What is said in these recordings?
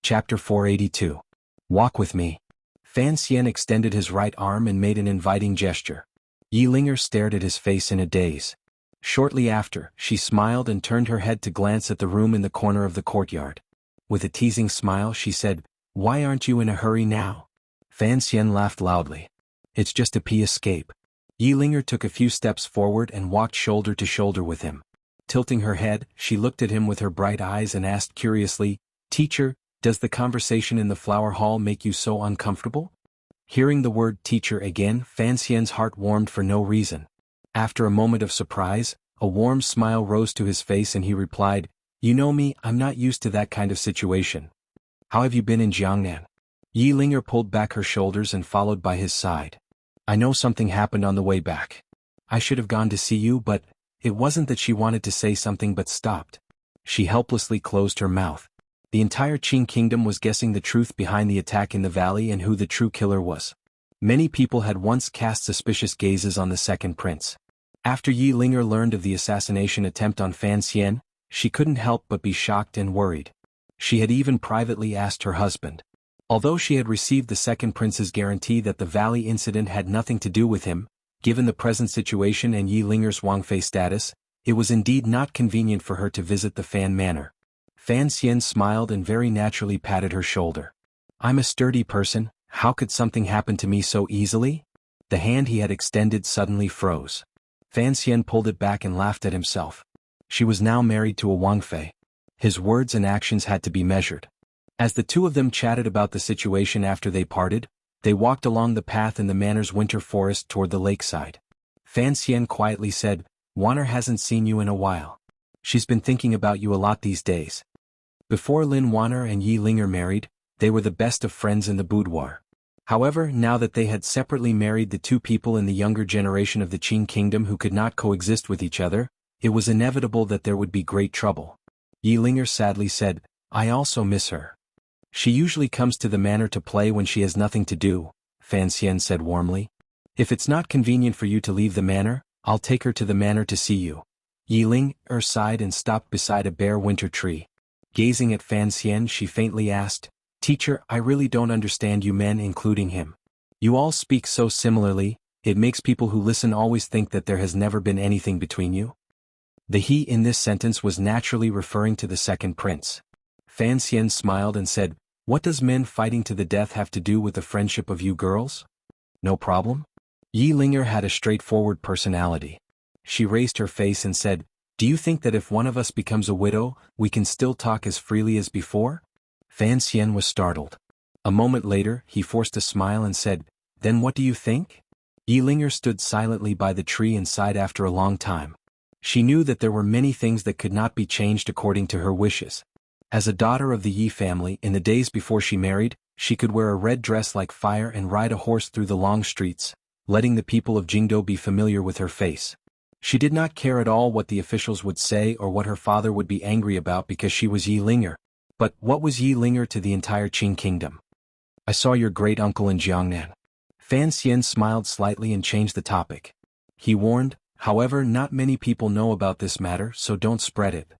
Chapter 482. Walk with me. Fan Xian extended his right arm and made an inviting gesture. Yi Linger stared at his face in a daze. Shortly after, she smiled and turned her head to glance at the room in the corner of the courtyard. With a teasing smile she said, "Why aren't you in a hurry now?" Fan Xian laughed loudly. "It's just a pee escape." Yi Linger took a few steps forward and walked shoulder to shoulder with him. Tilting her head, she looked at him with her bright eyes and asked curiously, "Teacher, does the conversation in the flower hall make you so uncomfortable?" Hearing the word teacher again, Fan Xian's heart warmed for no reason. After a moment of surprise, a warm smile rose to his face and he replied, "You know me, I'm not used to that kind of situation. How have you been in Jiangnan?" Yi Linger pulled back her shoulders and followed by his side. "I know something happened on the way back. I should have gone to see you, but..." It wasn't that she wanted to say something but stopped. She helplessly closed her mouth. The entire Qing kingdom was guessing the truth behind the attack in the valley and who the true killer was. Many people had once cast suspicious gazes on the second prince. After Yi Linger learned of the assassination attempt on Fan Xian, she couldn't help but be shocked and worried. She had even privately asked her husband. Although she had received the second prince's guarantee that the valley incident had nothing to do with him, given the present situation and Yi Linger's Wangfei status, it was indeed not convenient for her to visit the Fan Manor. Fan Xian smiled and very naturally patted her shoulder. "I'm a sturdy person, how could something happen to me so easily?" The hand he had extended suddenly froze. Fan Xian pulled it back and laughed at himself. She was now married to a Wangfei. His words and actions had to be measured. As the two of them chatted about the situation after they parted, they walked along the path in the manor's winter forest toward the lakeside. Fan Xian quietly said, "Wanner hasn't seen you in a while. She's been thinking about you a lot these days." Before Lin Wanner and Yi Linger married, they were the best of friends in the boudoir. However, now that they had separately married the two people in the younger generation of the Qing kingdom who could not coexist with each other, it was inevitable that there would be great trouble. Yi Linger sadly said, "I also miss her. She usually comes to the manor to play when she has nothing to do," Fan Xian said warmly. "If it's not convenient for you to leave the manor, I'll take her to the manor to see you." Yi Linger sighed and stopped beside a bare winter tree. Gazing at Fan Xian, she faintly asked, "Teacher, I really don't understand you men, including him. You all speak so similarly, it makes people who listen always think that there has never been anything between you." The he in this sentence was naturally referring to the second prince. Fan Xian smiled and said, "What does men fighting to the death have to do with the friendship of you girls? No problem?" Yi Linger had a straightforward personality. She raised her face and said, "Do you think that if one of us becomes a widow, we can still talk as freely as before?" Fan Xian was startled. A moment later, he forced a smile and said, "Then what do you think?" Yi Linger stood silently by the tree and sighed after a long time. She knew that there were many things that could not be changed according to her wishes. As a daughter of the Yi family, in the days before she married, she could wear a red dress like fire and ride a horse through the long streets, letting the people of Jingdo be familiar with her face. She did not care at all what the officials would say or what her father would be angry about because she was Yi Linger. But what was Yi Linger to the entire Qing kingdom? "I saw your great-uncle in Jiangnan." Fan Xian smiled slightly and changed the topic. He warned, "However, not many people know about this matter, so don't spread it."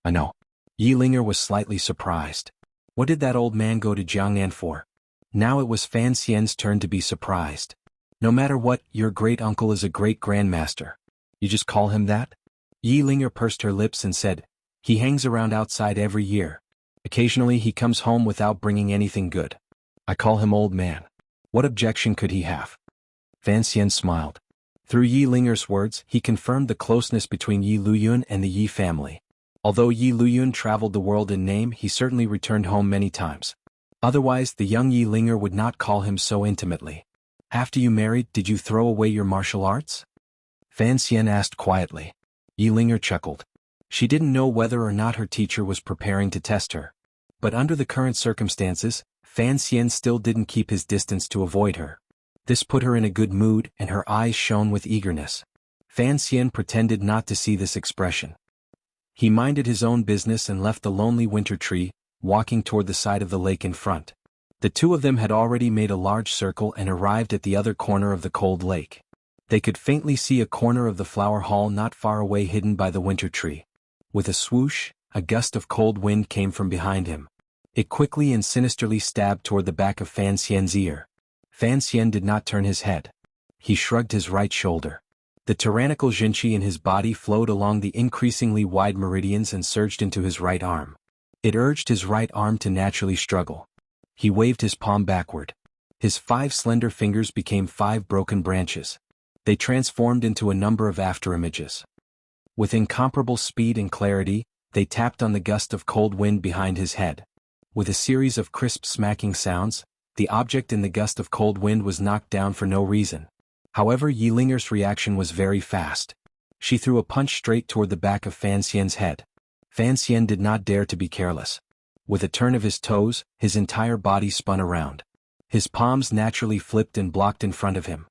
"I know." Yi Linger was slightly surprised. What did that old man go to Jiangnan for? Now it was Fan Xian's turn to be surprised. "No matter what, your great-uncle is a great grandmaster. You just call him that?" Yi Linger pursed her lips and said, "He hangs around outside every year. Occasionally he comes home without bringing anything good. I call him old man. What objection could he have?" Fan Xian smiled. Through Yi Linger's words, he confirmed the closeness between Yi Luyun and the Yi family. Although Yi Luyun traveled the world in name, he certainly returned home many times. Otherwise, the young Yi Linger would not call him so intimately. "After you married, did you throw away your martial arts?" Fan Xian asked quietly. Yi Linger chuckled. She didn't know whether or not her teacher was preparing to test her. But under the current circumstances, Fan Xian still didn't keep his distance to avoid her. This put her in a good mood and her eyes shone with eagerness. Fan Xian pretended not to see this expression. He minded his own business and left the lonely winter tree, walking toward the side of the lake in front. The two of them had already made a large circle and arrived at the other corner of the cold lake. They could faintly see a corner of the flower hall not far away hidden by the winter tree. With a swoosh, a gust of cold wind came from behind him. It quickly and sinisterly stabbed toward the back of Fan Xian's ear. Fan Xian did not turn his head. He shrugged his right shoulder. The tyrannical Jinqi in his body flowed along the increasingly wide meridians and surged into his right arm. It urged his right arm to naturally struggle. He waved his palm backward. His 5 slender fingers became 5 broken branches. They transformed into a number of afterimages. With incomparable speed and clarity, they tapped on the gust of cold wind behind his head. With a series of crisp smacking sounds, the object in the gust of cold wind was knocked down for no reason. However, Yi Linger's reaction was very fast. She threw a punch straight toward the back of Fan Xian's head. Fan Xian did not dare to be careless. With a turn of his toes, his entire body spun around. His palms naturally flipped and blocked in front of him.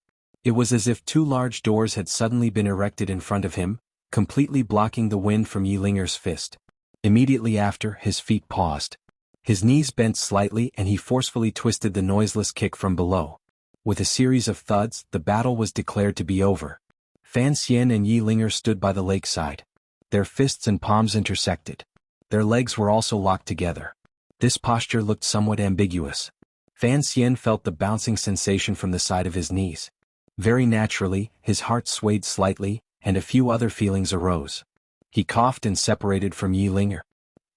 It was as if 2 large doors had suddenly been erected in front of him, completely blocking the wind from Yi Linger's fist. Immediately after, his feet paused. His knees bent slightly and he forcefully twisted the noiseless kick from below. With a series of thuds, the battle was declared to be over. Fan Xian and Yi Linger stood by the lakeside. Their fists and palms intersected. Their legs were also locked together. This posture looked somewhat ambiguous. Fan Xian felt the bouncing sensation from the side of his knees. Very naturally, his heart swayed slightly, and a few other feelings arose. He coughed and separated from Yi Linger.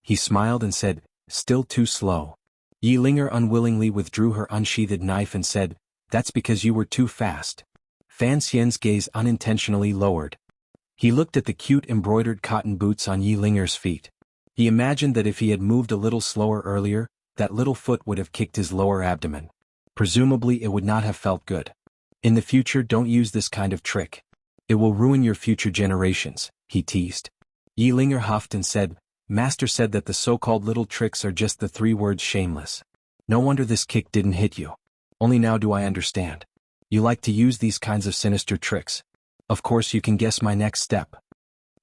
He smiled and said, "Still too slow." Yi Linger unwillingly withdrew her unsheathed knife and said, "That's because you were too fast." Fan Xian's gaze unintentionally lowered. He looked at the cute embroidered cotton boots on Yi Linger's feet. He imagined that if he had moved a little slower earlier, that little foot would have kicked his lower abdomen. Presumably it would not have felt good. "In the future, don't use this kind of trick. It will ruin your future generations," he teased. Yi Linger huffed and said, "Master said that the so-called little tricks are just the 3 words shameless. No wonder this kick didn't hit you. Only now do I understand. You like to use these kinds of sinister tricks. Of course you can guess my next step."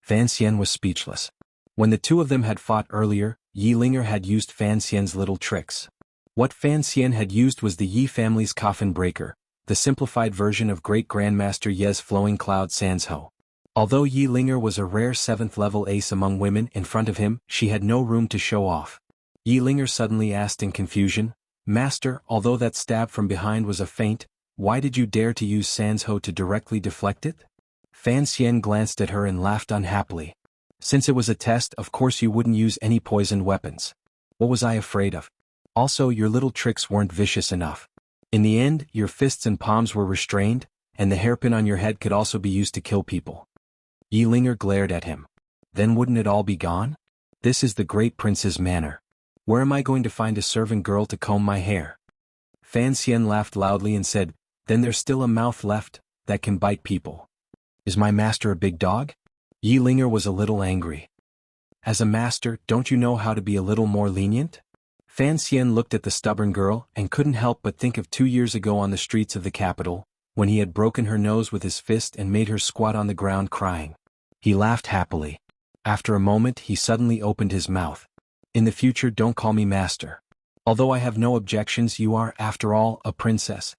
Fan Xian was speechless. When the 2 of them had fought earlier, Yi Linger had used Fan Xian's little tricks. What Fan Xian had used was the Yi family's coffin breaker, the simplified version of Great Grandmaster Ye's flowing cloud Sansho. Although Yi Linger was a rare 7th-level ace among women in front of him, she had no room to show off. Yi Linger suddenly asked in confusion, "Master, although that stab from behind was a feint, why did you dare to use Sansho to directly deflect it?" Fan Xian glanced at her and laughed unhappily. "Since it was a test, of course you wouldn't use any poisoned weapons. What was I afraid of? Also, your little tricks weren't vicious enough. In the end, your fists and palms were restrained, and the hairpin on your head could also be used to kill people." Yi Linger glared at him. "Then wouldn't it all be gone? This is the great prince's manor. Where am I going to find a servant girl to comb my hair?" Fan Xian laughed loudly and said, "Then there's still a mouth left that can bite people. Is my master a big dog?" Yi Linger was a little angry. "As a master, don't you know how to be a little more lenient?" Fan Xian looked at the stubborn girl and couldn't help but think of 2 years ago on the streets of the capital, when he had broken her nose with his fist and made her squat on the ground crying. He laughed happily. After a moment he suddenly opened his mouth. "In the future don't call me master. Although I have no objections, you are, after all, a princess."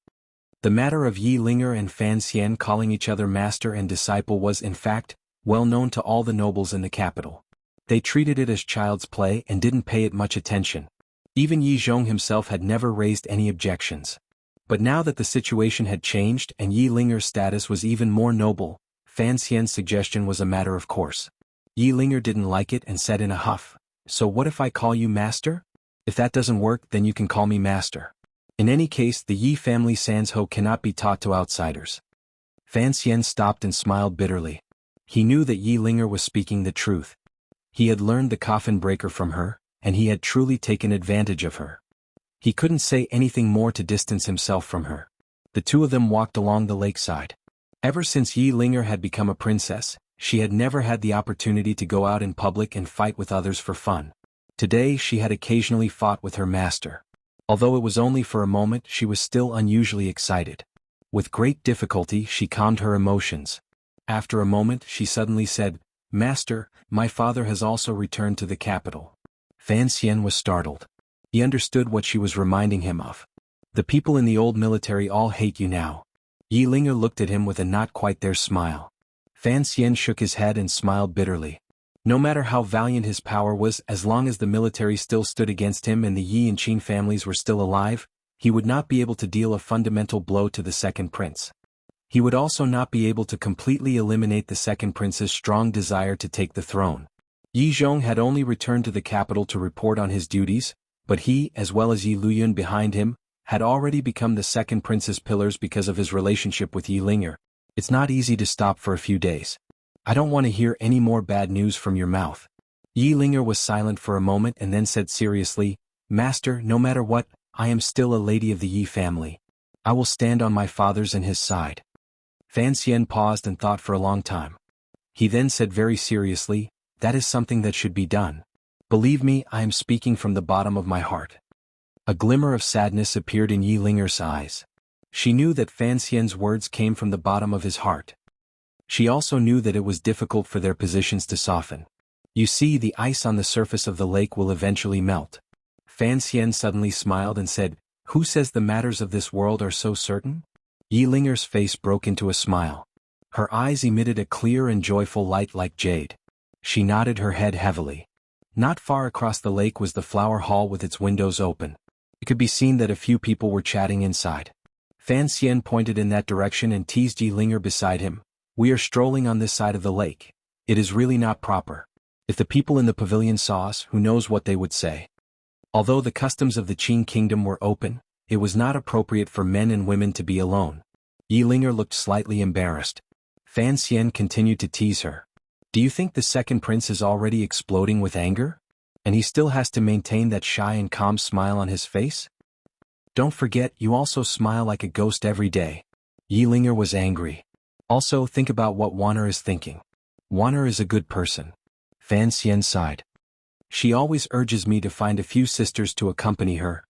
The matter of Yi Linger and Fan Xian calling each other master and disciple was in fact well known to all the nobles in the capital. They treated it as child's play and didn't pay it much attention. Even Yi Zhong himself had never raised any objections. But now that the situation had changed and Yi Linger's status was even more noble, Fan Xian's suggestion was a matter of course. Yi Linger didn't like it and said in a huff, "So what if I call you master? If that doesn't work, then you can call me master. In any case, the Yi family Sansho cannot be taught to outsiders." Fan Xian stopped and smiled bitterly. He knew that Yi Linger was speaking the truth. He had learned the coffin breaker from her, and he had truly taken advantage of her. He couldn't say anything more to distance himself from her. The 2 of them walked along the lakeside. Ever since Yi Linger had become a princess, she had never had the opportunity to go out in public and fight with others for fun. Today she had occasionally fought with her master. Although it was only for a moment, she was still unusually excited. With great difficulty she calmed her emotions. After a moment she suddenly said, "Master, my father has also returned to the capital." Fan Xian was startled. He understood what she was reminding him of. "The people in the old military all hate you now." Yi Linger looked at him with a not quite there smile. Fan Xian shook his head and smiled bitterly. No matter how valiant his power was, as long as the military still stood against him and the Yi and Qin families were still alive, he would not be able to deal a fundamental blow to the second prince. He would also not be able to completely eliminate the second prince's strong desire to take the throne. Yi Zhong had only returned to the capital to report on his duties, but he, as well as Yi Luyun behind him, had already become the second prince's pillars because of his relationship with Yi Linger. It's not easy to stop for a few days. I don't want to hear any more bad news from your mouth. Yi Linger was silent for a moment and then said seriously, Master, no matter what, I am still a lady of the Yi family. I will stand on my father's and his side. Fan Xian paused and thought for a long time. He then said very seriously, that is something that should be done. Believe me, I am speaking from the bottom of my heart. A glimmer of sadness appeared in Yi Linger's eyes. She knew that Fan Xian's words came from the bottom of his heart. She also knew that it was difficult for their positions to soften. You see, the ice on the surface of the lake will eventually melt. Fan Xian suddenly smiled and said, Who says the matters of this world are so certain? Yi Linger's face broke into a smile. Her eyes emitted a clear and joyful light like jade. She nodded her head heavily. Not far across the lake was the flower hall with its windows open. It could be seen that a few people were chatting inside. Fan Xian pointed in that direction and teased Yi Linger beside him. We are strolling on this side of the lake. It is really not proper. If the people in the pavilion saw us, who knows what they would say. Although the customs of the Qin kingdom were open, it was not appropriate for men and women to be alone. Yi Linger looked slightly embarrassed. Fan Xian continued to tease her. Do you think the second prince is already exploding with anger? And he still has to maintain that shy and calm smile on his face? Don't forget, you also smile like a ghost every day. Yi Linger was angry. Also, think about what Wanner is thinking. Wanner is a good person. Fan Xian sighed. She always urges me to find a few sisters to accompany her.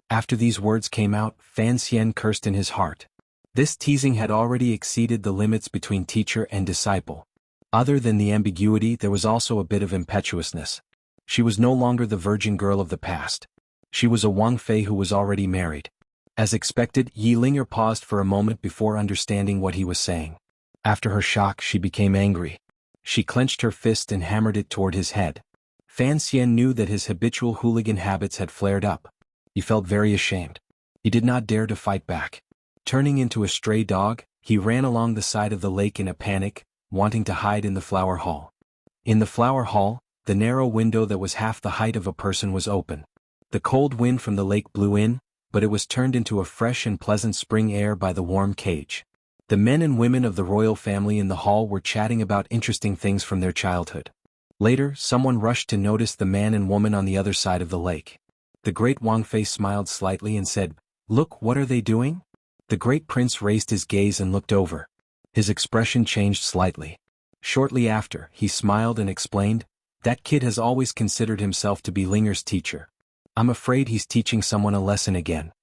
After these words came out, Fan Xian cursed in his heart. This teasing had already exceeded the limits between teacher and disciple. Other than the ambiguity, there was also a bit of impetuousness. She was no longer the virgin girl of the past. She was a Wang Fei who was already married. As expected, Yi Linger paused for a moment before understanding what he was saying. After her shock, she became angry. She clenched her fist and hammered it toward his head. Fan Xian knew that his habitual hooligan habits had flared up. He felt very ashamed. He did not dare to fight back. Turning into a stray dog, he ran along the side of the lake in a panic, wanting to hide in the flower hall. In the flower hall, the narrow window that was half the height of a person was open. The cold wind from the lake blew in, but it was turned into a fresh and pleasant spring air by the warm cage. The men and women of the royal family in the hall were chatting about interesting things from their childhood. Later, someone rushed to notice the man and woman on the other side of the lake. The great Wang Fei smiled slightly and said, Look, what are they doing? The great prince raised his gaze and looked over. His expression changed slightly. Shortly after, he smiled and explained, That kid has always considered himself to be Linger's teacher. I'm afraid he's teaching someone a lesson again.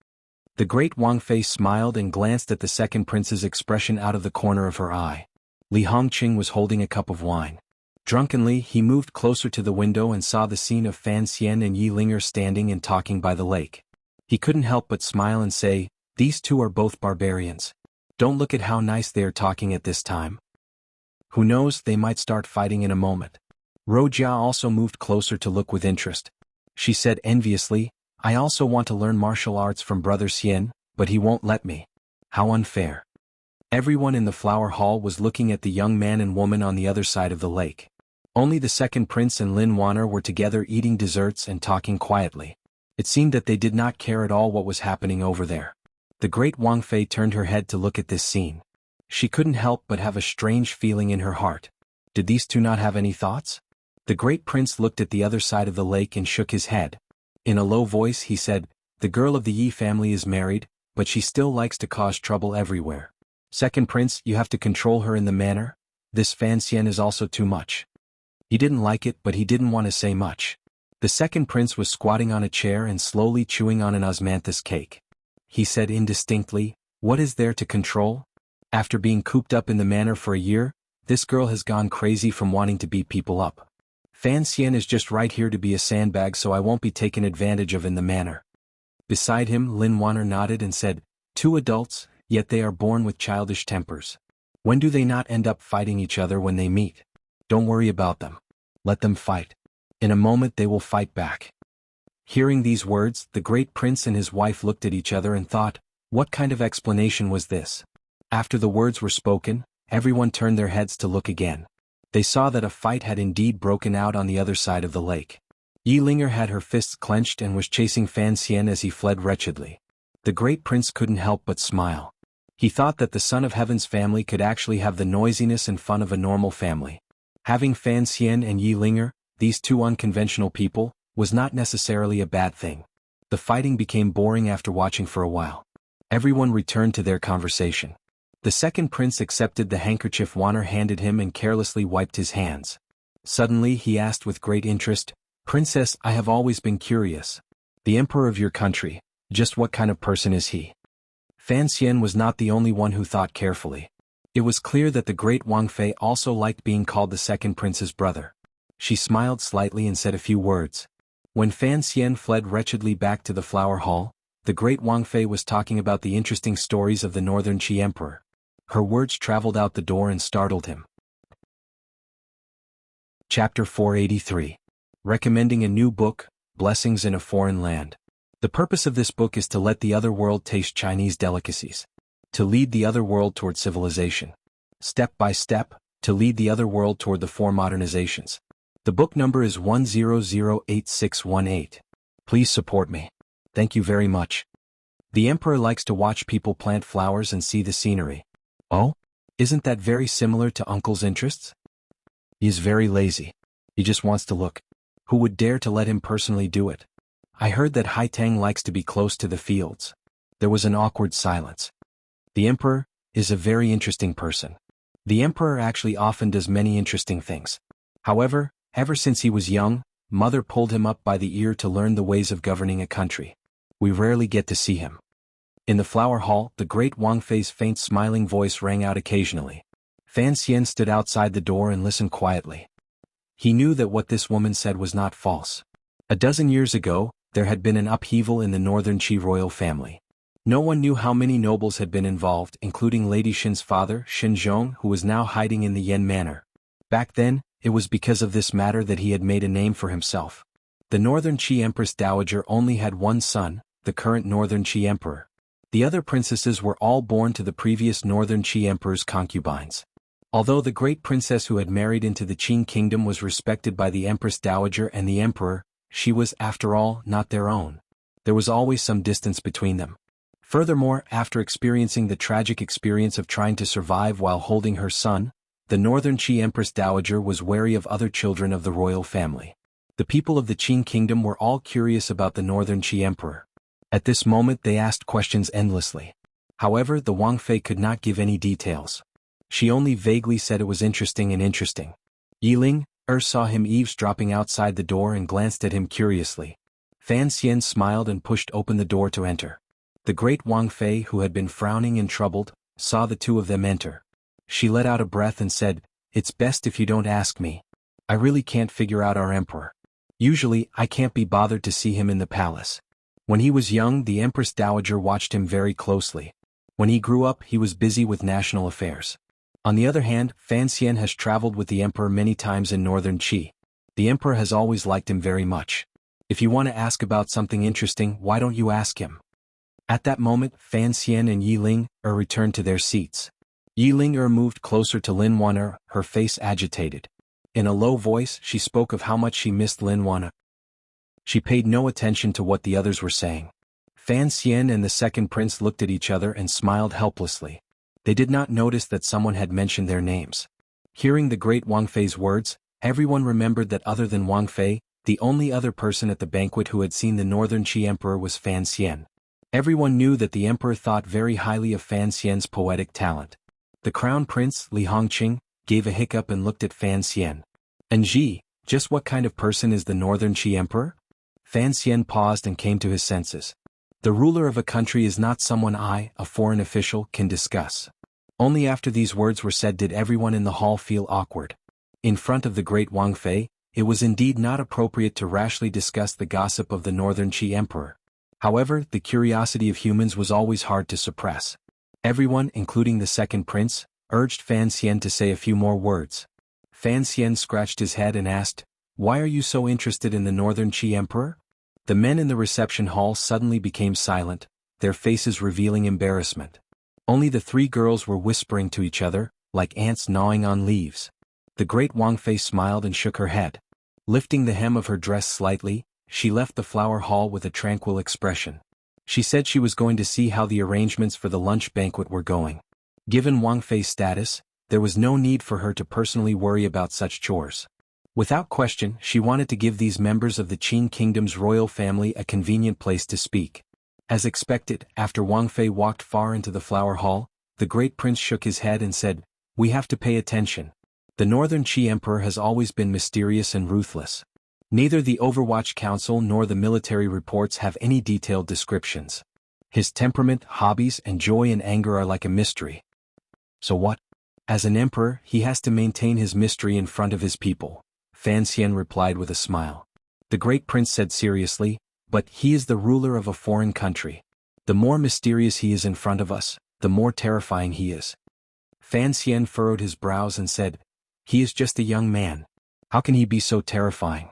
The great Wang Fei smiled and glanced at the second prince's expression out of the corner of her eye. Li Hongqing was holding a cup of wine. Drunkenly, he moved closer to the window and saw the scene of Fan Xian and Yi Linger standing and talking by the lake. He couldn't help but smile and say, These two are both barbarians. Don't look at how nice they are talking at this time. Who knows, they might start fighting in a moment. Rojia also moved closer to look with interest. She said enviously, I also want to learn martial arts from Brother Xian, but he won't let me. How unfair. Everyone in the flower hall was looking at the young man and woman on the other side of the lake. Only the second prince and Lin Wanner were together eating desserts and talking quietly. It seemed that they did not care at all what was happening over there. The great Wang Fei turned her head to look at this scene. She couldn't help but have a strange feeling in her heart. Did these two not have any thoughts? The great prince looked at the other side of the lake and shook his head. In a low voice he said, The girl of the Yi family is married, but she still likes to cause trouble everywhere. Second prince, you have to control her in the manner. This Fan Xian is also too much. He didn't like it, but he didn't want to say much. The second prince was squatting on a chair and slowly chewing on an osmanthus cake. He said indistinctly, What is there to control? After being cooped up in the manor for a year, this girl has gone crazy from wanting to beat people up. Fan Xian is just right here to be a sandbag, so I won't be taken advantage of in the manor. Beside him, Lin Wanner nodded and said, Two adults, yet they are born with childish tempers. When do they not end up fighting each other when they meet? Don't worry about them. Let them fight. In a moment they will fight back. Hearing these words, the great prince and his wife looked at each other and thought, what kind of explanation was this? After the words were spoken, everyone turned their heads to look again. They saw that a fight had indeed broken out on the other side of the lake. Yilinger had her fists clenched and was chasing Fan Xian as he fled wretchedly. The great prince couldn't help but smile. He thought that the son of heaven's family could actually have the noisiness and fun of a normal family. Having Fan Xian and Yilinger, these two unconventional people, was not necessarily a bad thing. The fighting became boring after watching for a while. Everyone returned to their conversation. The second prince accepted the handkerchief Wanner handed him and carelessly wiped his hands. Suddenly he asked with great interest, Princess, I have always been curious. The emperor of your country, just what kind of person is he? Fan Xian was not the only one who thought carefully. It was clear that the great Wang Fei also liked being called the second prince's brother. She smiled slightly and said a few words. When Fan Xian fled wretchedly back to the flower hall, the great Wang Fei was talking about the interesting stories of the Northern Qi Emperor. Her words traveled out the door and startled him. Chapter 483. Recommending a new book, Blessings in a Foreign Land. The purpose of this book is to let the other world taste Chinese delicacies. To lead the other world toward civilization. Step by step, to lead the other world toward the four modernizations. The book number is 1008618. Please support me. Thank you very much. The emperor likes to watch people plant flowers and see the scenery. Oh? Isn't that very similar to uncle's interests? He is very lazy. He just wants to look. Who would dare to let him personally do it? I heard that Hai Tang likes to be close to the fields. There was an awkward silence. The emperor is a very interesting person. The emperor actually often does many interesting things. However, ever since he was young, mother pulled him up by the ear to learn the ways of governing a country. We rarely get to see him. In the flower hall, the great Wang Fei's faint smiling voice rang out occasionally. Fan Xian stood outside the door and listened quietly. He knew that what this woman said was not false. A dozen years ago, there had been an upheaval in the Northern Qi royal family. No one knew how many nobles had been involved, including Lady Xin's father, Xin Zhong, who was now hiding in the Yan Manor. Back then, it was because of this matter that he had made a name for himself. The Northern Qi Empress Dowager only had one son, the current Northern Qi Emperor. The other princesses were all born to the previous Northern Qi Emperor's concubines. Although the great princess who had married into the Qin kingdom was respected by the Empress Dowager and the Emperor, she was, after all, not their own. There was always some distance between them. Furthermore, after experiencing the tragic experience of trying to survive while holding her son, the Northern Qi Empress Dowager was wary of other children of the royal family. The people of the Qin kingdom were all curious about the Northern Qi Emperor. At this moment they asked questions endlessly. However, the Wang Fei could not give any details. She only vaguely said it was interesting. Yiling saw him eavesdropping outside the door and glanced at him curiously. Fan Xian smiled and pushed open the door to enter. The great Wang Fei, who had been frowning and troubled, saw the two of them enter. She let out a breath and said, "It's best if you don't ask me. I really can't figure out our emperor. Usually, I can't be bothered to see him in the palace. When he was young, the Empress Dowager watched him very closely. When he grew up, he was busy with national affairs. On the other hand, Fan Xian has traveled with the emperor many times in Northern Qi. The emperor has always liked him very much. If you want to ask about something interesting, why don't you ask him?" At that moment, Fan Xian and Yiling returned to their seats. Yiling moved closer to Lin Wan, her face agitated. In a low voice, she spoke of how much she missed Lin Wan. She paid no attention to what the others were saying. Fan Xian and the second prince looked at each other and smiled helplessly. They did not notice that someone had mentioned their names. Hearing the great Wang Fei's words, everyone remembered that other than Wang Fei, the only other person at the banquet who had seen the Northern Qi Emperor was Fan Xian. Everyone knew that the emperor thought very highly of Fan Xian's poetic talent. The crown prince, Li Hongqing, gave a hiccup and looked at Fan Xian. "And just what kind of person is the Northern Qi Emperor?" Fan Xian paused and came to his senses. The ruler of a country is not someone I, a foreign official, can discuss. Only after these words were said did everyone in the hall feel awkward. In front of the great Wang Fei, it was indeed not appropriate to rashly discuss the gossip of the Northern Qi Emperor. However, the curiosity of humans was always hard to suppress. Everyone, including the second prince, urged Fan Xian to say a few more words. Fan Xian scratched his head and asked, Why are you so interested in the Northern Qi Emperor? The men in the reception hall suddenly became silent, their faces revealing embarrassment. Only the three girls were whispering to each other, like ants gnawing on leaves. The great Wang Fei smiled and shook her head. Lifting the hem of her dress slightly, she left the flower hall with a tranquil expression. She said she was going to see how the arrangements for the lunch banquet were going. Given Wang Fei's status, there was no need for her to personally worry about such chores. Without question, she wanted to give these members of the Qin Kingdom's royal family a convenient place to speak. As expected, after Wang Fei walked far into the flower hall, the great prince shook his head and said, "We have to pay attention. The Northern Qi Emperor has always been mysterious and ruthless. Neither the Overwatch Council nor the military reports have any detailed descriptions. His temperament, hobbies, and joy and anger are like a mystery. So what? As an emperor, he has to maintain his mystery in front of his people," Fan Xian replied with a smile. The great prince said seriously, "But he is the ruler of a foreign country. The more mysterious he is in front of us, the more terrifying he is." Fan Xian furrowed his brows and said, "He is just a young man. How can he be so terrifying?"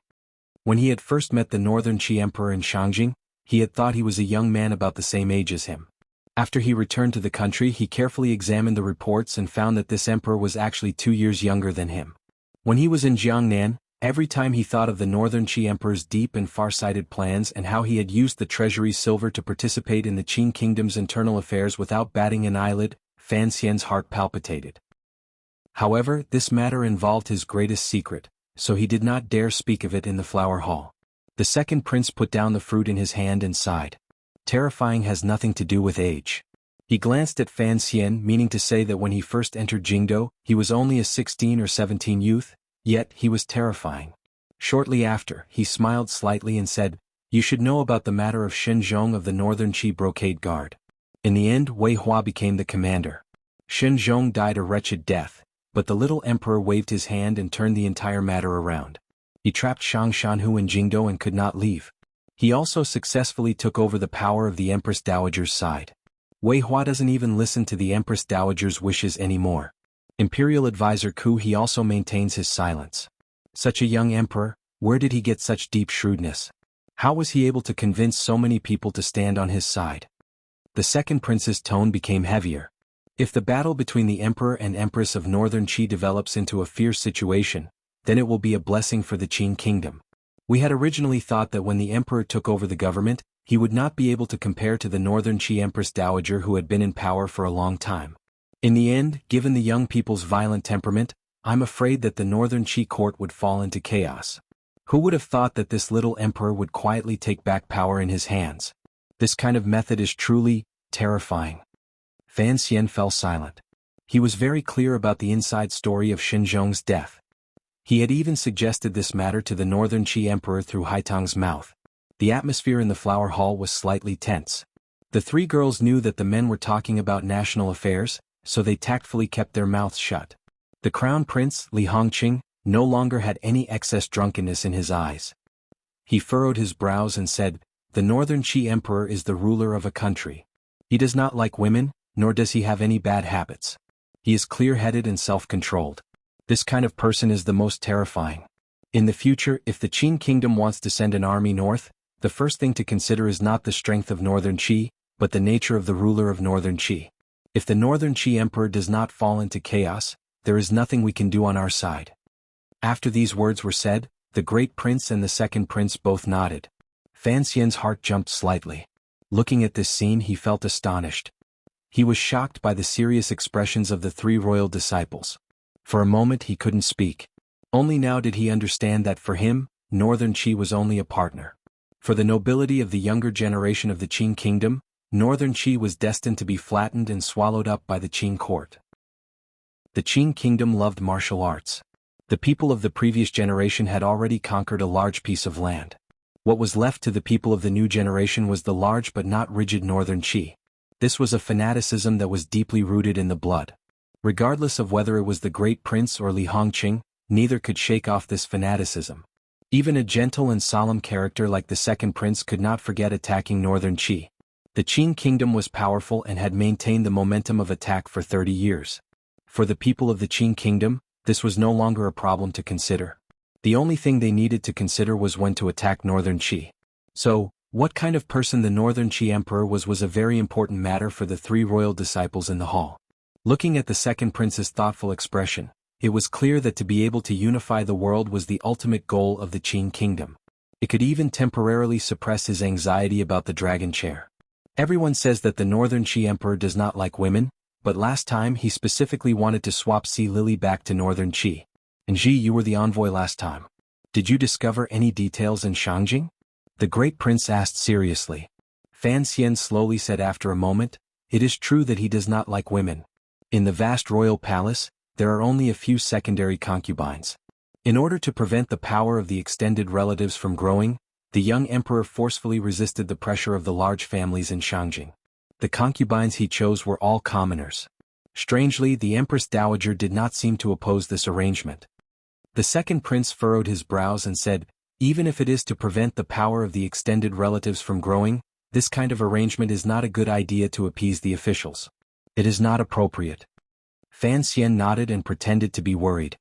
When he had first met the Northern Qi Emperor in Shangjing, he had thought he was a young man about the same age as him. After he returned to the country, he carefully examined the reports and found that this emperor was actually 2 years younger than him. When he was in Jiangnan, every time he thought of the Northern Qi Emperor's deep and far-sighted plans and how he had used the treasury's silver to participate in the Qin Kingdom's internal affairs without batting an eyelid, Fan Xian's heart palpitated. However, this matter involved his greatest secret, so he did not dare speak of it in the flower hall. The second prince put down the fruit in his hand and sighed. Terrifying has nothing to do with age. He glanced at Fan Xian, meaning to say that when he first entered Jingdo, he was only a 16 or 17 youth, yet he was terrifying. Shortly after, he smiled slightly and said, "You should know about the matter of Shen Zhong of the Northern Qi Brocade Guard." In the end, Wei Hua became the commander. Shen Zhong died a wretched death, but the little emperor waved his hand and turned the entire matter around. He trapped Shang Shanhu in Jingdo and could not leave. He also successfully took over the power of the Empress Dowager's side. Wei Hua doesn't even listen to the Empress Dowager's wishes anymore. Imperial advisor Ku He also maintains his silence. Such a young emperor, where did he get such deep shrewdness? How was he able to convince so many people to stand on his side? The second prince's tone became heavier. If the battle between the emperor and empress of Northern Qi develops into a fierce situation, then it will be a blessing for the Qin Kingdom. We had originally thought that when the emperor took over the government, he would not be able to compare to the Northern Qi Empress Dowager who had been in power for a long time. In the end, given the young people's violent temperament, I'm afraid that the Northern Qi court would fall into chaos. Who would have thought that this little emperor would quietly take back power in his hands? This kind of method is truly terrifying. Fan Xian fell silent. He was very clear about the inside story of Xinzhong's death. He had even suggested this matter to the Northern Qi Emperor through Haitang's mouth. The atmosphere in the flower hall was slightly tense. The three girls knew that the men were talking about national affairs, so they tactfully kept their mouths shut. The crown prince, Li Hongqing, no longer had any excess drunkenness in his eyes. He furrowed his brows and said, "The Northern Qi Emperor is the ruler of a country. He does not like women, nor does he have any bad habits. He is clear-headed and self-controlled. This kind of person is the most terrifying. In the future, if the Qin Kingdom wants to send an army north, the first thing to consider is not the strength of Northern Qi, but the nature of the ruler of Northern Qi. If the Northern Qi Emperor does not fall into chaos, there is nothing we can do on our side." After these words were said, the great prince and the second prince both nodded. Fan Xian's heart jumped slightly. Looking at this scene, he felt astonished. He was shocked by the serious expressions of the three royal disciples. For a moment he couldn't speak. Only now did he understand that for him, Northern Qi was only a partner. For the nobility of the younger generation of the Qin Kingdom, Northern Qi was destined to be flattened and swallowed up by the Qin court. The Qin Kingdom loved martial arts. The people of the previous generation had already conquered a large piece of land. What was left to the people of the new generation was the large but not rigid Northern Qi. This was a fanaticism that was deeply rooted in the blood. Regardless of whether it was the great prince or Li Hongqing, neither could shake off this fanaticism. Even a gentle and solemn character like the second prince could not forget attacking Northern Qi. The Qin Kingdom was powerful and had maintained the momentum of attack for 30 years. For the people of the Qin Kingdom, this was no longer a problem to consider. The only thing they needed to consider was when to attack Northern Qi. So, what kind of person the Northern Qi Emperor was a very important matter for the three royal disciples in the hall. Looking at the second prince's thoughtful expression, it was clear that to be able to unify the world was the ultimate goal of the Qing kingdom. It could even temporarily suppress his anxiety about the dragon chair. Everyone says that the Northern Qi Emperor does not like women, but last time he specifically wanted to swap Sea Lily back to Northern Qi. And Ji, you were the envoy last time. Did you discover any details in Shangjing? The great prince asked seriously. Fan Xian slowly said after a moment, it is true that he does not like women. In the vast royal palace, there are only a few secondary concubines. In order to prevent the power of the extended relatives from growing, the young emperor forcefully resisted the pressure of the large families in Shangjing. The concubines he chose were all commoners. Strangely, the Empress Dowager did not seem to oppose this arrangement. The second prince furrowed his brows and said, even if it is to prevent the power of the extended relatives from growing, this kind of arrangement is not a good idea to appease the officials. It is not appropriate. Fan Xian nodded and pretended to be worried.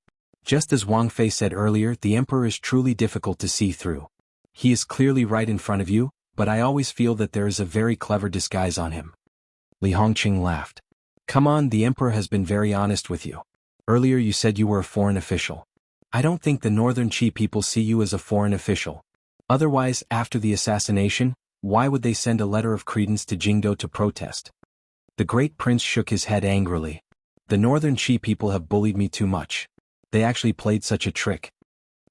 Just as Wang Fei said earlier, the emperor is truly difficult to see through. He is clearly right in front of you, but I always feel that there is a very clever disguise on him. Li Hongqing laughed. Come on, the emperor has been very honest with you. Earlier you said you were a foreign official. I don't think the Northern Qi people see you as a foreign official. Otherwise, after the assassination, why would they send a letter of credence to Jingdo to protest? The great prince shook his head angrily. The Northern Qi people have bullied me too much. They actually played such a trick.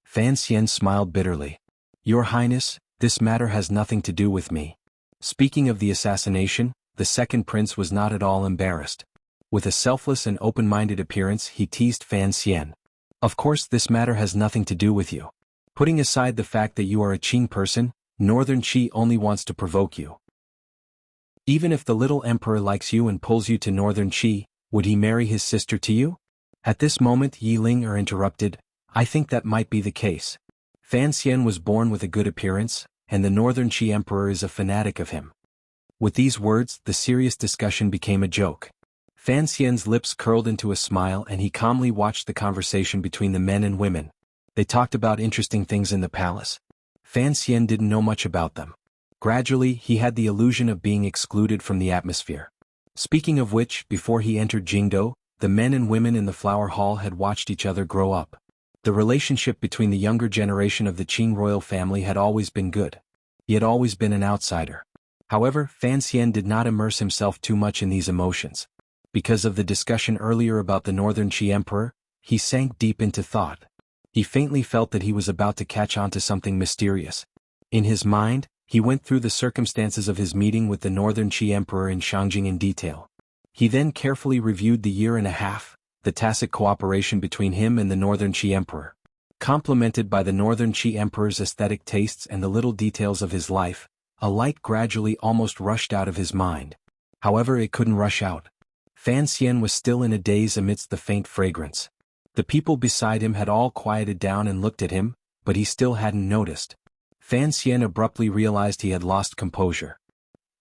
Fan Xian smiled bitterly. Your Highness, this matter has nothing to do with me. Speaking of the assassination, the second prince was not at all embarrassed. With a selfless and open-minded appearance, he teased Fan Xian. Of course, this matter has nothing to do with you. Putting aside the fact that you are a Qing person, Northern Qi only wants to provoke you. Even if the little emperor likes you and pulls you to Northern Qi, would he marry his sister to you? At this moment Yi Ling interrupted, I think that might be the case. Fan Xian was born with a good appearance, and the Northern Qi Emperor is a fanatic of him. With these words, the serious discussion became a joke. Fan Xian's lips curled into a smile and he calmly watched the conversation between the men and women. They talked about interesting things in the palace. Fan Xian didn't know much about them. Gradually, he had the illusion of being excluded from the atmosphere. Speaking of which, before he entered Jingdo, the men and women in the flower hall had watched each other grow up. The relationship between the younger generation of the Qing royal family had always been good. He had always been an outsider. However, Fan Xian did not immerse himself too much in these emotions. Because of the discussion earlier about the Northern Qi Emperor, he sank deep into thought. He faintly felt that he was about to catch on to something mysterious. In his mind, he went through the circumstances of his meeting with the Northern Qi Emperor in Shangjing in detail. He then carefully reviewed the year and a half, the tacit cooperation between him and the Northern Qi Emperor. Complemented by the Northern Qi Emperor's aesthetic tastes and the little details of his life, a light gradually almost rushed out of his mind. However, it couldn't rush out. Fan Xian was still in a daze amidst the faint fragrance. The people beside him had all quieted down and looked at him, but he still hadn't noticed. Fan Xian abruptly realized he had lost composure.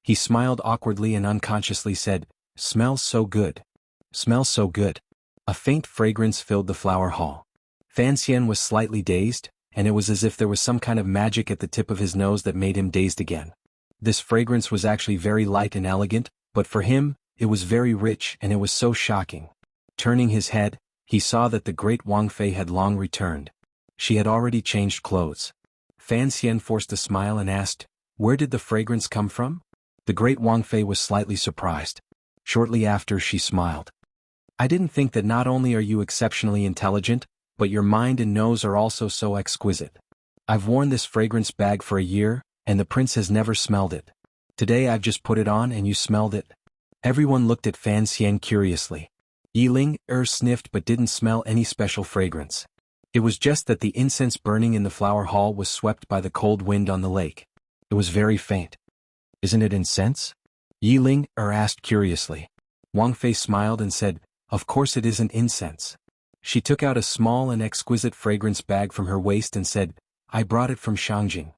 He smiled awkwardly and unconsciously said, Smells so good. Smells so good. A faint fragrance filled the flower hall. Fan Xian was slightly dazed, and it was as if there was some kind of magic at the tip of his nose that made him dazed again. This fragrance was actually very light and elegant, but for him, it was very rich and it was so shocking. Turning his head, he saw that the great Wang Fei had long returned. She had already changed clothes. Fan Xian forced a smile and asked, Where did the fragrance come from? The great Wang Fei was slightly surprised. Shortly after, she smiled. I didn't think that not only are you exceptionally intelligent, but your mind and nose are also so exquisite. I've worn this fragrance bag for a year, and the prince has never smelled it. Today I've just put it on and you smelled it. Everyone looked at Fan Xian curiously. Yi Ling sniffed but didn't smell any special fragrance. It was just that the incense burning in the flower hall was swept by the cold wind on the lake. It was very faint. Isn't it incense? Yi Ling asked curiously. Wang Fei smiled and said, Of course it isn't incense. She took out a small and exquisite fragrance bag from her waist and said, I brought it from Shangjing.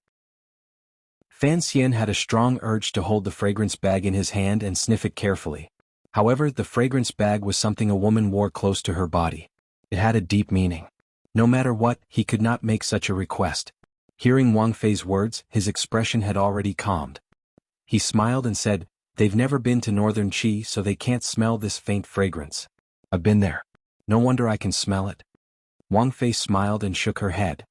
Fan Xian had a strong urge to hold the fragrance bag in his hand and sniff it carefully. However, the fragrance bag was something a woman wore close to her body. It had a deep meaning. No matter what, he could not make such a request. Hearing Wang Fei's words, his expression had already calmed. He smiled and said, "They've never been to northern Qi, so they can't smell this faint fragrance. I've been there. No wonder I can smell it." Wang Fei smiled and shook her head.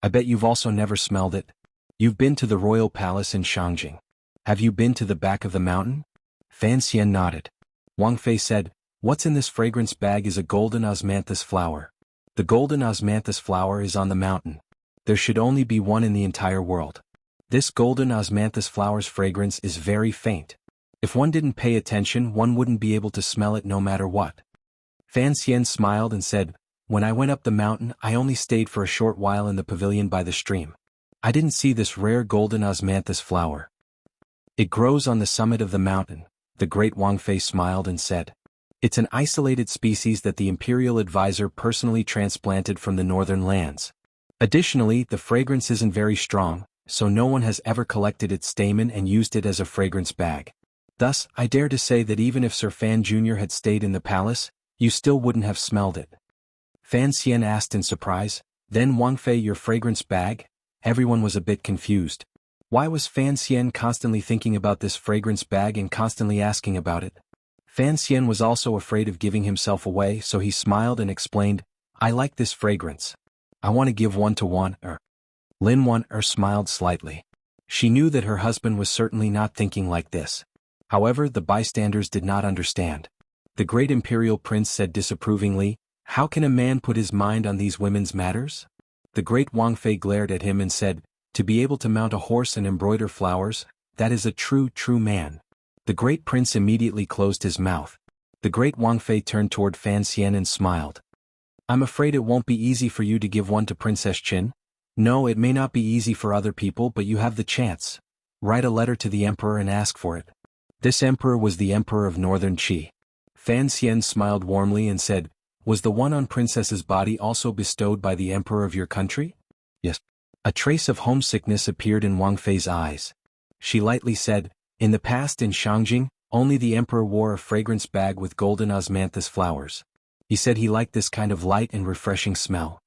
"I bet you've also never smelled it. You've been to the royal palace in Shangjing. Have you been to the back of the mountain?" Fan Xian nodded. Wang Fei said, "What's in this fragrance bag is a golden osmanthus flower. The golden osmanthus flower is on the mountain. There should only be one in the entire world. This golden osmanthus flower's fragrance is very faint. If one didn't pay attention, one wouldn't be able to smell it no matter what." Fan Xian smiled and said, "When I went up the mountain, I only stayed for a short while in the pavilion by the stream. I didn't see this rare golden osmanthus flower. It grows on the summit of the mountain." The great Wang Fei smiled and said, "It's an isolated species that the imperial advisor personally transplanted from the northern lands. Additionally, the fragrance isn't very strong, so no one has ever collected its stamen and used it as a fragrance bag. Thus, I dare to say that even if Sir Fan Jr. had stayed in the palace, you still wouldn't have smelled it." Fan Xian asked in surprise, "Then Wang Fei, your fragrance bag?" Everyone was a bit confused. Why was Fan Xian constantly thinking about this fragrance bag and constantly asking about it? Fan Xian was also afraid of giving himself away, so he smiled and explained, "I like this fragrance. I want to give one to Wan Er." Lin Wan Er smiled slightly. She knew that her husband was certainly not thinking like this. However, the bystanders did not understand. The great imperial prince said disapprovingly, "How can a man put his mind on these women's matters?" The great Wang Fei glared at him and said, "To be able to mount a horse and embroider flowers, that is a true man." The great prince immediately closed his mouth. The great Wang Fei turned toward Fan Xian and smiled. "I'm afraid it won't be easy for you to give one to Princess Qin. No, it may not be easy for other people, but you have the chance. Write a letter to the emperor and ask for it." This emperor was the emperor of northern Qi. Fan Xian smiled warmly and said, "Was the one on princess's body also bestowed by the emperor of your country?" "Yes." A trace of homesickness appeared in Wang Fei's eyes. She lightly said, "In the past in Shangjing, only the emperor wore a fragrance bag with golden osmanthus flowers. He said he liked this kind of light and refreshing smell.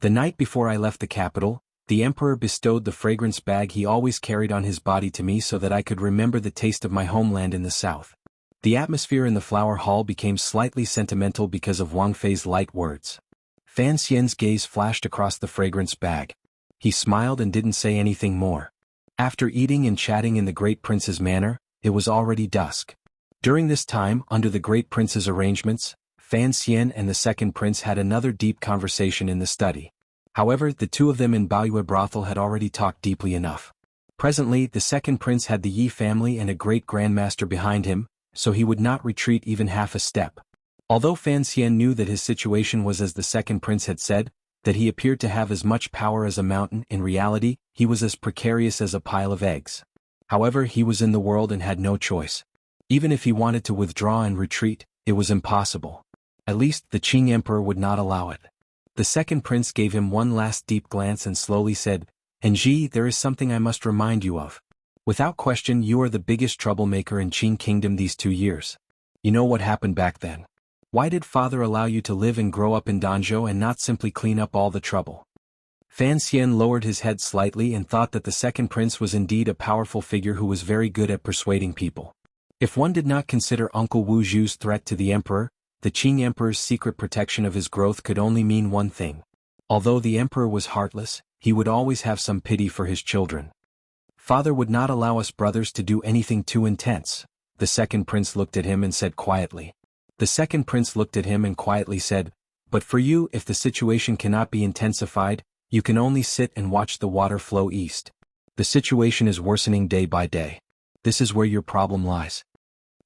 The night before I left the capital, the emperor bestowed the fragrance bag he always carried on his body to me so that I could remember the taste of my homeland in the south." The atmosphere in the flower hall became slightly sentimental because of Wang Fei's light words. Fan Xian's gaze flashed across the fragrance bag. He smiled and didn't say anything more. After eating and chatting in the great prince's manor, it was already dusk. During this time, under the great prince's arrangements, Fan Xian and the second prince had another deep conversation in the study. However, the two of them in Baoyue brothel had already talked deeply enough. Presently, the second prince had the Yi family and a great grandmaster behind him, so he would not retreat even half a step. Although Fan Xian knew that his situation was as the second prince had said, that he appeared to have as much power as a mountain, in reality, he was as precarious as a pile of eggs. However, he was in the world and had no choice. Even if he wanted to withdraw and retreat, it was impossible. At least, the Qing emperor would not allow it. The second prince gave him one last deep glance and slowly said, "Enji, there is something I must remind you of. Without question, you are the biggest troublemaker in Qing Kingdom these 2 years. You know what happened back then. Why did father allow you to live and grow up in Danzhou and not simply clean up all the trouble?" Fan Xian lowered his head slightly and thought that the second prince was indeed a powerful figure who was very good at persuading people. If one did not consider Uncle Wu Zhu's threat to the emperor, the Qing emperor's secret protection of his growth could only mean one thing. Although the emperor was heartless, he would always have some pity for his children. "Father would not allow us brothers to do anything too intense." The second prince looked at him and said quietly. The second prince looked at him and quietly said, "But for you, if the situation cannot be intensified, you can only sit and watch the water flow east. The situation is worsening day by day. This is where your problem lies."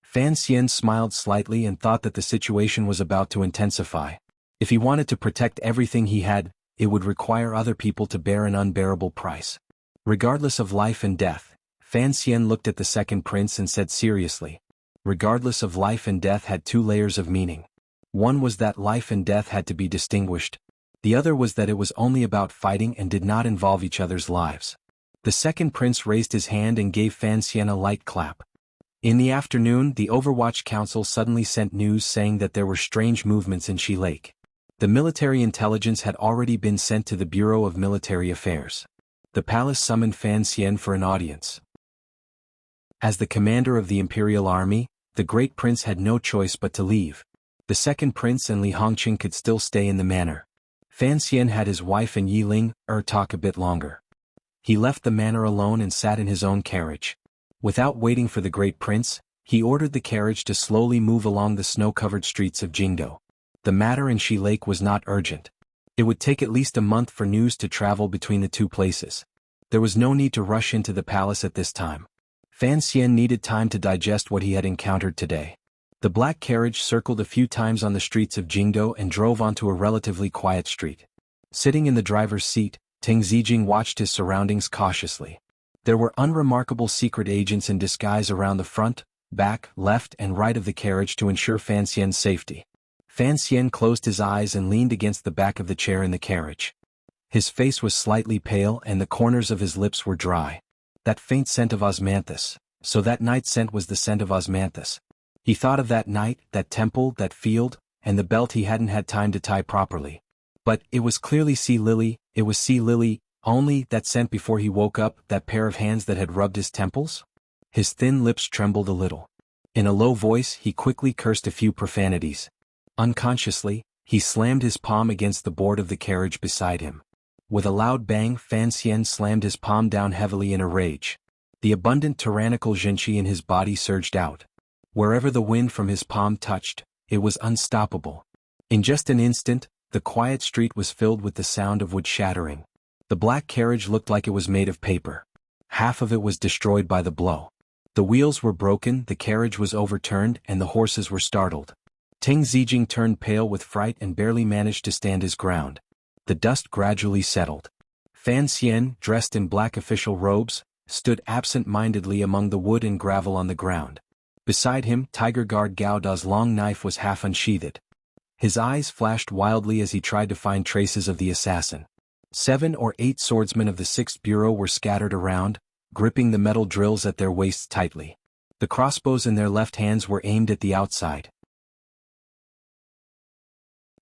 Fan Xian smiled slightly and thought that the situation was about to intensify. If he wanted to protect everything he had, it would require other people to bear an unbearable price. Regardless of life and death, Fan Xian looked at the second prince and said seriously, regardless of life and death had 2 layers of meaning. One was that life and death had to be distinguished. The other was that it was only about fighting and did not involve each other's lives. The second prince raised his hand and gave Fan Xian a light clap. In the afternoon, the Overwatch Council suddenly sent news saying that there were strange movements in Shi Lake. The military intelligence had already been sent to the Bureau of Military Affairs. The palace summoned Fan Xian for an audience. As the commander of the imperial army, the great prince had no choice but to leave. The second prince and Li Hongqing could still stay in the manor. Fan Xian had his wife and Yi Ling talk a bit longer. He left the manor alone and sat in his own carriage. Without waiting for the great prince, he ordered the carriage to slowly move along the snow-covered streets of Jingdo. The matter in Shi Lake was not urgent. It would take at least a month for news to travel between the two places. There was no need to rush into the palace at this time. Fan Xian needed time to digest what he had encountered today. The black carriage circled a few times on the streets of Jingdo and drove onto a relatively quiet street. Sitting in the driver's seat, Teng Zijing watched his surroundings cautiously. There were unremarkable secret agents in disguise around the front, back, left and right of the carriage to ensure Fan Xian's safety. Fan Xian closed his eyes and leaned against the back of the chair in the carriage. His face was slightly pale and the corners of his lips were dry. That faint scent of osmanthus, so that night scent was the scent of osmanthus. He thought of that night, that temple, that field, and the belt he hadn't had time to tie properly. But it was clearly sea lily, it was sea lily, only that scent before he woke up, that pair of hands that had rubbed his temples? His thin lips trembled a little. In a low voice he quickly cursed a few profanities. Unconsciously, he slammed his palm against the board of the carriage beside him. With a loud bang, Fan Xian slammed his palm down heavily in a rage. The abundant tyrannical zhenqi in his body surged out. Wherever the wind from his palm touched, it was unstoppable. In just an instant, the quiet street was filled with the sound of wood shattering. The black carriage looked like it was made of paper. Half of it was destroyed by the blow. The wheels were broken, the carriage was overturned, and the horses were startled. Teng Zijing turned pale with fright and barely managed to stand his ground. The dust gradually settled. Fan Xian, dressed in black official robes, stood absent-mindedly among the wood and gravel on the ground. Beside him, Tiger Guard Gao Da's long knife was half unsheathed. His eyes flashed wildly as he tried to find traces of the assassin. 7 or 8 swordsmen of the 6th Bureau were scattered around, gripping the metal drills at their waists tightly. The crossbows in their left hands were aimed at the outside.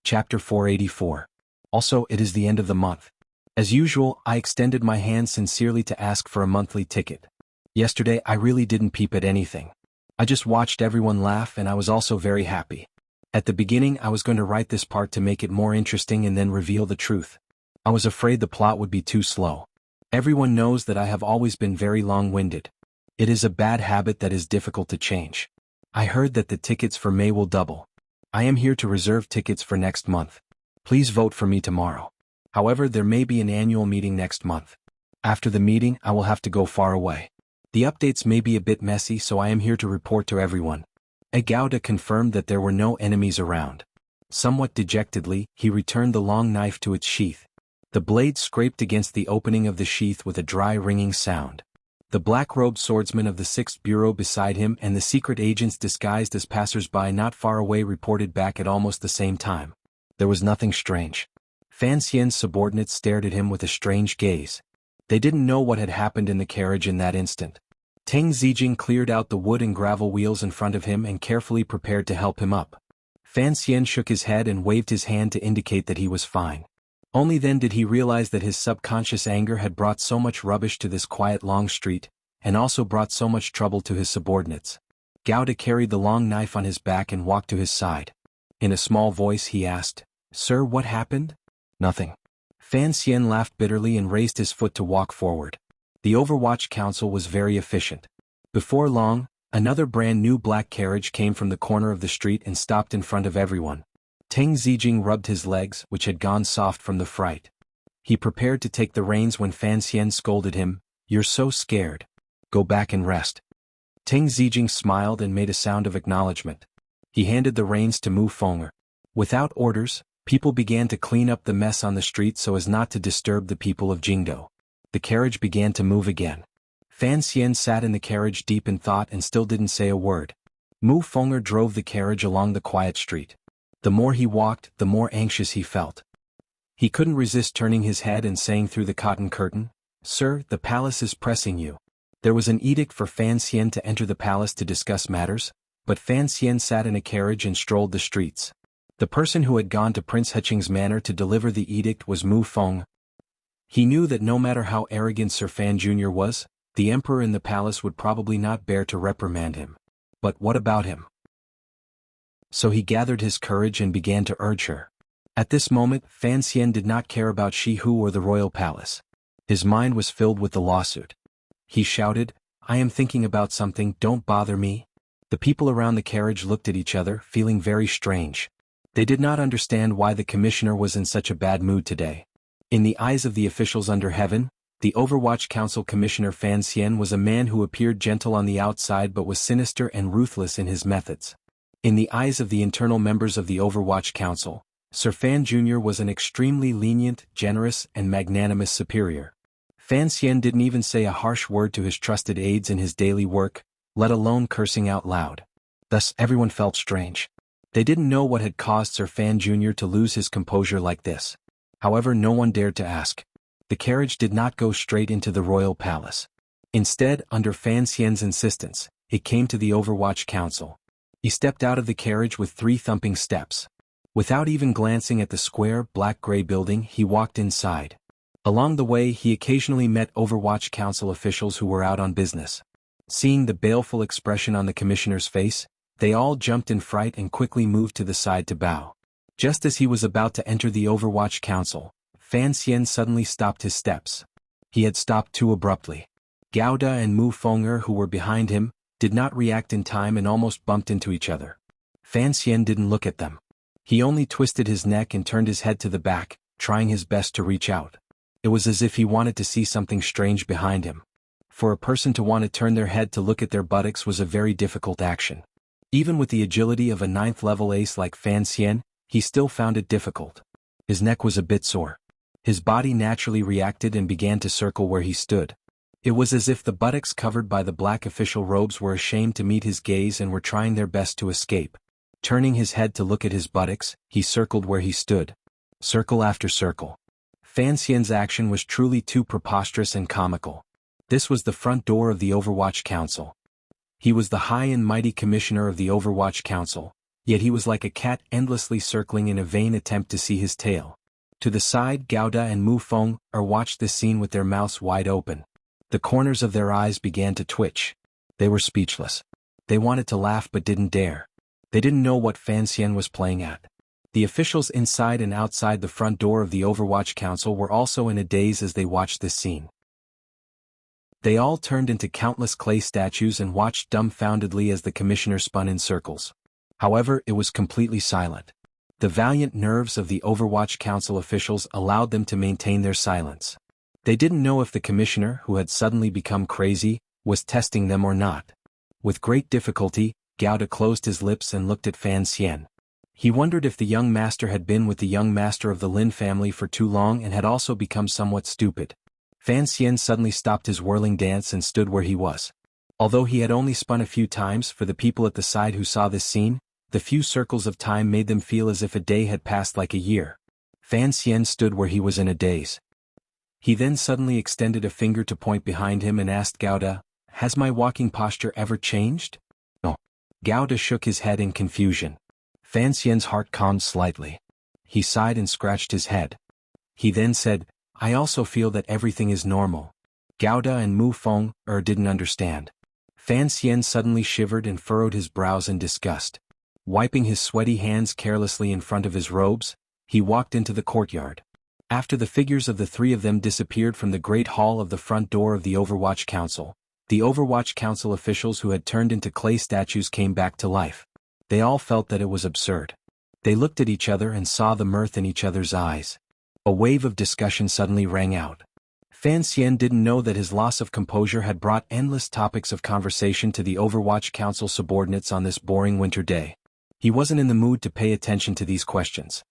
Chapter 484. Also, it is the end of the month. As usual, I extended my hand sincerely to ask for a monthly ticket. Yesterday I really didn't peep at anything. I just watched everyone laugh and I was also very happy. At the beginning I was going to write this part to make it more interesting and then reveal the truth. I was afraid the plot would be too slow. Everyone knows that I have always been very long-winded. It is a bad habit that is difficult to change. I heard that the tickets for May will double. I am here to reserve tickets for next month. Please vote for me tomorrow. However, there may be an annual meeting next month. After the meeting I will have to go far away. The updates may be a bit messy, so I am here to report to everyone. Gao confirmed that there were no enemies around. Somewhat dejectedly, he returned the long knife to its sheath. The blade scraped against the opening of the sheath with a dry ringing sound. The black-robed swordsman of the 6th Bureau beside him and the secret agents disguised as passers-by not far away reported back at almost the same time. There was nothing strange. Fan Xian's subordinates stared at him with a strange gaze. They didn't know what had happened in the carriage in that instant. Teng Zijing cleared out the wood and gravel wheels in front of him and carefully prepared to help him up. Fan Xian shook his head and waved his hand to indicate that he was fine. Only then did he realize that his subconscious anger had brought so much rubbish to this quiet long street, and also brought so much trouble to his subordinates. Gao carried the long knife on his back and walked to his side. In a small voice he asked, "Sir, what happened?" "Nothing." Fan Xian laughed bitterly and raised his foot to walk forward. The Overwatch Council was very efficient. Before long, another brand new black carriage came from the corner of the street and stopped in front of everyone. Teng Zijing rubbed his legs, which had gone soft from the fright. He prepared to take the reins when Fan Xian scolded him, "You're so scared. Go back and rest." Teng Zijing smiled and made a sound of acknowledgement. He handed the reins to Mu Fenger. Without orders, people began to clean up the mess on the street so as not to disturb the people of Jingdo. The carriage began to move again. Fan Xian sat in the carriage deep in thought and still didn't say a word. Mu Fenger drove the carriage along the quiet street. The more he walked, the more anxious he felt. He couldn't resist turning his head and saying through the cotton curtain, "Sir, the palace is pressing you." There was an edict for Fan Xian to enter the palace to discuss matters, but Fan Xian sat in a carriage and strolled the streets. The person who had gone to Prince Heching's manor to deliver the edict was Mu Feng. He knew that no matter how arrogant Sir Fan Jr. was, the emperor in the palace would probably not bear to reprimand him. But what about him? So he gathered his courage and began to urge her. At this moment, Fan Xian did not care about Shihu or the royal palace. His mind was filled with the lawsuit. He shouted, "I am thinking about something, don't bother me." The people around the carriage looked at each other, feeling very strange. They did not understand why the commissioner was in such a bad mood today. In the eyes of the officials under heaven, the Overwatch Council Commissioner Fan Xian was a man who appeared gentle on the outside but was sinister and ruthless in his methods. In the eyes of the internal members of the Overwatch Council, Sir Fan Jr. was an extremely lenient, generous, and magnanimous superior. Fan Xian didn't even say a harsh word to his trusted aides in his daily work, let alone cursing out loud. Thus everyone felt strange. They didn't know what had caused Sir Fan Jr. to lose his composure like this. However, no one dared to ask. The carriage did not go straight into the royal palace. Instead, under Fan Xian's insistence, it came to the Overwatch Council. He stepped out of the carriage with 3 thumping steps. Without even glancing at the square, black-gray building, he walked inside. Along the way, he occasionally met Overwatch Council officials who were out on business. Seeing the baleful expression on the commissioner's face, they all jumped in fright and quickly moved to the side to bow. Just as he was about to enter the Overwatch Council, Fan Xian suddenly stopped his steps. He had stopped too abruptly. Gauda and Mu Feng'er, who were behind him, did not react in time and almost bumped into each other. Fan Xian didn't look at them. He only twisted his neck and turned his head to the back, trying his best to reach out. It was as if he wanted to see something strange behind him. For a person to want to turn their head to look at their buttocks was a very difficult action. Even with the agility of a 9th-level ace like Fan Xian, he still found it difficult. His neck was a bit sore. His body naturally reacted and began to circle where he stood. It was as if the buttocks covered by the black official robes were ashamed to meet his gaze and were trying their best to escape. Turning his head to look at his buttocks, he circled where he stood. Circle after circle. Fan Xian's action was truly too preposterous and comical. This was the front door of the Overwatch Council. He was the high and mighty commissioner of the Overwatch Council, yet he was like a cat endlessly circling in a vain attempt to see his tail. To the side, Gauda and Mu Feng'er watched this scene with their mouths wide open. The corners of their eyes began to twitch. They were speechless. They wanted to laugh but didn't dare. They didn't know what Fan Xian was playing at. The officials inside and outside the front door of the Overwatch Council were also in a daze as they watched this scene. They all turned into countless clay statues and watched dumbfoundedly as the commissioner spun in circles. However, it was completely silent. The valiant nerves of the Overwatch Council officials allowed them to maintain their silence. They didn't know if the commissioner, who had suddenly become crazy, was testing them or not. With great difficulty, Gauda closed his lips and looked at Fan Xian. He wondered if the young master had been with the young master of the Lin family for too long and had also become somewhat stupid. Fan Xian suddenly stopped his whirling dance and stood where he was. Although he had only spun a few times, for the people at the side who saw this scene, the few circles of time made them feel as if a day had passed like a year. Fan Xian stood where he was in a daze. He then suddenly extended a finger to point behind him and asked Gauda, "Has my walking posture ever changed?" No. Gauda shook his head in confusion. Fan Xian's heart calmed slightly. He sighed and scratched his head. He then said, "I also feel that everything is normal." Gauda and Mu Feng'er didn't understand. Fan Xian suddenly shivered and furrowed his brows in disgust. Wiping his sweaty hands carelessly in front of his robes, he walked into the courtyard. After the figures of the 3 of them disappeared from the great hall of the front door of the Overwatch Council, the Overwatch Council officials who had turned into clay statues came back to life. They all felt that it was absurd. They looked at each other and saw the mirth in each other's eyes. A wave of discussion suddenly rang out. Fan Xian didn't know that his loss of composure had brought endless topics of conversation to the Overwatch Council subordinates on this boring winter day. He wasn't in the mood to pay attention to these questions.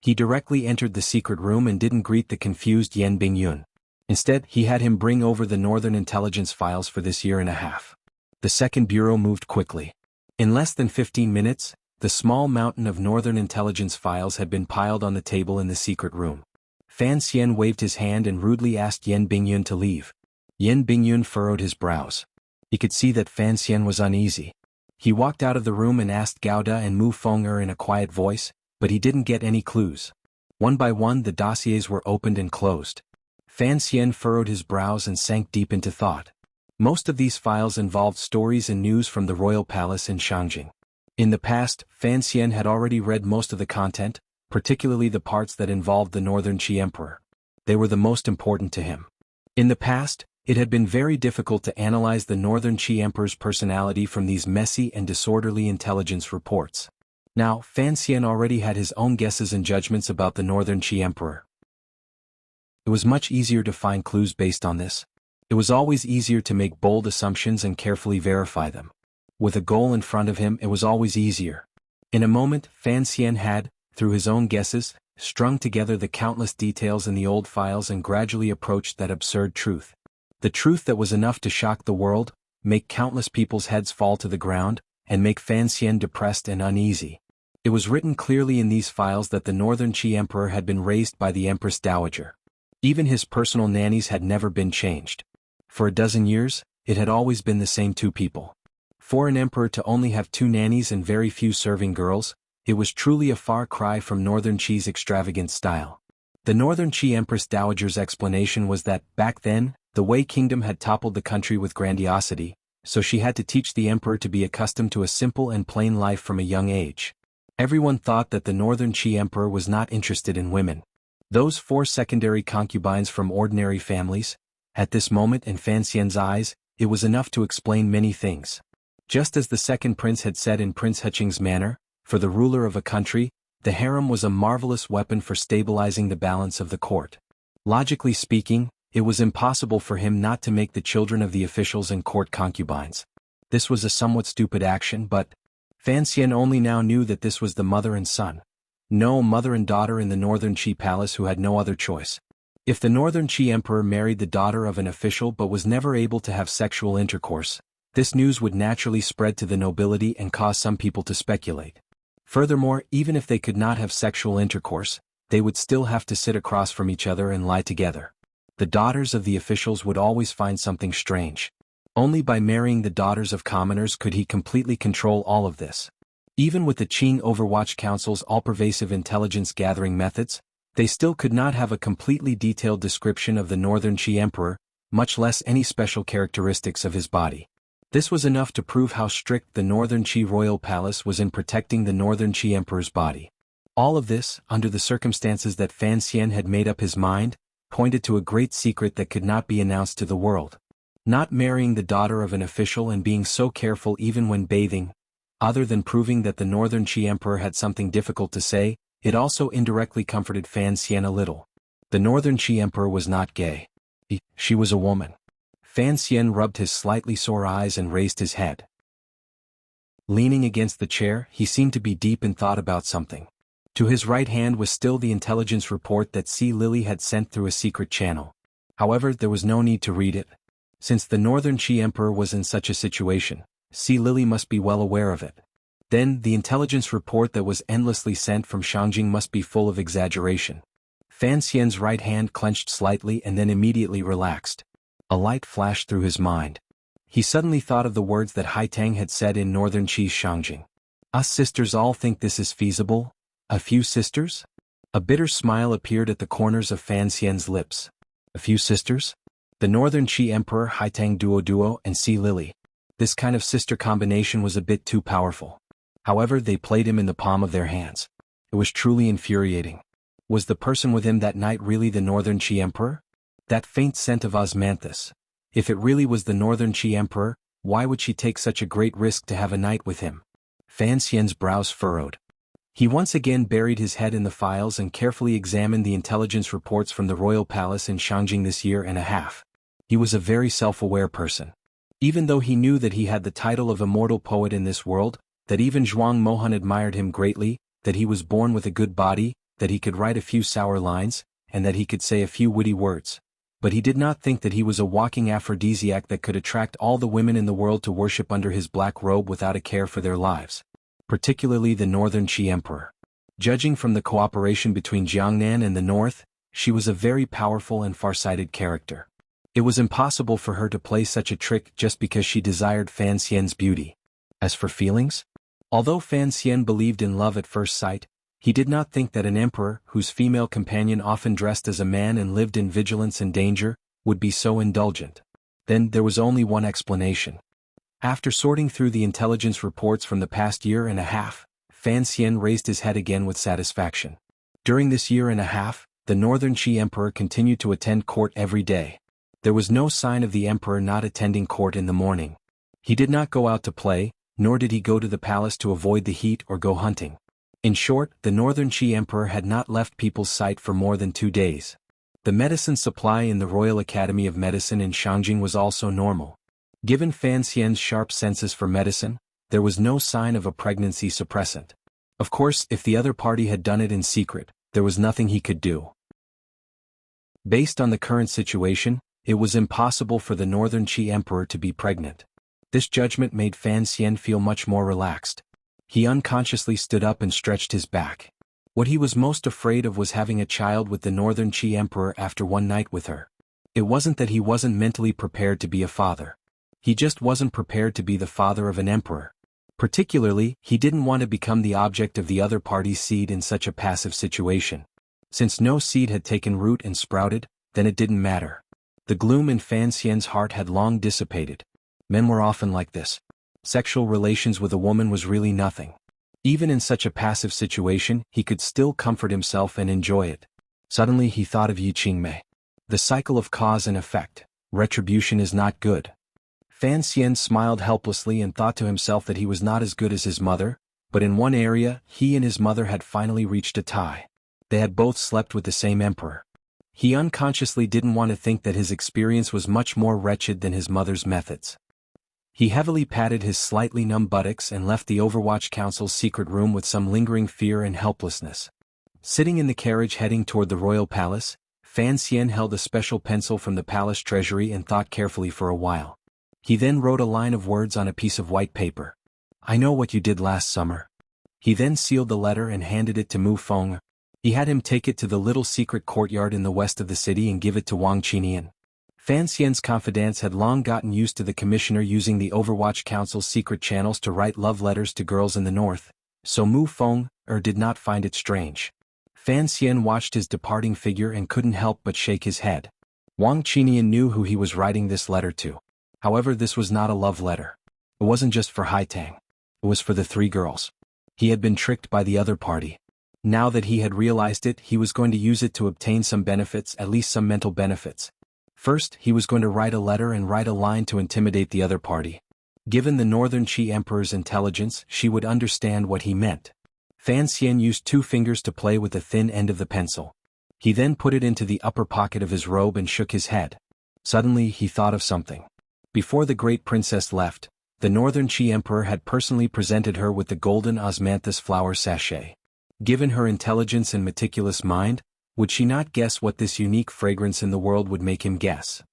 He directly entered the secret room and didn't greet the confused Yan Bingyun. Instead, he had him bring over the Northern Intelligence files for this year and a half. The second bureau moved quickly. In less than 15 minutes, the small mountain of Northern Intelligence files had been piled on the table in the secret room. Fan Xian waved his hand and rudely asked Yan Bingyun to leave. Yan Bingyun furrowed his brows. He could see that Fan Xian was uneasy. He walked out of the room and asked Gauda and Mu Feng'er in a quiet voice, but he didn't get any clues. One by one the dossiers were opened and closed. Fan Xian furrowed his brows and sank deep into thought. Most of these files involved stories and news from the royal palace in Shangjing. In the past, Fan Xian had already read most of the content, particularly the parts that involved the Northern Qi Emperor. They were the most important to him. In the past, it had been very difficult to analyze the Northern Qi Emperor's personality from these messy and disorderly intelligence reports. Now, Fan Xian already had his own guesses and judgments about the Northern Qi Emperor. It was much easier to find clues based on this. It was always easier to make bold assumptions and carefully verify them. With a goal in front of him, it was always easier. In a moment, Fan Xian had, through his own guesses, strung together the countless details in the old files and gradually approached that absurd truth. The truth that was enough to shock the world, make countless people's heads fall to the ground, and make Fan Xian depressed and uneasy. It was written clearly in these files that the Northern Qi Emperor had been raised by the Empress Dowager. Even his personal nannies had never been changed. For a dozen years, it had always been the same two people. For an emperor to only have 2 nannies and very few serving girls, it was truly a far cry from Northern Qi's extravagant style. The Northern Qi Empress Dowager's explanation was that, back then, the Wei Kingdom had toppled the country with grandiosity, so she had to teach the emperor to be accustomed to a simple and plain life from a young age. Everyone thought that the Northern Qi Emperor was not interested in women. Those 4 secondary concubines from ordinary families, at this moment in Fan Xian's eyes, it was enough to explain many things. Just as the second prince had said in Prince Heching's manner, for the ruler of a country, the harem was a marvelous weapon for stabilizing the balance of the court. Logically speaking, it was impossible for him not to make the children of the officials and court concubines. This was a somewhat stupid action, but Fan Xian only now knew that this was the mother and son. No mother and daughter in the Northern Qi Palace who had no other choice. If the Northern Qi Emperor married the daughter of an official but was never able to have sexual intercourse, this news would naturally spread to the nobility and cause some people to speculate. Furthermore, even if they could not have sexual intercourse, they would still have to sit across from each other and lie together. The daughters of the officials would always find something strange. Only by marrying the daughters of commoners could he completely control all of this. Even with the Qing Overwatch Council's all-pervasive intelligence-gathering methods, they still could not have a completely detailed description of the Northern Qi Emperor, much less any special characteristics of his body. This was enough to prove how strict the Northern Qi Royal Palace was in protecting the Northern Qi Emperor's body. All of this, under the circumstances that Fan Xian had made up his mind, pointed to a great secret that could not be announced to the world. Not marrying the daughter of an official and being so careful even when bathing, other than proving that the Northern Qi Emperor had something difficult to say, it also indirectly comforted Fan Xian a little. The Northern Qi Emperor was not gay. She was a woman. Fan Xian rubbed his slightly sore eyes and raised his head. Leaning against the chair, he seemed to be deep in thought about something. To his right hand was still the intelligence report that Sea Lily had sent through a secret channel. However, there was no need to read it. Since the Northern Qi Emperor was in such a situation, Sea Lily must be well aware of it. Then, the intelligence report that was endlessly sent from Shangjing must be full of exaggeration. Fan Xian's right hand clenched slightly and then immediately relaxed. A light flashed through his mind. He suddenly thought of the words that Haitang had said in Northern Qi's Shangjing. Us sisters all think this is feasible? A few sisters? A bitter smile appeared at the corners of Fan Xian's lips. A few sisters? The Northern Qi Emperor Haitang Duo and Sea Lily. This kind of sister combination was a bit too powerful. However, they played him in the palm of their hands. It was truly infuriating. Was the person with him that night really the Northern Qi Emperor? That faint scent of osmanthus. If it really was the Northern Qi Emperor, why would she take such a great risk to have a night with him? Fan Xian's brows furrowed. He once again buried his head in the files and carefully examined the intelligence reports from the royal palace in Shangjing this year and a half. He was a very self-aware person. Even though he knew that he had the title of immortal poet in this world, that even Zhuang Mohan admired him greatly, that he was born with a good body, that he could write a few sour lines, and that he could say a few witty words. But he did not think that he was a walking aphrodisiac that could attract all the women in the world to worship under his black robe without a care for their lives. Particularly the Northern Qi Emperor. Judging from the cooperation between Jiangnan and the North, she was a very powerful and far-sighted character. It was impossible for her to play such a trick just because she desired Fan Xian's beauty. As for feelings? Although Fan Xian believed in love at first sight, He did not think that an emperor, whose female companion often dressed as a man and lived in vigilance and danger, would be so indulgent. Then there was only one explanation. After sorting through the intelligence reports from the past year and a half, Fan Xian raised his head again with satisfaction. During this year and a half, the Northern Qi Emperor continued to attend court every day. There was no sign of the emperor not attending court in the morning. He did not go out to play, nor did he go to the palace to avoid the heat or go hunting. In short, the Northern Qi Emperor had not left people's sight for more than 2 days. The medicine supply in the Royal Academy of Medicine in Shangjing was also normal. Given Fan Xian's sharp senses for medicine, there was no sign of a pregnancy suppressant. Of course, if the other party had done it in secret, there was nothing he could do. Based on the current situation, it was impossible for the Northern Qi Emperor to be pregnant. This judgment made Fan Xian feel much more relaxed. He unconsciously stood up and stretched his back. What he was most afraid of was having a child with the Northern Qi Emperor after one night with her. It wasn't that he wasn't mentally prepared to be a father. He just wasn't prepared to be the father of an emperor. Particularly, he didn't want to become the object of the other party's seed in such a passive situation. Since no seed had taken root and sprouted, then it didn't matter. The gloom in Fan Xian's heart had long dissipated. Men were often like this. Sexual relations with a woman was really nothing. Even in such a passive situation, he could still comfort himself and enjoy it. Suddenly he thought of Yi Qingmei. The cycle of cause and effect. Retribution is not good. Fan Xian smiled helplessly and thought to himself that he was not as good as his mother, but in one area, he and his mother had finally reached a tie. They had both slept with the same emperor. He unconsciously didn't want to think that his experience was much more wretched than his mother's methods. He heavily patted his slightly numb buttocks and left the Overwatch Council's secret room with some lingering fear and helplessness. Sitting in the carriage heading toward the royal palace, Fan Xian held a special pencil from the palace treasury and thought carefully for a while. He then wrote a line of words on a piece of white paper. "I know what you did last summer." He then sealed the letter and handed it to Mu Feng. He had him take it to the little secret courtyard in the west of the city and give it to Wang Qinian. Fan Xian's confidants had long gotten used to the commissioner using the Overwatch Council's secret channels to write love letters to girls in the north, so Mu Feng did not find it strange. Fan Xian watched his departing figure and couldn't help but shake his head. Wang Qinian knew who he was writing this letter to. However, this was not a love letter. It wasn't just for Haitang. It was for the 3 girls. He had been tricked by the other party. Now that he had realized it, he was going to use it to obtain some benefits, at least some mental benefits. First, he was going to write a letter and write a line to intimidate the other party. Given the Northern Qi Emperor's intelligence, she would understand what he meant. Fan Xian used 2 fingers to play with the thin end of the pencil. He then put it into the upper pocket of his robe and shook his head. Suddenly, he thought of something. Before the great princess left, the Northern Qi Emperor had personally presented her with the golden osmanthus flower sachet. Given her intelligence and meticulous mind, would she not guess what this unique fragrance in the world would make him guess?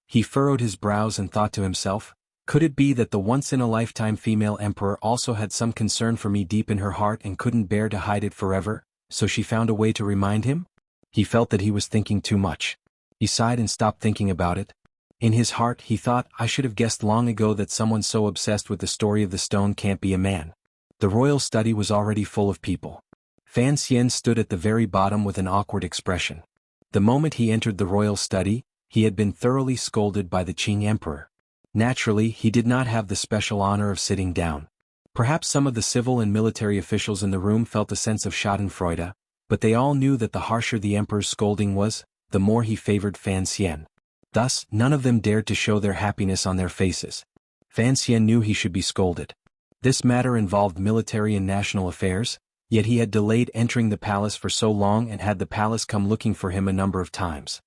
He furrowed his brows and thought to himself, could it be that the once-in-a-lifetime female emperor also had some concern for me deep in her heart and couldn't bear to hide it forever, so she found a way to remind him? He felt that he was thinking too much. He sighed and stopped thinking about it. In his heart, he thought, I should have guessed long ago that someone so obsessed with the story of the stone can't be a man. The royal study was already full of people. Fan Xian stood at the very bottom with an awkward expression. The moment he entered the royal study, he had been thoroughly scolded by the Qing Emperor. Naturally, he did not have the special honor of sitting down. Perhaps some of the civil and military officials in the room felt a sense of schadenfreude, but they all knew that the harsher the emperor's scolding was, the more he favored Fan Xian. Thus, none of them dared to show their happiness on their faces. Fan Xian knew he should be scolded. This matter involved military and national affairs, yet he had delayed entering the palace for so long and had the palace come looking for him a number of times.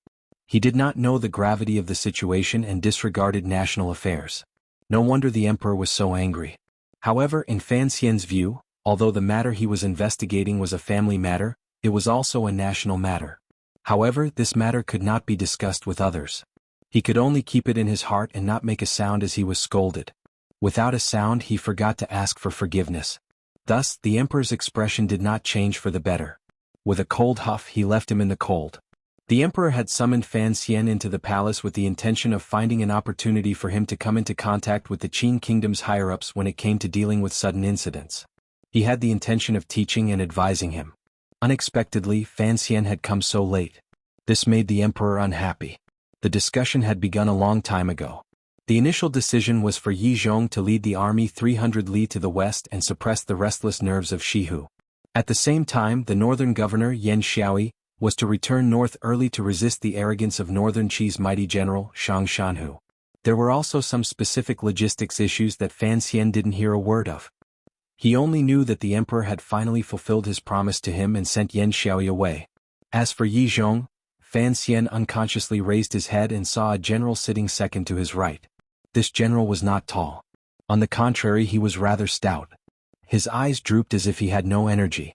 He did not know the gravity of the situation and disregarded national affairs. No wonder the emperor was so angry. However, in Fan Xian's view, although the matter he was investigating was a family matter, it was also a national matter. However, this matter could not be discussed with others. He could only keep it in his heart and not make a sound as he was scolded. Without a sound, he forgot to ask for forgiveness. Thus, the emperor's expression did not change for the better. With a cold huff, he left him in the cold. The emperor had summoned Fan Xian into the palace with the intention of finding an opportunity for him to come into contact with the Qin kingdom's higher-ups when it came to dealing with sudden incidents. He had the intention of teaching and advising him. Unexpectedly, Fan Xian had come so late. This made the emperor unhappy. The discussion had begun a long time ago. The initial decision was for Yi Zhong to lead the army 300 li to the west and suppress the restless nerves of Shihu. At the same time, the northern governor Yan Xiaoyi was to return north early to resist the arrogance of northern Qi's mighty general Shang Shanhu. There were also some specific logistics issues that Fan Xian didn't hear a word of. He only knew that the emperor had finally fulfilled his promise to him and sent Yan Xiaoyi away. As for Yi Zhong, Fan Xian unconsciously raised his head and saw a general sitting second to his right. This general was not tall. On the contrary, he was rather stout. His eyes drooped as if he had no energy.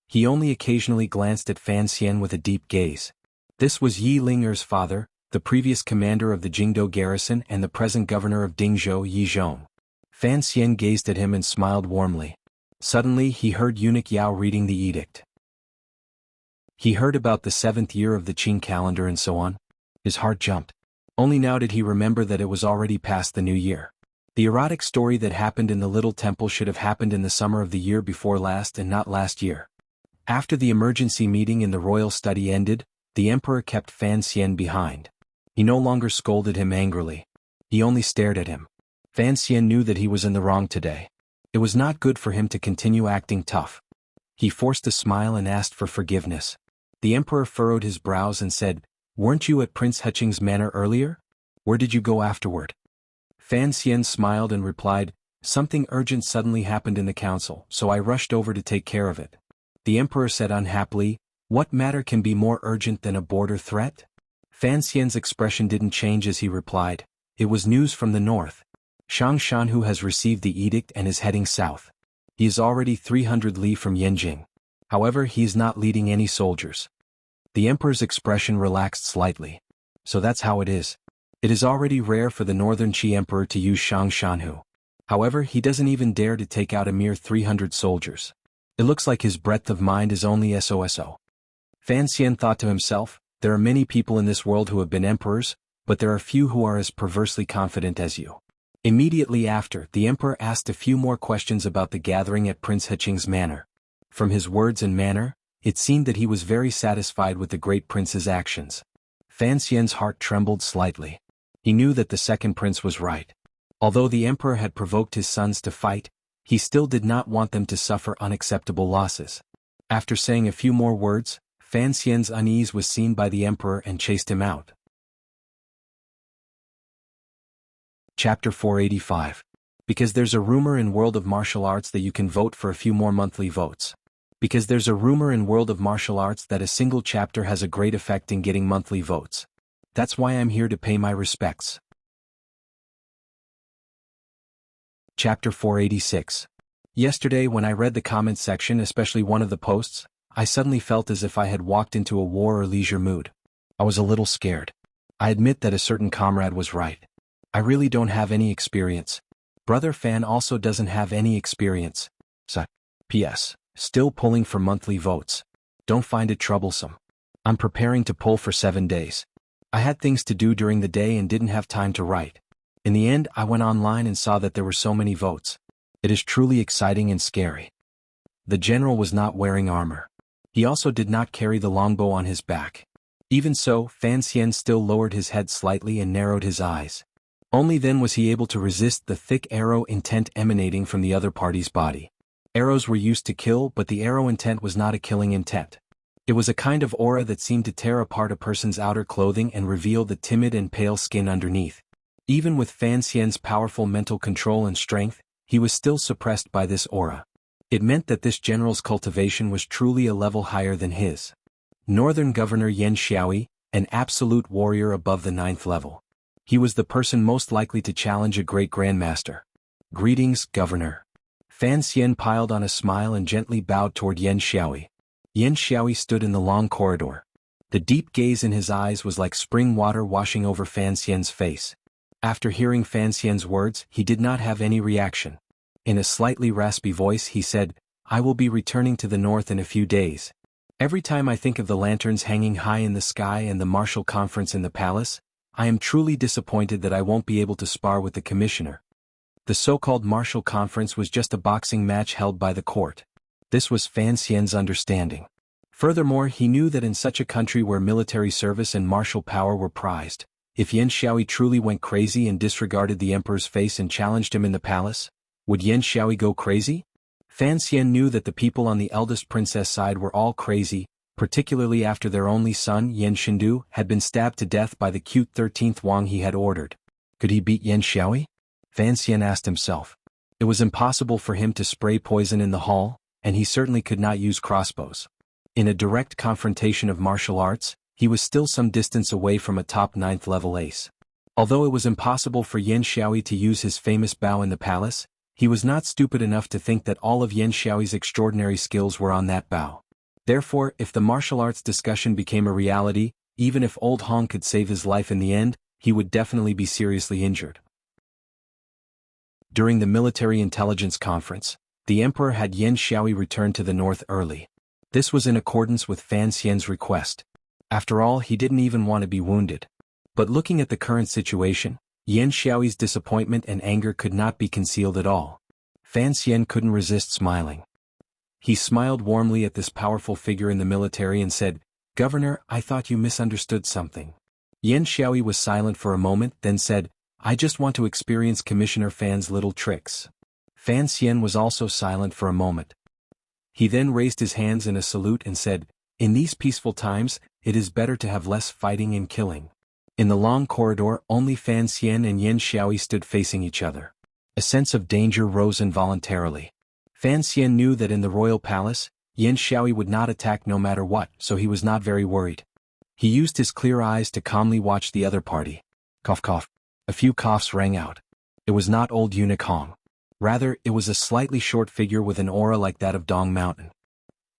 He only occasionally glanced at Fan Xian with a deep gaze. This was Yi Linger's father, the previous commander of the Jingdou garrison and the present governor of Dingzhou, Yi Zhong. Fan Xian gazed at him and smiled warmly. Suddenly he heard eunuch Yao reading the edict. He heard about the 7th year of the Qing calendar and so on. His heart jumped. Only now did he remember that it was already past the new year. The erotic story that happened in the little temple should have happened in the summer of the year before last and not last year. After the emergency meeting in the royal study ended, the emperor kept Fan Xian behind. He no longer scolded him angrily. He only stared at him. Fan Xian knew that he was in the wrong today. It was not good for him to continue acting tough. He forced a smile and asked for forgiveness. The emperor furrowed his brows and said, "Weren't you at Prince Heching's manor earlier? Where did you go afterward?" Fan Xian smiled and replied, "Something urgent suddenly happened in the council, so I rushed over to take care of it." The emperor said unhappily, "What matter can be more urgent than a border threat?" Fan Xian's expression didn't change as he replied, "It was news from the north. Shang Shanhu has received the edict and is heading south. He is already 300 li from Yanjing. However, he is not leading any soldiers." The emperor's expression relaxed slightly. "So that's how it is. It is already rare for the northern Qi emperor to use Shang Shanhu. However, he doesn't even dare to take out a mere 300 soldiers. It looks like his breadth of mind is only SOSO." Fan Xian thought to himself, "There are many people in this world who have been emperors, but there are few who are as perversely confident as you." Immediately after, the emperor asked a few more questions about the gathering at Prince Heching's manor. From his words and manner, it seemed that he was very satisfied with the great prince's actions. Fan Xian's heart trembled slightly. He knew that the second prince was right. Although the emperor had provoked his sons to fight, he still did not want them to suffer unacceptable losses. After saying a few more words, Fan Xian's unease was seen by the emperor and chased him out. Chapter 485. Because there's a rumor in World of Martial Arts that you can vote for a few more monthly votes. Because there's a rumor in World of Martial Arts that a single chapter has a great effect in getting monthly votes. That's why I'm here to pay my respects. Chapter 486. Yesterday when I read the comments section, especially one of the posts, I suddenly felt as if I had walked into a war or leisure mood. I was a little scared. I admit that a certain comrade was right. I really don't have any experience. Brother Fan also doesn't have any experience. So, P.S. Still pulling for monthly votes. Don't find it troublesome. I'm preparing to poll for 7 days. I had things to do during the day and didn't have time to write. In the end, I went online and saw that there were so many votes. It is truly exciting and scary. The general was not wearing armor. He also did not carry the longbow on his back. Even so, Fan Xian still lowered his head slightly and narrowed his eyes. Only then was he able to resist the thick arrow intent emanating from the other party's body. Arrows were used to kill, but the arrow intent was not a killing intent. It was a kind of aura that seemed to tear apart a person's outer clothing and reveal the timid and pale skin underneath. Even with Fan Xian's powerful mental control and strength, he was still suppressed by this aura. It meant that this general's cultivation was truly a level higher than his. Northern Governor Yan Xiaoyi, an absolute warrior above the 9th level. He was the person most likely to challenge a great grandmaster. "Greetings, Governor." Fan Xian piled on a smile and gently bowed toward Yan Xiaoyi. Yan Xiaoyi stood in the long corridor. The deep gaze in his eyes was like spring water washing over Fan Xian's face. After hearing Fan Xian's words, he did not have any reaction. In a slightly raspy voice he said, "I will be returning to the north in a few days. Every time I think of the lanterns hanging high in the sky and the martial conference in the palace, I am truly disappointed that I won't be able to spar with the commissioner." The so-called martial conference was just a boxing match held by the court. This was Fan Xian's understanding. Furthermore, he knew that in such a country where military service and martial power were prized, if Yan Xiaoyi truly went crazy and disregarded the emperor's face and challenged him in the palace, would Yan Xiaoyi go crazy? Fan Xian knew that the people on the eldest princess side were all crazy, particularly after their only son, Yan Shindu, had been stabbed to death by the cute 13th Wang he had ordered. Could he beat Yan Xiaoyi? Fan Xian asked himself. It was impossible for him to spray poison in the hall, and he certainly could not use crossbows. In a direct confrontation of martial arts, he was still some distance away from a top 9th level ace. Although it was impossible for Yan Xiaoyi to use his famous bow in the palace, he was not stupid enough to think that all of Yan Xiaoyi's extraordinary skills were on that bow. Therefore, if the martial arts discussion became a reality, even if Old Hong could save his life in the end, he would definitely be seriously injured. During the military intelligence conference, the emperor had Yan Xiaoyi return to the north early. This was in accordance with Fan Xian's request. After all, he didn't even want to be wounded. But looking at the current situation, Yan Xiaoyi's disappointment and anger could not be concealed at all. Fan Xian couldn't resist smiling. He smiled warmly at this powerful figure in the military and said, "Governor, I thought you misunderstood something." Yan Xiaoyi was silent for a moment, then said, "I just want to experience Commissioner Fan's little tricks." Fan Xian was also silent for a moment. He then raised his hands in a salute and said, "In these peaceful times, it is better to have less fighting and killing." In the long corridor, only Fan Xian and Yan Xiaoyi stood facing each other. A sense of danger rose involuntarily. Fan Xian knew that in the royal palace, Yan Xiaoyi would not attack no matter what, so he was not very worried. He used his clear eyes to calmly watch the other party. Cough cough. A few coughs rang out. It was not old eunuch Hong. Rather, it was a slightly short figure with an aura like that of Dong Mountain.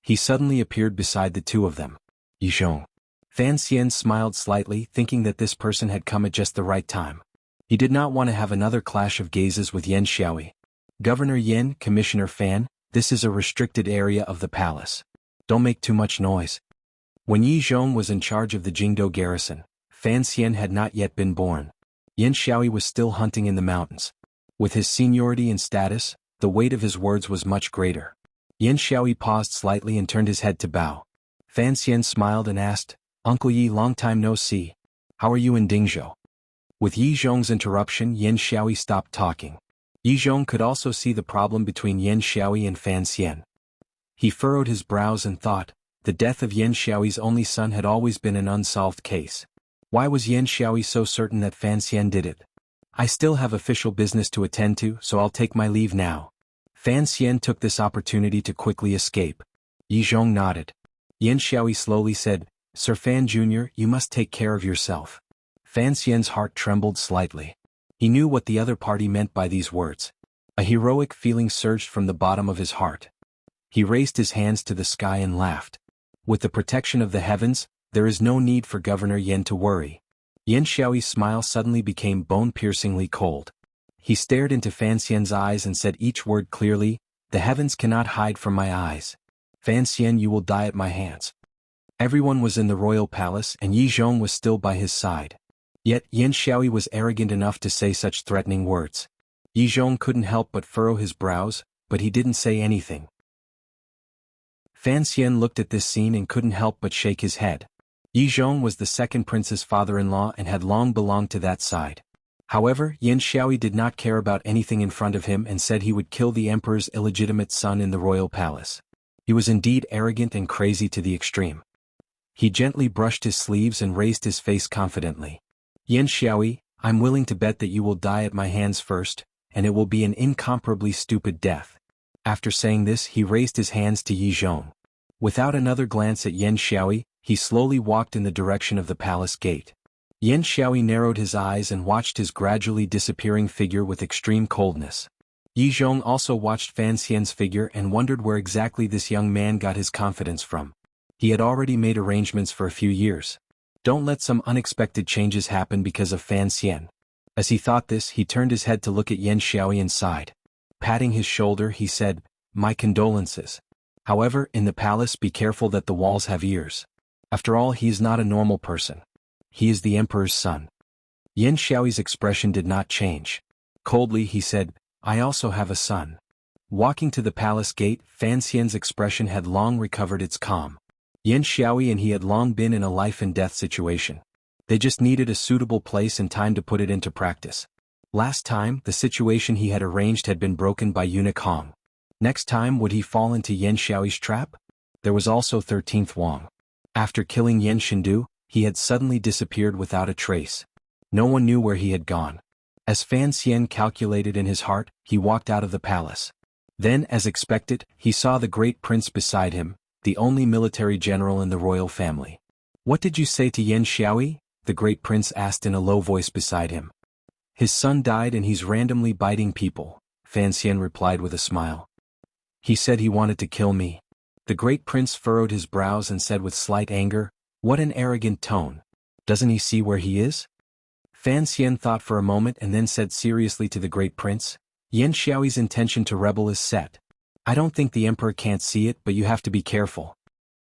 He suddenly appeared beside the two of them. Yizhong. Fan Xian smiled slightly, thinking that this person had come at just the right time. He did not want to have another clash of gazes with Yan Xiaoyi. "Governor Yan, Commissioner Fan, this is a restricted area of the palace. Don't make too much noise." When Yizhong was in charge of the Jingdo garrison, Fan Xian had not yet been born. Yan Xiaoyi was still hunting in the mountains. With his seniority and status, the weight of his words was much greater. Yan Xiaoyi paused slightly and turned his head to bow. Fan Xian smiled and asked, "Uncle Yi, long time no see. How are you in Dingzhou?" With Yizhong's interruption, Yan Xiaoyi stopped talking. Yizhong could also see the problem between Yan Xiaoyi and Fan Xian. He furrowed his brows and thought, the death of Yan Xiaoyi's only son had always been an unsolved case. Why was Yan Xiaoyi so certain that Fan Xian did it? "I still have official business to attend to, so I'll take my leave now." Fan Xian took this opportunity to quickly escape. Yizhong nodded. Yan Xiaoyi slowly said, "Sir Fan Jr., you must take care of yourself." Fan Xian's heart trembled slightly. He knew what the other party meant by these words. A heroic feeling surged from the bottom of his heart. He raised his hands to the sky and laughed. With the protection of the heavens, there is no need for Governor Yan to worry. Yan Xiaoyi's smile suddenly became bone-piercingly cold. He stared into Fan Xian's eyes and said each word clearly, "The heavens cannot hide from my eyes. Fan Xian, you will die at my hands." Everyone was in the royal palace and Yizhong was still by his side. Yet Yan Xiaoyi was arrogant enough to say such threatening words. Yizhong couldn't help but furrow his brows, but he didn't say anything. Fan Xian looked at this scene and couldn't help but shake his head. Yizhong was the second prince's father-in-law and had long belonged to that side. However, Yan Xiaoyi did not care about anything in front of him and said he would kill the emperor's illegitimate son in the royal palace. He was indeed arrogant and crazy to the extreme. He gently brushed his sleeves and raised his face confidently. "Yan Xiaoyi, I'm willing to bet that you will die at my hands first, and it will be an incomparably stupid death." After saying this, he raised his hands to Yizhong. Without another glance at Yan Xiaoyi, he slowly walked in the direction of the palace gate. Yan Xiaoyi narrowed his eyes and watched his gradually disappearing figure with extreme coldness. Yizhong also watched Fan Xian's figure and wondered where exactly this young man got his confidence from. He had already made arrangements for a few years. Don't let some unexpected changes happen because of Fan Xian. As he thought this, he turned his head to look at Yan Xiaoyi and sighed. Patting his shoulder, he said, "My condolences. However, in the palace be careful that the walls have ears. After all, he is not a normal person. He is the emperor's son." Yan Xiaoyi's expression did not change. Coldly he said, I also have a son. Walking to the palace gate, Fan Xian's expression had long recovered its calm. Yan Xiaoyi and he had long been in a life-and-death situation. They just needed a suitable place and time to put it into practice. Last time, the situation he had arranged had been broken by Eunuch Hong. Next time, would he fall into Yan Xiaoyi's trap? There was also 13th Wang. After killing Yan Shindu, he had suddenly disappeared without a trace. No one knew where he had gone. As Fan Xian calculated in his heart, he walked out of the palace. Then, as expected, he saw the great prince beside him, the only military general in the royal family. "What did you say to Yan Xiaoyi?" the great prince asked in a low voice beside him. "His son died and he's randomly biting people," Fan Xian replied with a smile. "He said he wanted to kill me." The great prince furrowed his brows and said with slight anger, "What an arrogant tone. Doesn't he see where he is?" Fan Xian thought for a moment and then said seriously to the great prince, "Yan Xiaoyi's intention to rebel is set. I don't think the emperor can't see it, but you have to be careful."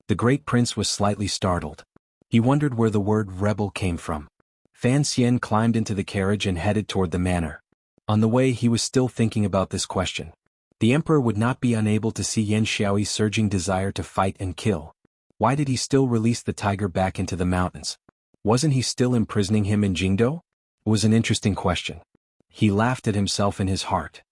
The great prince was slightly startled. He wondered where the word rebel came from. Fan Xian climbed into the carriage and headed toward the manor. On the way he was still thinking about this question. The emperor would not be unable to see Yan Xiaoyi's surging desire to fight and kill. Why did he still release the tiger back into the mountains? Wasn't he still imprisoning him in Jingdo? It was an interesting question. He laughed at himself in his heart.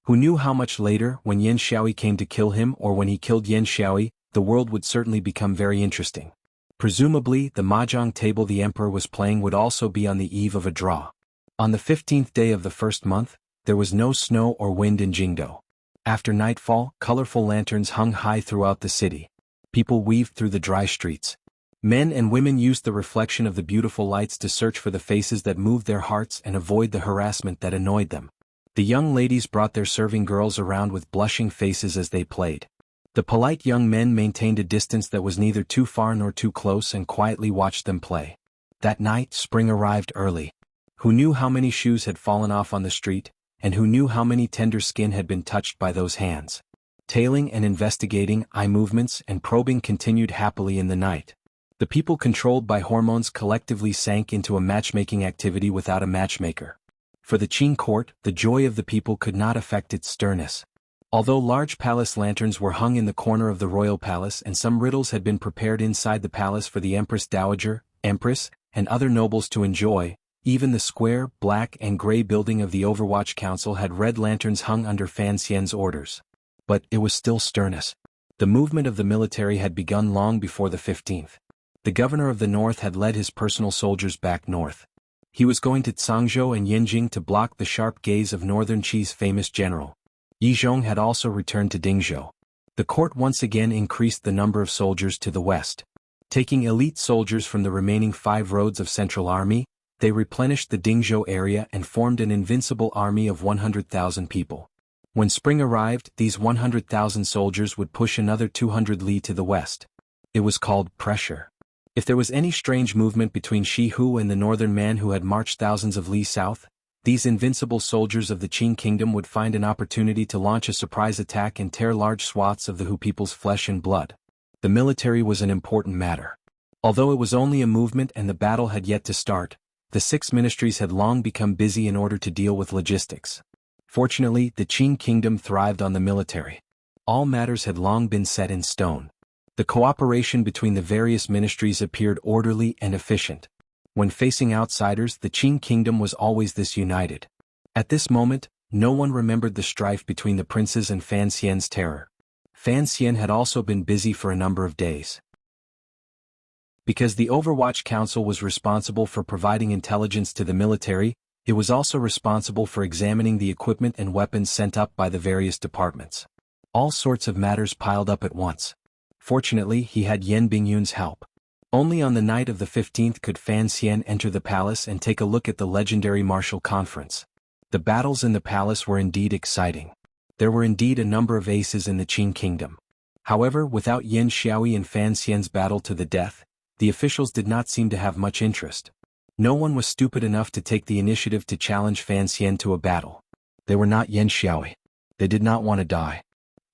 Who knew how much later, when Yan Xiaoyi came to kill him or when he killed Yan Xiaoyi, the world would certainly become very interesting. Presumably, the mahjong table the emperor was playing would also be on the eve of a draw. On the 15th day of the first month, there was no snow or wind in Jingdo. After nightfall, colorful lanterns hung high throughout the city. People weaved through the dry streets. Men and women used the reflection of the beautiful lights to search for the faces that moved their hearts and avoid the harassment that annoyed them. The young ladies brought their serving girls around with blushing faces as they played. The polite young men maintained a distance that was neither too far nor too close and quietly watched them play. That night, spring arrived early. Who knew how many shoes had fallen off on the street, and who knew how many tender skin had been touched by those hands? Tailing and investigating, eye movements and probing continued happily in the night. The people controlled by hormones collectively sank into a matchmaking activity without a matchmaker. For the Qing court, the joy of the people could not affect its sternness. Although large palace lanterns were hung in the corner of the royal palace and some riddles had been prepared inside the palace for the Empress Dowager, Empress, and other nobles to enjoy, even the square, black and gray building of the Overwatch Council had red lanterns hung under Fan Xian's orders. But it was still sternness. The movement of the military had begun long before the 15th. The governor of the north had led his personal soldiers back north. He was going to Cangzhou and Yinjing to block the sharp gaze of northern Qi's famous general. Yizhong had also returned to Dingzhou. The court once again increased the number of soldiers to the west. Taking elite soldiers from the remaining 5 roads of Central Army, they replenished the Dingzhou area and formed an invincible army of 100,000 people. When spring arrived, these 100,000 soldiers would push another 200 li to the west. It was called pressure. If there was any strange movement between Shi Hu and the northern man who had marched thousands of li south, these invincible soldiers of the Qing kingdom would find an opportunity to launch a surprise attack and tear large swaths of the Hu people's flesh and blood. The military was an important matter. Although it was only a movement and the battle had yet to start, the 6 ministries had long become busy in order to deal with logistics. Fortunately, the Qing kingdom thrived on the military. All matters had long been set in stone. The cooperation between the various ministries appeared orderly and efficient. When facing outsiders, the Qing kingdom was always this united. At this moment, no one remembered the strife between the princes and Fan Xian's terror. Fan Xian had also been busy for a number of days. Because the Overwatch Council was responsible for providing intelligence to the military, it was also responsible for examining the equipment and weapons sent up by the various departments. All sorts of matters piled up at once. Fortunately, he had Yan Bingyun's help. Only on the night of the 15th could Fan Xian enter the palace and take a look at the legendary martial conference. The battles in the palace were indeed exciting. There were indeed a number of aces in the Qing kingdom. However, without Yan Xiaoyi and Fan Xian's battle to the death, the officials did not seem to have much interest. No one was stupid enough to take the initiative to challenge Fan Xian to a battle. They were not Yan Xiaoyi. They did not want to die.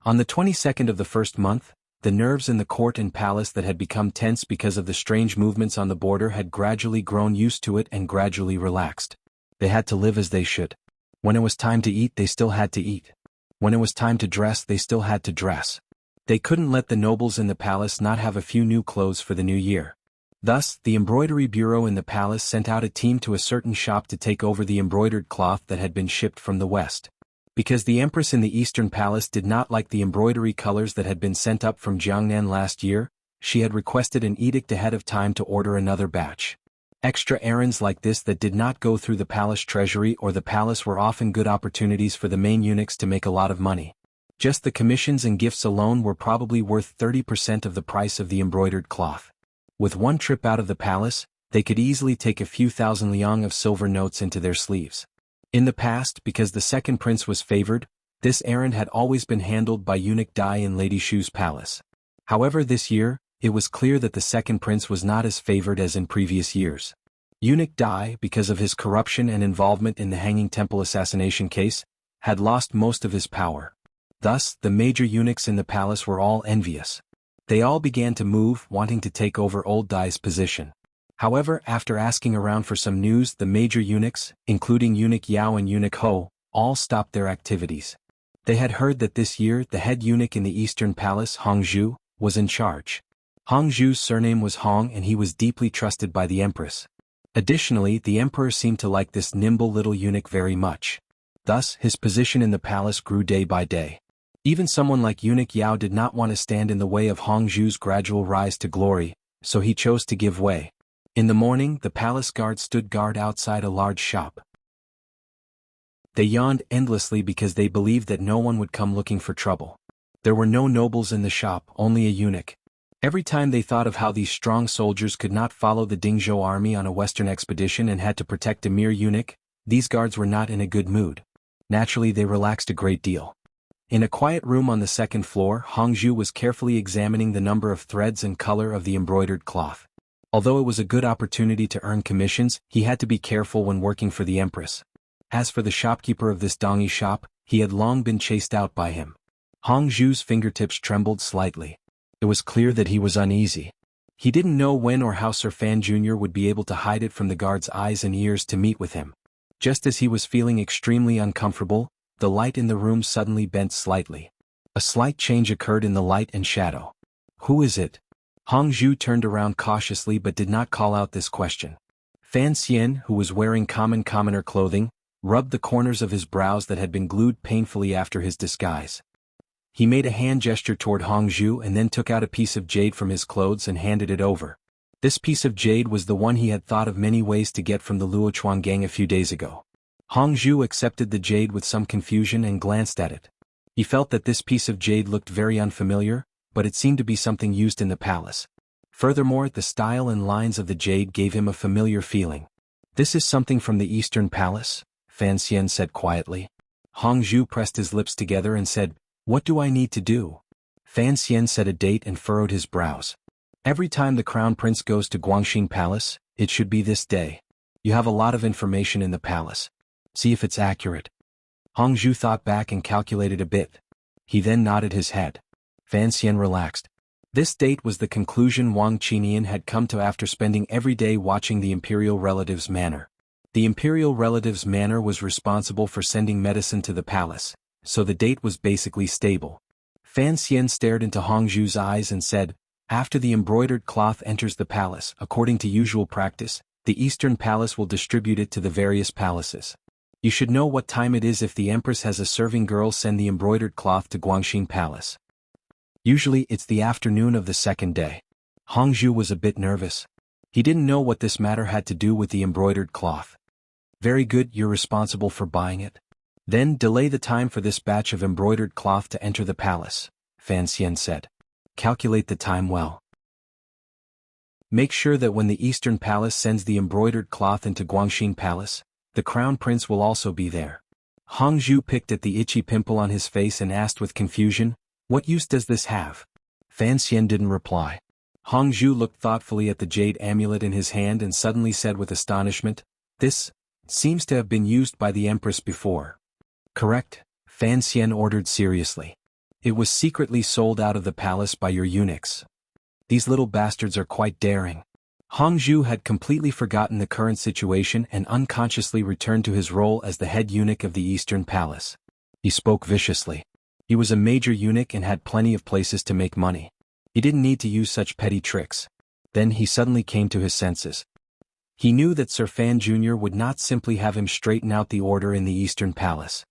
On the 22nd of the first month, the nerves in the court and palace that had become tense because of the strange movements on the border had gradually grown used to it and gradually relaxed. They had to live as they should. When it was time to eat, they still had to eat. When it was time to dress, they still had to dress. They couldn't let the nobles in the palace not have a few new clothes for the new year. Thus, the embroidery bureau in the palace sent out a team to a certain shop to take over the embroidered cloth that had been shipped from the west. Because the empress in the eastern palace did not like the embroidery colors that had been sent up from Jiangnan last year, she had requested an edict ahead of time to order another batch. Extra errands like this that did not go through the palace treasury or the palace were often good opportunities for the main eunuchs to make a lot of money. Just the commissions and gifts alone were probably worth 30% of the price of the embroidered cloth. With one trip out of the palace, they could easily take a few thousand liang of silver notes into their sleeves. In the past, because the second prince was favored, this errand had always been handled by eunuch Dai in Lady Shu's palace. However, this year, it was clear that the second prince was not as favored as in previous years. Eunuch Dai, because of his corruption and involvement in the Hanging Temple assassination case, had lost most of his power. Thus, the major eunuchs in the palace were all envious. They all began to move, wanting to take over old Dai's position. However, after asking around for some news, the major eunuchs, including Eunuch Yao and Eunuch Ho, all stopped their activities. They had heard that this year the head eunuch in the eastern palace, Hongzhu, was in charge. Hongzhu's surname was Hong and he was deeply trusted by the empress. Additionally, the emperor seemed to like this nimble little eunuch very much. Thus, his position in the palace grew day by day. Even someone like Eunuch Yao did not want to stand in the way of Hongzhu's gradual rise to glory, so he chose to give way. In the morning, the palace guard stood guard outside a large shop. They yawned endlessly because they believed that no one would come looking for trouble. There were no nobles in the shop, only a eunuch. Every time they thought of how these strong soldiers could not follow the Dingzhou army on a western expedition and had to protect a mere eunuch, these guards were not in a good mood. Naturally, they relaxed a great deal. In a quiet room on the second floor, Hongzhu was carefully examining the number of threads and color of the embroidered cloth. Although it was a good opportunity to earn commissions, he had to be careful when working for the empress. As for the shopkeeper of this dongi shop, he had long been chased out by him. Hongzhu's fingertips trembled slightly. It was clear that he was uneasy. He didn't know when or how Sir Fan Jr. would be able to hide it from the guard's eyes and ears to meet with him. Just as he was feeling extremely uncomfortable, the light in the room suddenly bent slightly. A slight change occurred in the light and shadow. "Who is it?" Hongzhu turned around cautiously but did not call out this question. Fan Xian, who was wearing commoner clothing, rubbed the corners of his brows that had been glued painfully after his disguise. He made a hand gesture toward Hongzhu and then took out a piece of jade from his clothes and handed it over. This piece of jade was the one he had thought of many ways to get from the Luochuan gang a few days ago. Hongzhu accepted the jade with some confusion and glanced at it. He felt that this piece of jade looked very unfamiliar, but it seemed to be something used in the palace. Furthermore, the style and lines of the jade gave him a familiar feeling. "This is something from the Eastern Palace," Fan Xian said quietly. Hongzhu pressed his lips together and said, "What do I need to do?" Fan Xian set a date and furrowed his brows. "Every time the crown prince goes to Guangxing Palace, it should be this day. You have a lot of information in the palace. See if it's accurate." Hongzhu thought back and calculated a bit. He then nodded his head. Fan Xian relaxed. This date was the conclusion Wang Qinian had come to after spending every day watching the imperial relative's manor. The imperial relative's manor was responsible for sending medicine to the palace, so the date was basically stable. Fan Xian stared into Hongzhu's eyes and said, "After the embroidered cloth enters the palace, according to usual practice, the Eastern Palace will distribute it to the various palaces. You should know what time it is if the empress has a serving girl send the embroidered cloth to Guangxing Palace. Usually it's the afternoon of the second day." Hongzhu was a bit nervous. He didn't know what this matter had to do with the embroidered cloth. "Very good, you're responsible for buying it. Then delay the time for this batch of embroidered cloth to enter the palace," Fan Xian said. "Calculate the time well. Make sure that when the Eastern Palace sends the embroidered cloth into Guangxing Palace, the crown prince will also be there." Hongzhu picked at the itchy pimple on his face and asked with confusion, "What use does this have?" Fan Xian didn't reply. Hongzhu looked thoughtfully at the jade amulet in his hand and suddenly said with astonishment, "This seems to have been used by the empress before." "Correct," Fan Xian ordered seriously. "It was secretly sold out of the palace by your eunuchs. These little bastards are quite daring." Hongzhu had completely forgotten the current situation and unconsciously returned to his role as the head eunuch of the Eastern Palace. He spoke viciously. He was a major eunuch and had plenty of places to make money. He didn't need to use such petty tricks. Then he suddenly came to his senses. He knew that Sir Fan Jr. would not simply have him straighten out the order in the Eastern Palace.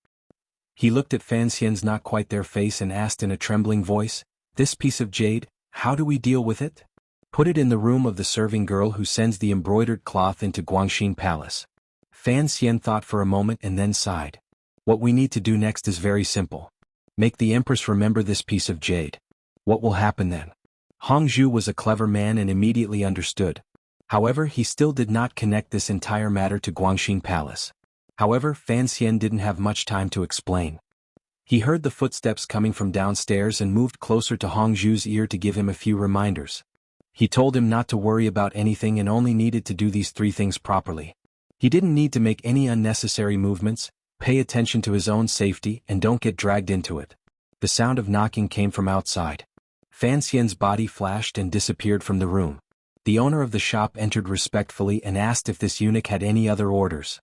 He looked at Fan Xian's not quite there face and asked in a trembling voice, "This piece of jade, how do we deal with it?" "Put it in the room of the serving girl who sends the embroidered cloth into Guangxin Palace." Fan Xian thought for a moment and then sighed. "What we need to do next is very simple. Make the Empress remember this piece of jade." "What will happen then?" Hongzhu was a clever man and immediately understood. However, he still did not connect this entire matter to Guangxin Palace. However, Fan Xian didn't have much time to explain. He heard the footsteps coming from downstairs and moved closer to Hongzhu's ear to give him a few reminders. He told him not to worry about anything and only needed to do these 3 things properly. He didn't need to make any unnecessary movements, pay attention to his own safety and don't get dragged into it. The sound of knocking came from outside. Fan Xian's body flashed and disappeared from the room. The owner of the shop entered respectfully and asked if this eunuch had any other orders.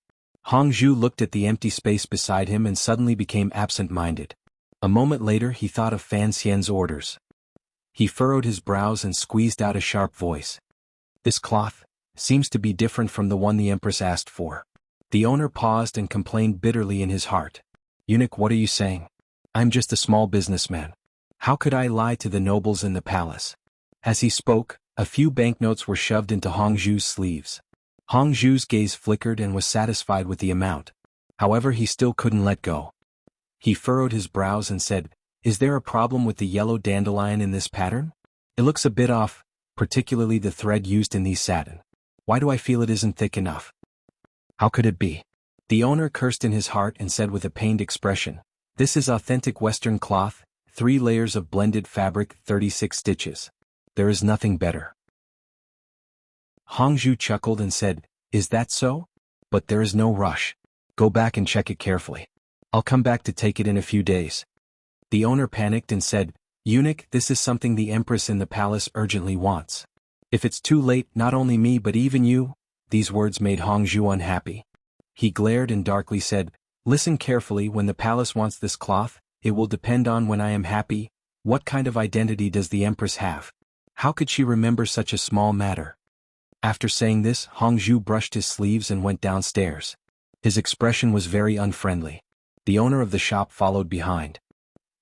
Hongzhu looked at the empty space beside him and suddenly became absent-minded. A moment later he thought of Fan Xian's orders. He furrowed his brows and squeezed out a sharp voice. "This cloth seems to be different from the one the Empress asked for." The owner paused and complained bitterly in his heart. "Eunuch, what are you saying? I'm just a small businessman. How could I lie to the nobles in the palace?" As he spoke, a few banknotes were shoved into Hongzhu's sleeves. Hongzhu's gaze flickered and was satisfied with the amount. However, he still couldn't let go. He furrowed his brows and said, "Is there a problem with the yellow dandelion in this pattern? It looks a bit off, particularly the thread used in these satin. Why do I feel it isn't thick enough? How could it be?" The owner cursed in his heart and said with a pained expression, "This is authentic Western cloth, 3 layers of blended fabric, 36 stitches. There is nothing better." Hongzhu chuckled and said, "Is that so? But there is no rush. Go back and check it carefully. I'll come back to take it in a few days." The owner panicked and said, "Eunuch, this is something the Empress in the palace urgently wants. If it's too late, not only me but even you." These words made Hongzhu unhappy. He glared and darkly said, "Listen carefully, when the palace wants this cloth, it will depend on when I am happy. What kind of identity does the Empress have? How could she remember such a small matter?" After saying this, Hongzhu brushed his sleeves and went downstairs. His expression was very unfriendly. The owner of the shop followed behind.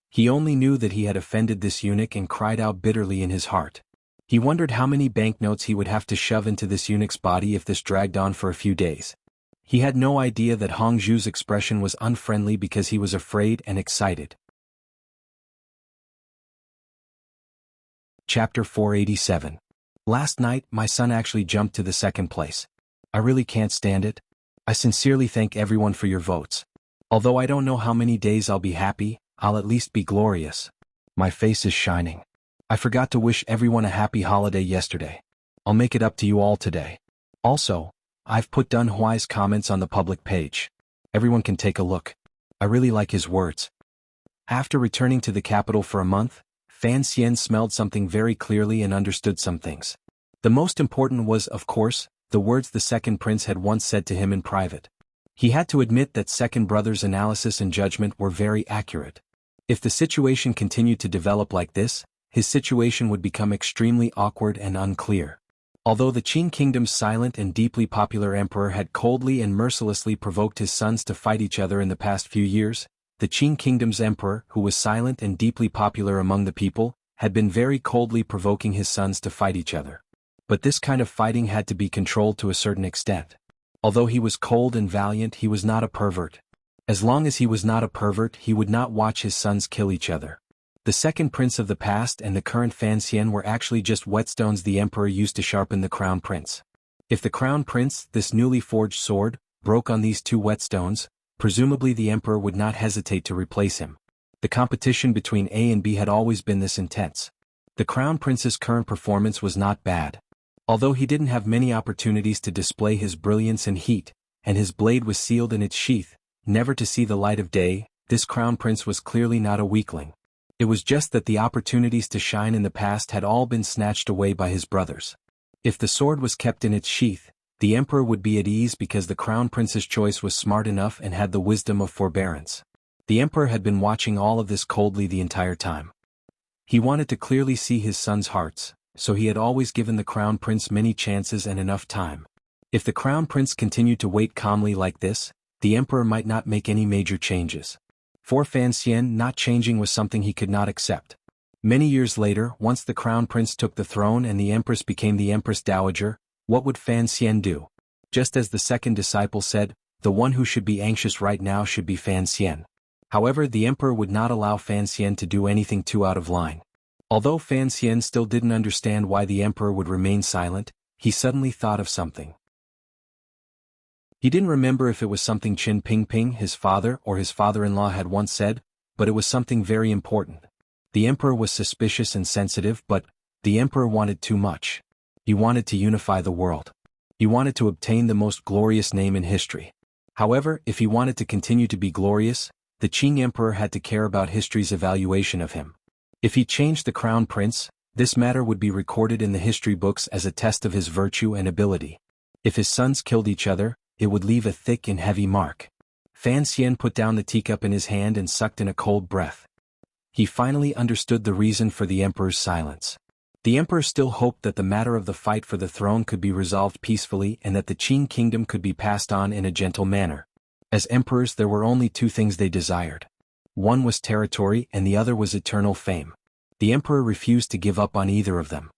He only knew that he had offended this eunuch and cried out bitterly in his heart. He wondered how many banknotes he would have to shove into this eunuch's body if this dragged on for a few days. He had no idea that Hongzhu's expression was unfriendly because he was afraid and excited. Chapter 487. Last night, my son actually jumped to the 2nd place. I really can't stand it. I sincerely thank everyone for your votes. Although I don't know how many days I'll be happy, I'll at least be glorious. My face is shining. I forgot to wish everyone a happy holiday yesterday. I'll make it up to you all today. Also, I've put Dun Huai's comments on the public page. Everyone can take a look. I really like his words. After returning to the capital for a month, Fan Xian smelled something very clearly and understood some things. The most important was, of course, the words the second prince had once said to him in private. He had to admit that second brother's analysis and judgment were very accurate. If the situation continued to develop like this, his situation would become extremely awkward and unclear. Although the Qin kingdom's silent and deeply popular emperor had coldly and mercilessly provoked his sons to fight each other in the past few years, the Qin kingdom's emperor, who was silent and deeply popular among the people, had been very coldly provoking his sons to fight each other. But this kind of fighting had to be controlled to a certain extent. Although he was cold and valiant, he was not a pervert. As long as he was not a pervert, he would not watch his sons kill each other. The second prince of the past and the current Fan Xian were actually just whetstones the emperor used to sharpen the crown prince. If the crown prince, this newly forged sword, broke on these 2 whetstones, presumably the emperor would not hesitate to replace him. The competition between A and B had always been this intense. The crown prince's current performance was not bad. Although he didn't have many opportunities to display his brilliance and heat, and his blade was sealed in its sheath, never to see the light of day, this crown prince was clearly not a weakling. It was just that the opportunities to shine in the past had all been snatched away by his brothers. If the sword was kept in its sheath, the emperor would be at ease because the crown prince's choice was smart enough and had the wisdom of forbearance. The emperor had been watching all of this coldly the entire time. He wanted to clearly see his sons' hearts, so he had always given the crown prince many chances and enough time. If the crown prince continued to wait calmly like this, the emperor might not make any major changes. For Fan Xian, not changing was something he could not accept. Many years later, once the crown prince took the throne and the empress became the empress dowager, what would Fan Xian do? Just as the second disciple said, the one who should be anxious right now should be Fan Xian. However, the emperor would not allow Fan Xian to do anything too out of line. Although Fan Xian still didn't understand why the emperor would remain silent, he suddenly thought of something. He didn't remember if it was something Qin Pingping, his father or his father-in-law had once said, but it was something very important. The emperor was suspicious and sensitive, but the emperor wanted too much. He wanted to unify the world. He wanted to obtain the most glorious name in history. However, if he wanted to continue to be glorious, the Qing emperor had to care about history's evaluation of him. If he changed the crown prince, this matter would be recorded in the history books as a test of his virtue and ability. If his sons killed each other, it would leave a thick and heavy mark. Fan Xian put down the teacup in his hand and sucked in a cold breath. He finally understood the reason for the emperor's silence. The emperor still hoped that the matter of the fight for the throne could be resolved peacefully and that the Qing kingdom could be passed on in a gentle manner. As emperors, there were only two things they desired. One was territory and the other was eternal fame. The emperor refused to give up on either of them.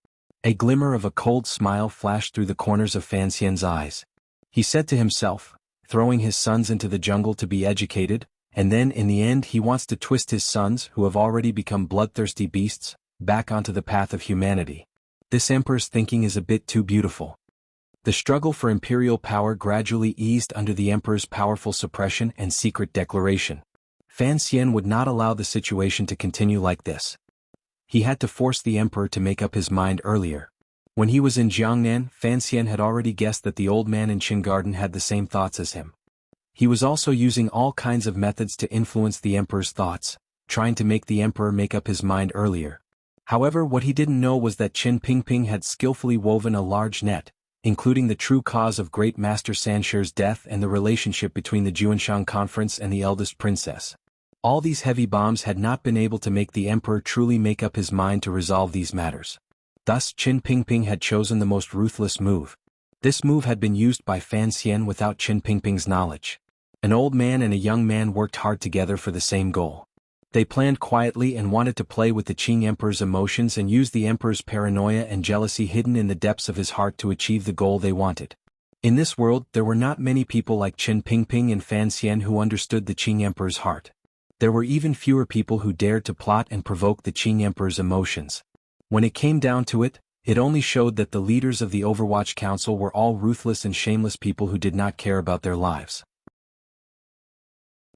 A glimmer of a cold smile flashed through the corners of Fan Xian's eyes. He said to himself, throwing his sons into the jungle to be educated, and then in the end he wants to twist his sons, who have already become bloodthirsty beasts, back onto the path of humanity. This emperor's thinking is a bit too beautiful. The struggle for imperial power gradually eased under the emperor's powerful suppression and secret declaration. Fan Xian would not allow the situation to continue like this. He had to force the emperor to make up his mind earlier. When he was in Jiangnan, Fan Xian had already guessed that the old man in Qin Garden had the same thoughts as him. He was also using all kinds of methods to influence the emperor's thoughts, trying to make the emperor make up his mind earlier. However, what he didn't know was that Qin Pingping had skillfully woven a large net, including the true cause of Great Master Sansher's death and the relationship between the Juanshan Conference and the eldest princess. All these heavy bombs had not been able to make the emperor truly make up his mind to resolve these matters. Thus, Qin Pingping had chosen the most ruthless move. This move had been used by Fan Xian without Qin Pingping's knowledge. An old man and a young man worked hard together for the same goal. They planned quietly and wanted to play with the Qing emperor's emotions and use the emperor's paranoia and jealousy hidden in the depths of his heart to achieve the goal they wanted. In this world, there were not many people like Qin Pingping and Fan Xian who understood the Qing emperor's heart. There were even fewer people who dared to plot and provoke the Qing emperor's emotions. When it came down to it, it only showed that the leaders of the Overwatch Council were all ruthless and shameless people who did not care about their lives.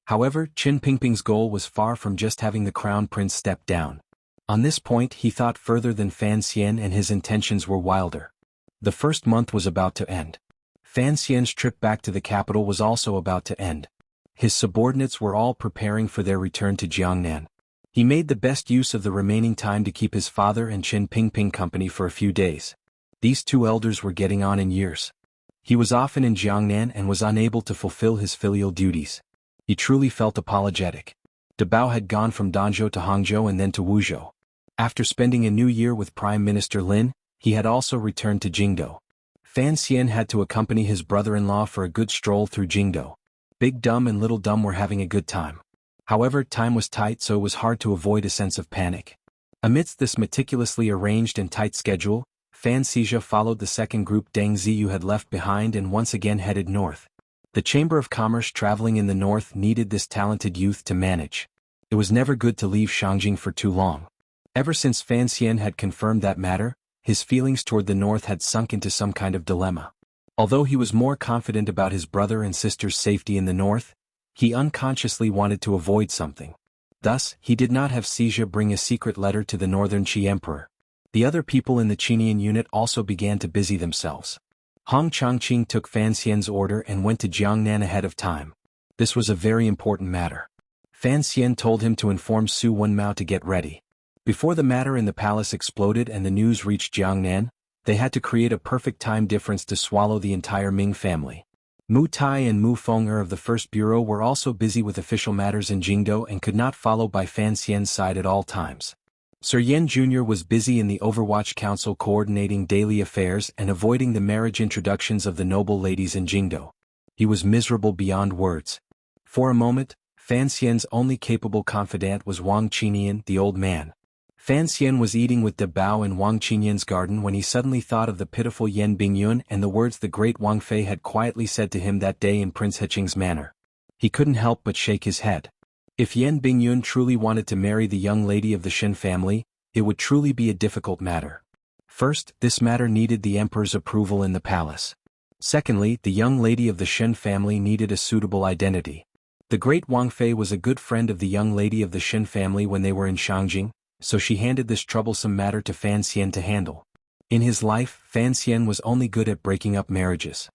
However, Qin Pingping's goal was far from just having the crown prince step down. On this point, he thought further than Fan Xian, and his intentions were wilder. The first month was about to end. Fan Xian's trip back to the capital was also about to end. His subordinates were all preparing for their return to Jiangnan. He made the best use of the remaining time to keep his father and Qin Pingping company for a few days. These two elders were getting on in years. He was often in Jiangnan and was unable to fulfill his filial duties. He truly felt apologetic. De Bao had gone from Danzhou to Hangzhou and then to Wuzhou. After spending a new year with Prime Minister Lin, he had also returned to Jingdou. Fan Xian had to accompany his brother-in-law for a good stroll through Jingdou. Big Dumb and Little Dumb were having a good time. However, time was tight, so it was hard to avoid a sense of panic. Amidst this meticulously arranged and tight schedule, Fan Xizha followed the second group Deng Ziyu had left behind and once again headed north. The Chamber of Commerce traveling in the north needed this talented youth to manage. It was never good to leave Shangjing for too long. Ever since Fan Xian had confirmed that matter, his feelings toward the north had sunk into some kind of dilemma. Although he was more confident about his brother and sister's safety in the north, he unconsciously wanted to avoid something. Thus, he did not have Xizha bring a secret letter to the northern Qi emperor. The other people in the Qinian unit also began to busy themselves. Hong Changqing took Fan Xian's order and went to Jiangnan ahead of time. This was a very important matter. Fan Xian told him to inform Su Wenmao to get ready. Before the matter in the palace exploded and the news reached Jiangnan, They had to create a perfect time difference to swallow the entire Ming family. Mu Tai and Mu Feng'er of the First Bureau were also busy with official matters in Jingdo and could not follow by Fan Xian's side at all times. Sir Yan Jr. was busy in the Overwatch Council coordinating daily affairs and avoiding the marriage introductions of the noble ladies in Jingdo. He was miserable beyond words. For a moment, Fan Xian's only capable confidant was Wang Qinian, the old man. Fan Xian was eating with De Bao in Wang Qinian's garden when he suddenly thought of the pitiful Yan Bingyun and the words the great Wang Fei had quietly said to him that day in Prince Heching's manor. He couldn't help but shake his head. If Yan Bingyun truly wanted to marry the young lady of the Shen family, it would truly be a difficult matter. First, this matter needed the emperor's approval in the palace. Secondly, the young lady of the Shen family needed a suitable identity. The great Wang Fei was a good friend of the young lady of the Shen family when they were in Shangjing, so she handed this troublesome matter to Fan Xian to handle. In his life, Fan Xian was only good at breaking up marriages.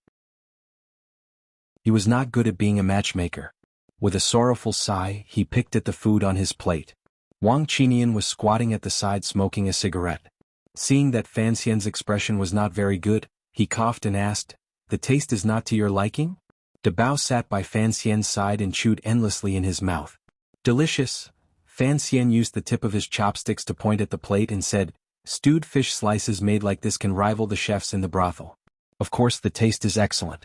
He was not good at being a matchmaker. With a sorrowful sigh, he picked at the food on his plate. Wang Qinian was squatting at the side smoking a cigarette. Seeing that Fan Xian's expression was not very good, he coughed and asked, "The taste is not to your liking?" De Bao sat by Fan Xian's side and chewed endlessly in his mouth. "Delicious." Fan Xian used the tip of his chopsticks to point at the plate and said, "Stewed fish slices made like this can rival the chefs in the brothel. Of course the taste is excellent."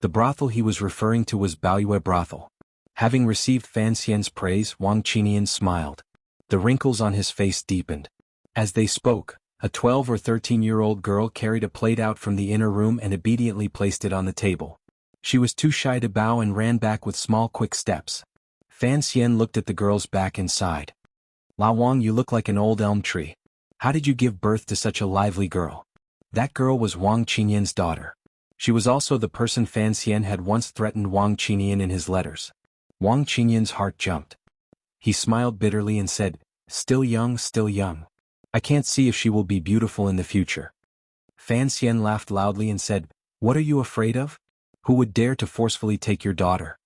The brothel he was referring to was Baoyue brothel. Having received Fan Xian's praise, Wang Qinian smiled. The wrinkles on his face deepened. As they spoke, a 12 or 13-year-old girl carried a plate out from the inner room and obediently placed it on the table. She was too shy to bow and ran back with small quick steps. Fan Xian looked at the girl's back and sighed. "Lao Wang, you look like an old elm tree. How did you give birth to such a lively girl?" That girl was Wang Qinian's daughter. She was also the person Fan Xian had once threatened Wang Qinian in his letters. Wang Qinian's heart jumped. He smiled bitterly and said, "Still young, still young. I can't see if she will be beautiful in the future." Fan Xian laughed loudly and said, "What are you afraid of? Who would dare to forcefully take your daughter?"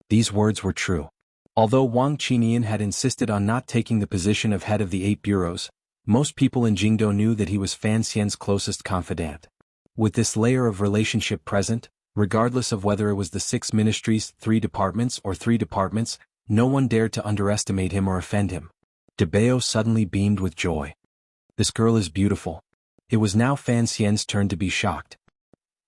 These words were true. Although Wang Qinian had insisted on not taking the position of head of the 8 bureaus, most people in Jingdo knew that he was Fan Xian's closest confidant. With this layer of relationship present, regardless of whether it was the 6 ministries, 3 departments, or 3 departments, no one dared to underestimate him or offend him. De Bao suddenly beamed with joy. "This girl is beautiful." It was now Fan Xian's turn to be shocked.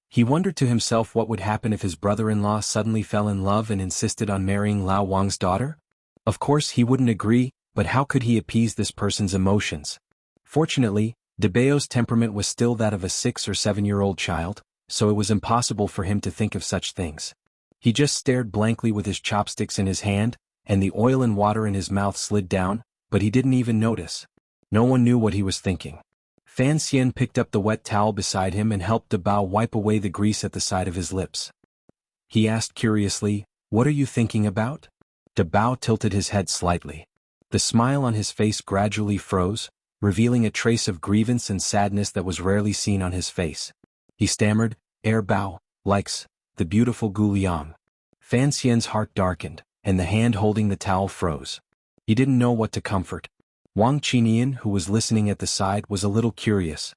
He wondered to himself what would happen if his brother-in-law suddenly fell in love and insisted on marrying Lao Wang's daughter. Of course he wouldn't agree, but how could he appease this person's emotions? Fortunately, De Bao's temperament was still that of a 6 or 7-year-old child, so it was impossible for him to think of such things. He just stared blankly with his chopsticks in his hand, and the oil and water in his mouth slid down, but he didn't even notice. No one knew what he was thinking. Fan Xian picked up the wet towel beside him and helped De Bao wipe away the grease at the side of his lips. He asked curiously, "What are you thinking about?" De Bao tilted his head slightly. The smile on his face gradually froze, revealing a trace of grievance and sadness that was rarely seen on his face. He stammered, Bao likes the beautiful Gu Liang." Fan Xian's heart darkened, and the hand holding the towel froze. He didn't know what to comfort. Wang Qinian, who was listening at the side, was a little curious.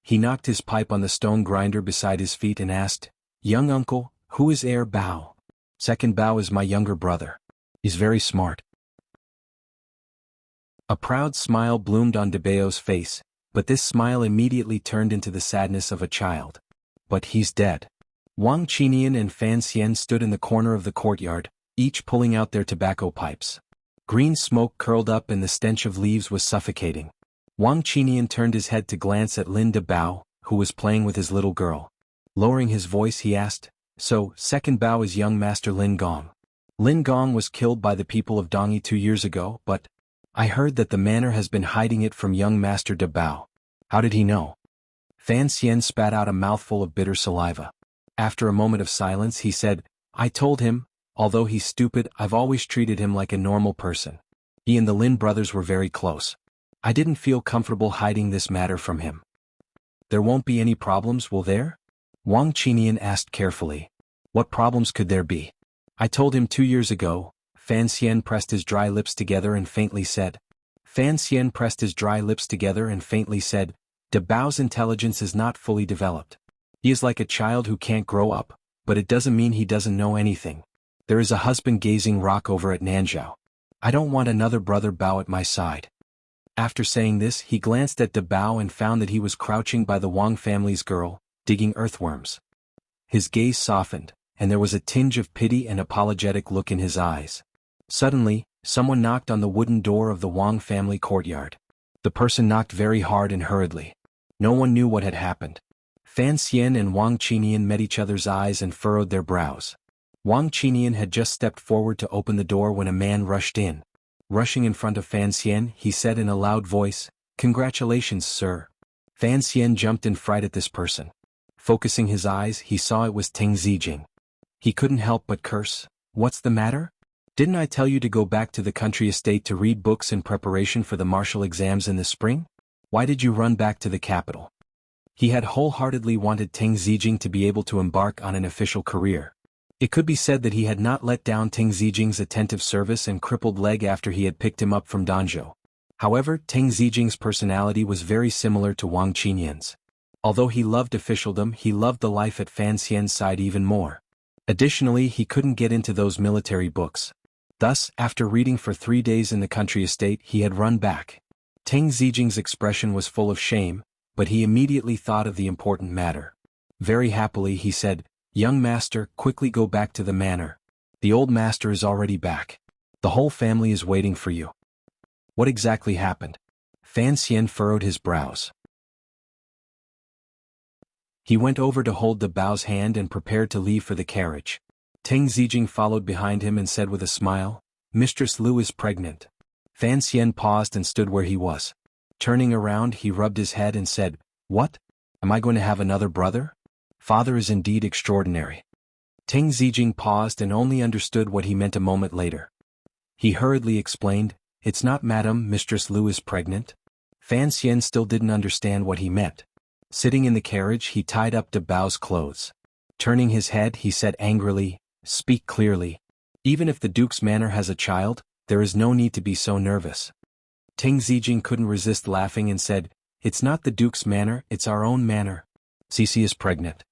He knocked his pipe on the stone grinder beside his feet and asked, "Young uncle, who is Bao?" "Second Bao is my younger brother. He's very smart." A proud smile bloomed on De Bao's face, but this smile immediately turned into the sadness of a child. "But he's dead." Wang Qinian and Fan Xian stood in the corner of the courtyard, each pulling out their tobacco pipes. Green smoke curled up and the stench of leaves was suffocating. Wang Qinian turned his head to glance at Lin De Bao, who was playing with his little girl. Lowering his voice he asked, "So, second Bao is young Master Lin Gong. Lin Gong was killed by the people of Dongyi 2 years ago, but I heard that the manor has been hiding it from young Master De Bao. How did he know?" Fan Xian spat out a mouthful of bitter saliva. After a moment of silence he said, "I told him, although he's stupid, I've always treated him like a normal person. He and the Lin brothers were very close. I didn't feel comfortable hiding this matter from him." "There won't be any problems, will there?" Wang Qinian asked carefully. "What problems could there be?" "I told him 2 years ago." Fan Xian pressed his dry lips together and faintly said. De Bao's intelligence is not fully developed. He is like a child who can't grow up, but it doesn't mean he doesn't know anything. There is a husband-gazing rock over at Nanzhao. I don't want another brother Bao at my side. After saying this, he glanced at De Bao and found that he was crouching by the Wang family's girl, digging earthworms. His gaze softened, and there was a tinge of pity and apologetic look in his eyes. Suddenly, someone knocked on the wooden door of the Wang family courtyard. The person knocked very hard and hurriedly. No one knew what had happened. Fan Xian and Wang Qinian met each other's eyes and furrowed their brows. Wang Qinian had just stepped forward to open the door when a man rushed in. Rushing in front of Fan Xian, he said in a loud voice, "Congratulations, sir." Fan Xian jumped in fright at this person. Focusing his eyes, he saw it was Teng Zijing. He couldn't help but curse. "What's the matter? Didn't I tell you to go back to the country estate to read books in preparation for the martial exams in the spring? Why did you run back to the capital?" He had wholeheartedly wanted Teng Zijing to be able to embark on an official career. It could be said that he had not let down Teng Zijing's attentive service and crippled leg after he had picked him up from Danzhou. However, Teng Zijing's personality was very similar to Wang Qinian's. Although he loved officialdom, he loved the life at Fan Xian's side even more. Additionally, he couldn't get into those military books. Thus, after reading for 3 days in the country estate, he had run back. Teng Zijing's expression was full of shame, but he immediately thought of the important matter. Very happily he said, "Young master, quickly go back to the manor. The old master is already back. The whole family is waiting for you." What exactly happened? Fan Xian furrowed his brows. He went over to hold De Bao's hand and prepared to leave for the carriage. Teng Zijing followed behind him and said with a smile, "Mistress Lu is pregnant." Fan Xian paused and stood where he was. Turning around, he rubbed his head and said, "What? Am I going to have another brother? Father is indeed extraordinary." Teng Zijing paused and only understood what he meant a moment later. He hurriedly explained, "It's not Madam, Mistress Lu is pregnant." Fan Xian still didn't understand what he meant. Sitting in the carriage, he tied up De Bao's clothes. Turning his head, he said angrily, "Speak clearly. Even if the Duke's manor has a child, there is no need to be so nervous." Teng Zijing couldn't resist laughing and said, "It's not the Duke's manor, it's our own manor. Cici is pregnant."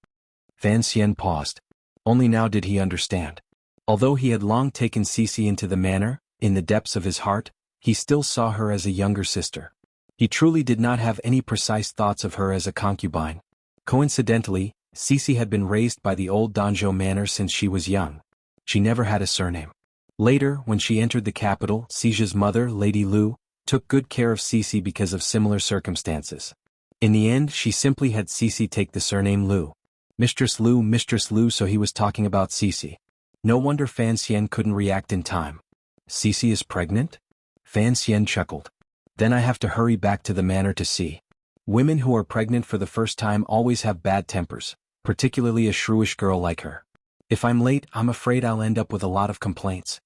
Fan Xian paused. Only now did he understand. Although he had long taken Cici into the manor, in the depths of his heart, he still saw her as a younger sister. He truly did not have any precise thoughts of her as a concubine. Coincidentally, Cici had been raised by the old Danzhou manor since she was young. She never had a surname. Later, when she entered the capital, Cici's mother, Lady Lu, took good care of Cici because of similar circumstances. In the end, she simply had Cici take the surname Lu. Mistress Lu, so he was talking about Cici. No wonder Fan Xian couldn't react in time. "Cici is pregnant?" Fan Xian chuckled. "Then I have to hurry back to the manor to see." Women who are pregnant for the first time always have bad tempers, particularly a shrewish girl like her. "If I'm late, I'm afraid I'll end up with a lot of complaints."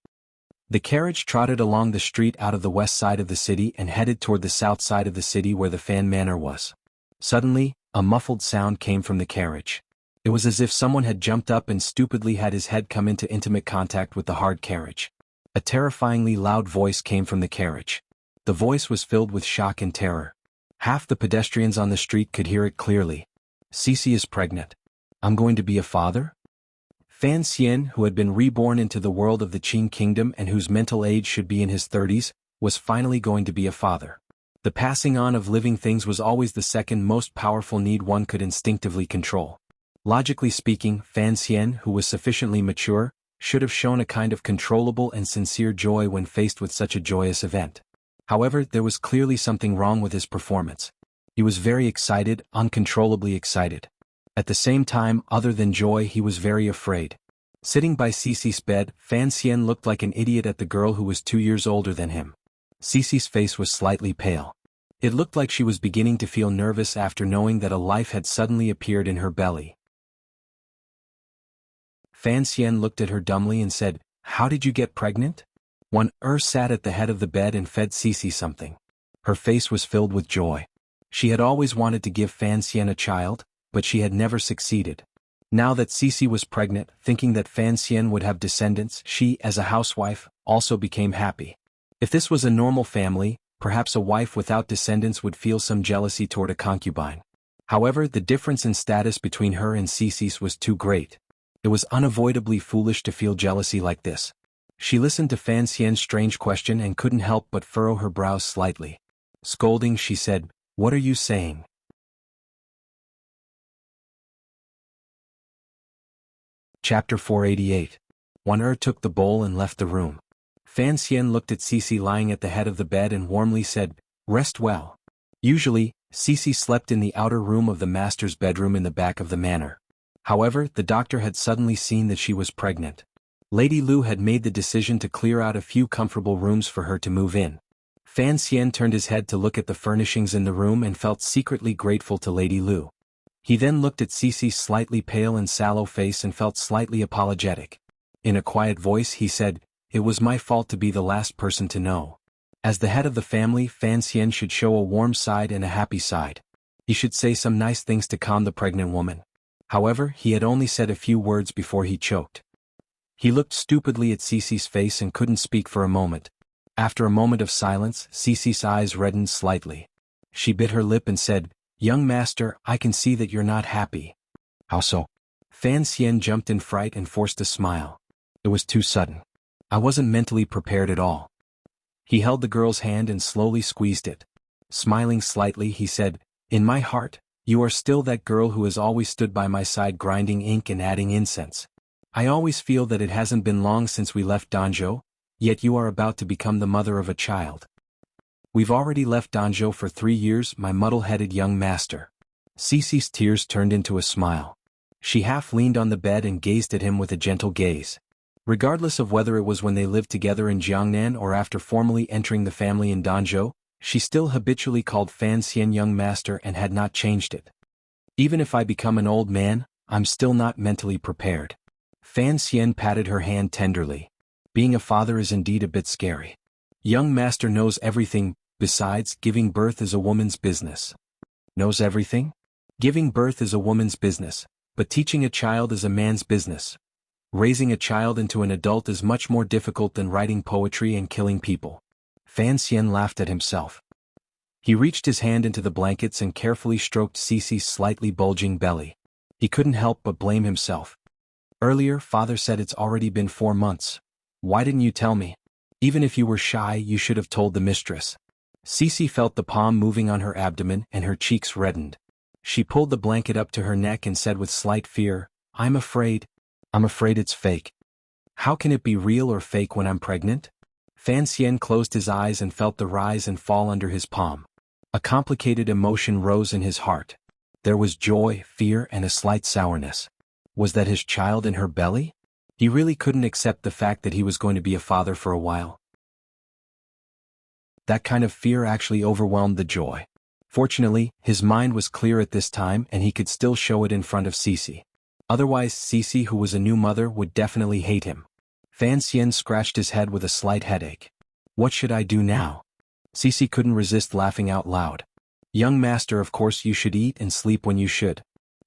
The carriage trotted along the street out of the west side of the city and headed toward the south side of the city where the Fan Manor was. Suddenly, a muffled sound came from the carriage. It was as if someone had jumped up and stupidly had his head come into intimate contact with the hard carriage. A terrifyingly loud voice came from the carriage. The voice was filled with shock and terror. Half the pedestrians on the street could hear it clearly. "Cici is pregnant. I'm going to be a father?" Fan Xian, who had been reborn into the world of the Qin kingdom and whose mental age should be in his 30s, was finally going to be a father. The passing on of living things was always the second most powerful need one could instinctively control. Logically speaking, Fan Xian, who was sufficiently mature, should have shown a kind of controllable and sincere joy when faced with such a joyous event. However, there was clearly something wrong with his performance. He was very excited, uncontrollably excited. At the same time, other than joy, he was very afraid. Sitting by Cici's bed, Fan Xian looked like an idiot at the girl who was 2 years older than him. Cici's face was slightly pale. It looked like she was beginning to feel nervous after knowing that a life had suddenly appeared in her belly. Fan Xian looked at her dumbly and said, "How did you get pregnant?" Sat at the head of the bed and fed Cici something. Her face was filled with joy. She had always wanted to give Fan Xian a child, but she had never succeeded. Now that Cici was pregnant, thinking that Fan Xian would have descendants, she, as a housewife, also became happy. If this was a normal family, Perhaps a wife without descendants would feel some jealousy toward a concubine. However, the difference in status between her and Cece's was too great. It was unavoidably foolish to feel jealousy like this. She listened to Fan Xian's strange question and couldn't help but furrow her brows slightly. Scolding, she said, "What are you saying?" Chapter 488. Wan took the bowl and left the room. Fan Xian looked at Cece lying at the head of the bed and warmly said, "Rest well." Usually, Cece slept in the outer room of the master's bedroom in the back of the manor. However, the doctor had suddenly seen that she was pregnant. Lady Lu had made the decision to clear out a few comfortable rooms for her to move in. Fan Xian turned his head to look at the furnishings in the room and felt secretly grateful to Lady Lu. He then looked at Cece's slightly pale and sallow face and felt slightly apologetic. In a quiet voice he said, "It was my fault to be the last person to know." As the head of the family, Fan Xian should show a warm side and a happy side. He should say some nice things to calm the pregnant woman. However, he had only said a few words before he choked. He looked stupidly at Cece's face and couldn't speak for a moment. After a moment of silence, Cece's eyes reddened slightly. She bit her lip and said, "Young master, I can see that you're not happy." "How so?" Fan Xian jumped in fright and forced a smile. It was too sudden. I wasn't mentally prepared at all. He held the girl's hand and slowly squeezed it. Smiling slightly, he said, "In my heart, you are still that girl who has always stood by my side grinding ink and adding incense. I always feel that it hasn't been long since we left Danzhou, yet you are about to become the mother of a child." "We've already left Danzhou for 3 years, my muddle-headed young master." Cece's tears turned into a smile. She half leaned on the bed and gazed at him with a gentle gaze. Regardless of whether it was when they lived together in Jiangnan or after formally entering the family in Danzhou, she still habitually called Fan Xian young master and had not changed it. "Even if I become an old man, I'm still not mentally prepared." Fan Xian patted her hand tenderly. "Being a father is indeed a bit scary. Young master knows everything, besides, giving birth is a woman's business." "Knows everything?" "Giving birth is a woman's business, but teaching a child is a man's business. Raising a child into an adult is much more difficult than writing poetry and killing people." Fan Xian laughed at himself. He reached his hand into the blankets and carefully stroked Cece's slightly bulging belly. He couldn't help but blame himself. "Earlier, father said it's already been 4 months. Why didn't you tell me? Even if you were shy, you should have told the mistress." Cece felt the palm moving on her abdomen and her cheeks reddened. She pulled the blanket up to her neck and said with slight fear, I'm afraid it's fake." "How can it be real or fake when I'm pregnant?" Fan Xian closed his eyes and felt the rise and fall under his palm. A complicated emotion rose in his heart. There was joy, fear, and a slight sourness. Was that his child in her belly? He really couldn't accept the fact that he was going to be a father for a while. That kind of fear actually overwhelmed the joy. Fortunately, his mind was clear at this time and he could still show it in front of Cece. Otherwise, Cece, who was a new mother, would definitely hate him. Fan Xian scratched his head with a slight headache. What should I do now? Cece couldn't resist laughing out loud. "Young master, of course you should eat and sleep when you should.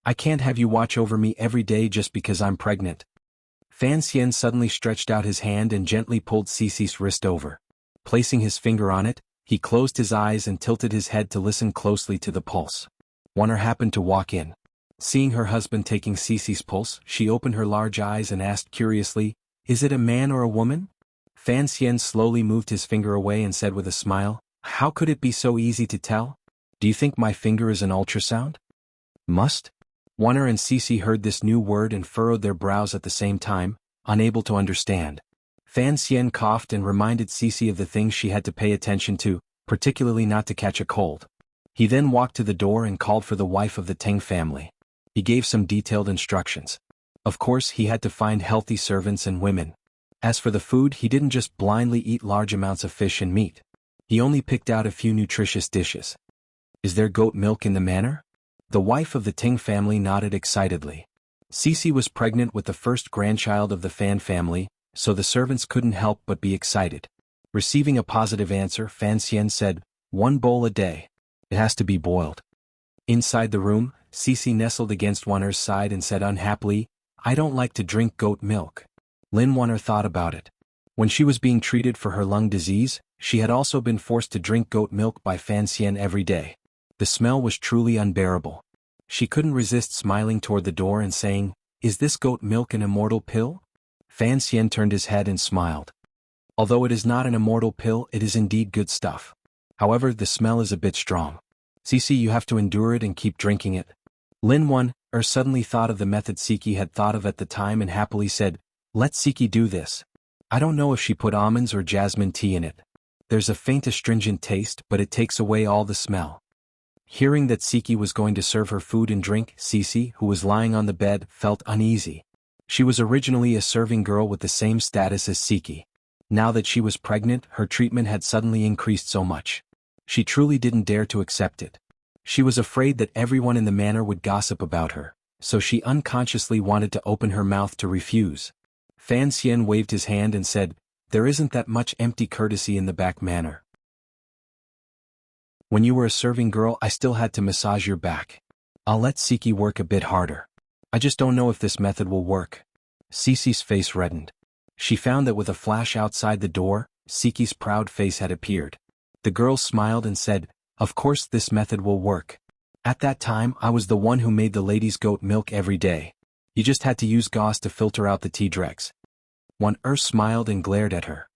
I can't have you watch over me every day just because I'm pregnant." Fan Xian suddenly stretched out his hand and gently pulled Cece's wrist over. Placing his finger on it, he closed his eyes and tilted his head to listen closely to the pulse. Wan happened to walk in. Seeing her husband taking Cece's pulse, she opened her large eyes and asked curiously, "Is it a man or a woman?" Fan Xian slowly moved his finger away and said with a smile, "How could it be so easy to tell? Do you think my finger is an ultrasound?" "Must?" Wanner and Cece heard this new word and furrowed their brows at the same time, unable to understand. Fan Xian coughed and reminded Cece of the things she had to pay attention to, particularly not to catch a cold. He then walked to the door and called for the wife of the Teng family. He gave some detailed instructions. Of course, he had to find healthy servants and women. As for the food, he didn't just blindly eat large amounts of fish and meat. He only picked out a few nutritious dishes. "Is there goat milk in the manor?" The wife of the Ting family nodded excitedly. Cece was pregnant with the first grandchild of the Fan family, so the servants couldn't help but be excited. Receiving a positive answer, Fan Xian said, "1 bowl a day. It has to be boiled." Inside the room, Cece nestled against Wanner's side and said unhappily, "I don't like to drink goat milk." Lin Wanner thought about it. When she was being treated for her lung disease, she had also been forced to drink goat milk by Fan Xian every day. The smell was truly unbearable. She couldn't resist smiling toward the door and saying, "Is this goat milk an immortal pill?" Fan Xian turned his head and smiled. "Although it is not an immortal pill, it is indeed good stuff. However, the smell is a bit strong. Cici, you have to endure it and keep drinking it." Lin Wan suddenly thought of the method Siki had thought of at the time and happily said, "Let Siki do this. I don't know if she put almonds or jasmine tea in it. There's a faint astringent taste, but it takes away all the smell." Hearing that Siki was going to serve her food and drink, Cici, who was lying on the bed, felt uneasy. She was originally a serving girl with the same status as Siki. Now that she was pregnant, her treatment had suddenly increased so much. She truly didn't dare to accept it. She was afraid that everyone in the manor would gossip about her, so she unconsciously wanted to open her mouth to refuse. Fan Xian waved his hand and said, "There isn't that much empty courtesy in the back manor. When you were a serving girl, I still had to massage your back. I'll let Siki work a bit harder. I just don't know if this method will work." Cici's face reddened. She found that with a flash outside the door, Siki's proud face had appeared. The girl smiled and said, "Of course this method will work. At that time I was the one who made the ladies goat milk every day. You just had to use gauze to filter out the tea dregs." Wan smiled and glared at her.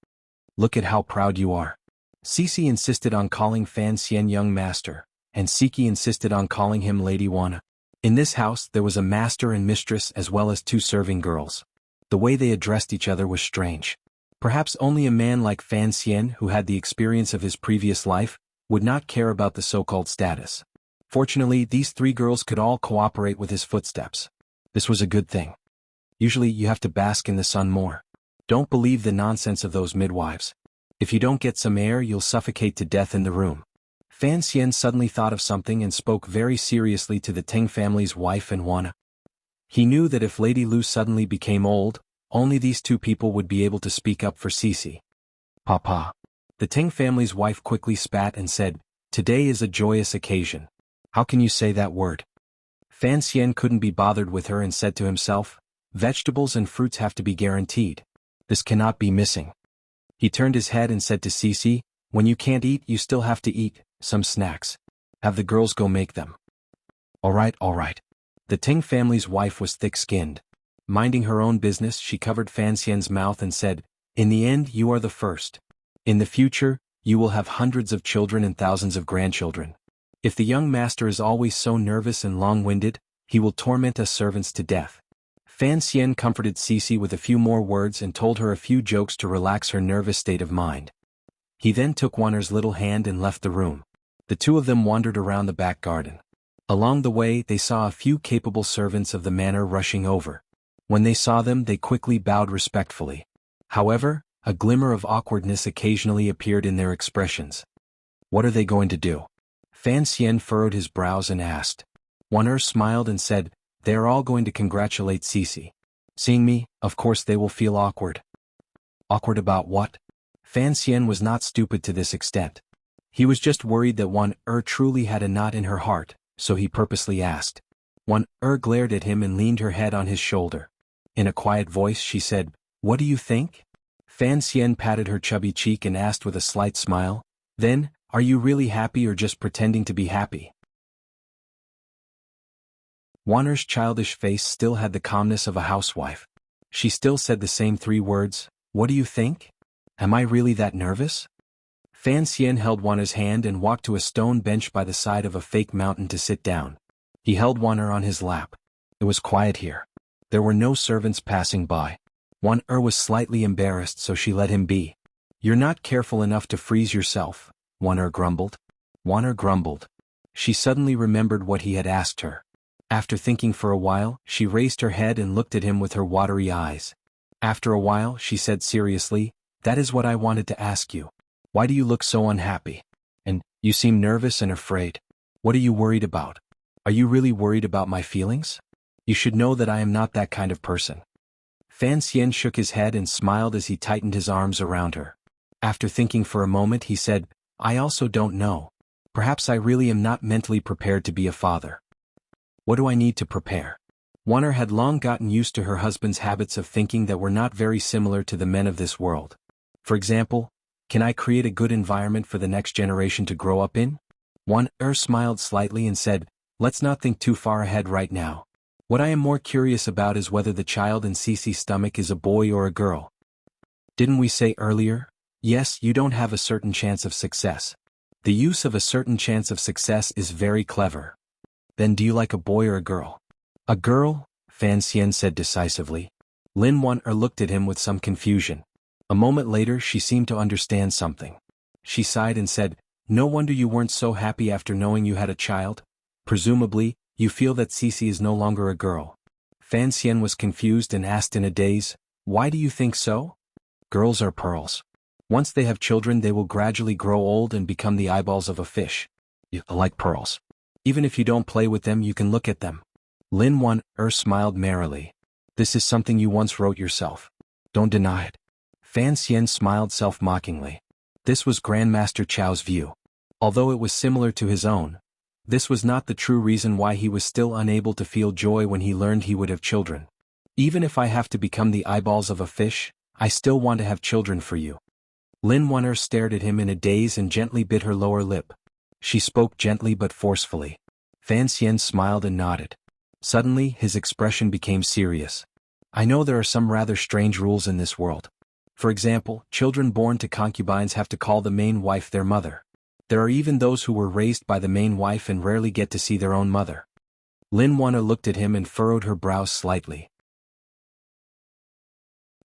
"Look at how proud you are." Cici insisted on calling Fan Xian young master, and Siki insisted on calling him Lady Wan. In this house there was a master and mistress as well as 2 serving girls. The way they addressed each other was strange. Perhaps only a man like Fan Xian, who had the experience of his previous life, would not care about the so-called status. Fortunately, these 3 girls could all cooperate with his footsteps. This was a good thing. Usually you have to bask in the sun more. Don't believe the nonsense of those midwives. If you don't get some air, you'll suffocate to death in the room. Fan Xian suddenly thought of something and spoke very seriously to the Teng family's wife and Wana. He knew that if Lady Lu suddenly became old, only these 2 people would be able to speak up for Cici. "Papa." The Teng family's wife quickly spat and said, "Today is a joyous occasion. How can you say that word?" Fan Xian couldn't be bothered with her and said to himself, "Vegetables and fruits have to be guaranteed. This cannot be missing." He turned his head and said to Cici, "When you can't eat, you still have to eat some snacks. Have the girls go make them." All right. The Teng family's wife was thick-skinned. Minding her own business, she covered Fan Xian's mouth and said, "In the end, you are the first. In the future, you will have hundreds of children and thousands of grandchildren. If the young master is always so nervous and long-winded, he will torment us servants to death." Fan Xian comforted Cici with a few more words and told her a few jokes to relax her nervous state of mind. He then took Wanner's little hand and left the room. The 2 of them wandered around the back garden. Along the way, they saw a few capable servants of the manor rushing over. When they saw them, they quickly bowed respectfully. However, a glimmer of awkwardness occasionally appeared in their expressions. What are they going to do? Fan Xian furrowed his brows and asked. Wanner smiled and said, "They are all going to congratulate Cici. Seeing me, of course they will feel awkward." Awkward about what? Fan Xian was not stupid to this extent. He was just worried that Wan truly had a knot in her heart, so he purposely asked. Wan glared at him and leaned her head on his shoulder. In a quiet voice she said, "What do you think?" Fan Xian patted her chubby cheek and asked with a slight smile, "Then, are you really happy or just pretending to be happy?" Wanner's childish face still had the calmness of a housewife. She still said the same 3 words, "What do you think? Am I really that nervous?" Fan Xian held Wanner's hand and walked to a stone bench by the side of a fake mountain to sit down. He held Wanner on his lap. It was quiet here. There were no servants passing by. Wanner was slightly embarrassed, so she let him be. "You're not careful enough to freeze yourself," Wanner grumbled. Wanner grumbled. She suddenly remembered what he had asked her. After thinking for a while, she raised her head and looked at him with her watery eyes. After a while, she said seriously, "That is what I wanted to ask you. Why do you look so unhappy? And, you seem nervous and afraid. What are you worried about? Are you really worried about my feelings? You should know that I am not that kind of person." Fan Xian shook his head and smiled as he tightened his arms around her. After thinking for a moment he said, "I also don't know. Perhaps I really am not mentally prepared to be a father." What do I need to prepare? Wanner had long gotten used to her husband's habits of thinking that were not very similar to the men of this world. For example, can I create a good environment for the next generation to grow up in? Smiled slightly and said, let's not think too far ahead right now. What I am more curious about is whether the child in Cece's stomach is a boy or a girl. Didn't we say earlier? Yes, you don't have a certain chance of success. The use of a certain chance of success is very clever. Then do you like a boy or a girl? A girl, Fan Xian said decisively. Lin Wan-er looked at him with some confusion. A moment later she seemed to understand something. She sighed and said, no wonder you weren't so happy after knowing you had a child. Presumably, you feel that Cece is no longer a girl. Fan Xian was confused and asked in a daze, why do you think so? Girls are pearls. Once they have children they will gradually grow old and become the eyeballs of a fish. You like pearls. Even if you don't play with them you can look at them. Lin Wan-er smiled merrily. This is something you once wrote yourself. Don't deny it. Fan Xian smiled self-mockingly. This was Grandmaster Chao's view. Although it was similar to his own, this was not the true reason why he was still unable to feel joy when he learned he would have children. Even if I have to become the eyeballs of a fish, I still want to have children for you. Lin Wan-er stared at him in a daze and gently bit her lower lip. She spoke gently but forcefully. Fan Xian smiled and nodded. Suddenly his expression became serious. I know there are some rather strange rules in this world. For example, children born to concubines have to call the main wife their mother. There are even those who were raised by the main wife and rarely get to see their own mother. Lin Wan-er looked at him and furrowed her brows slightly.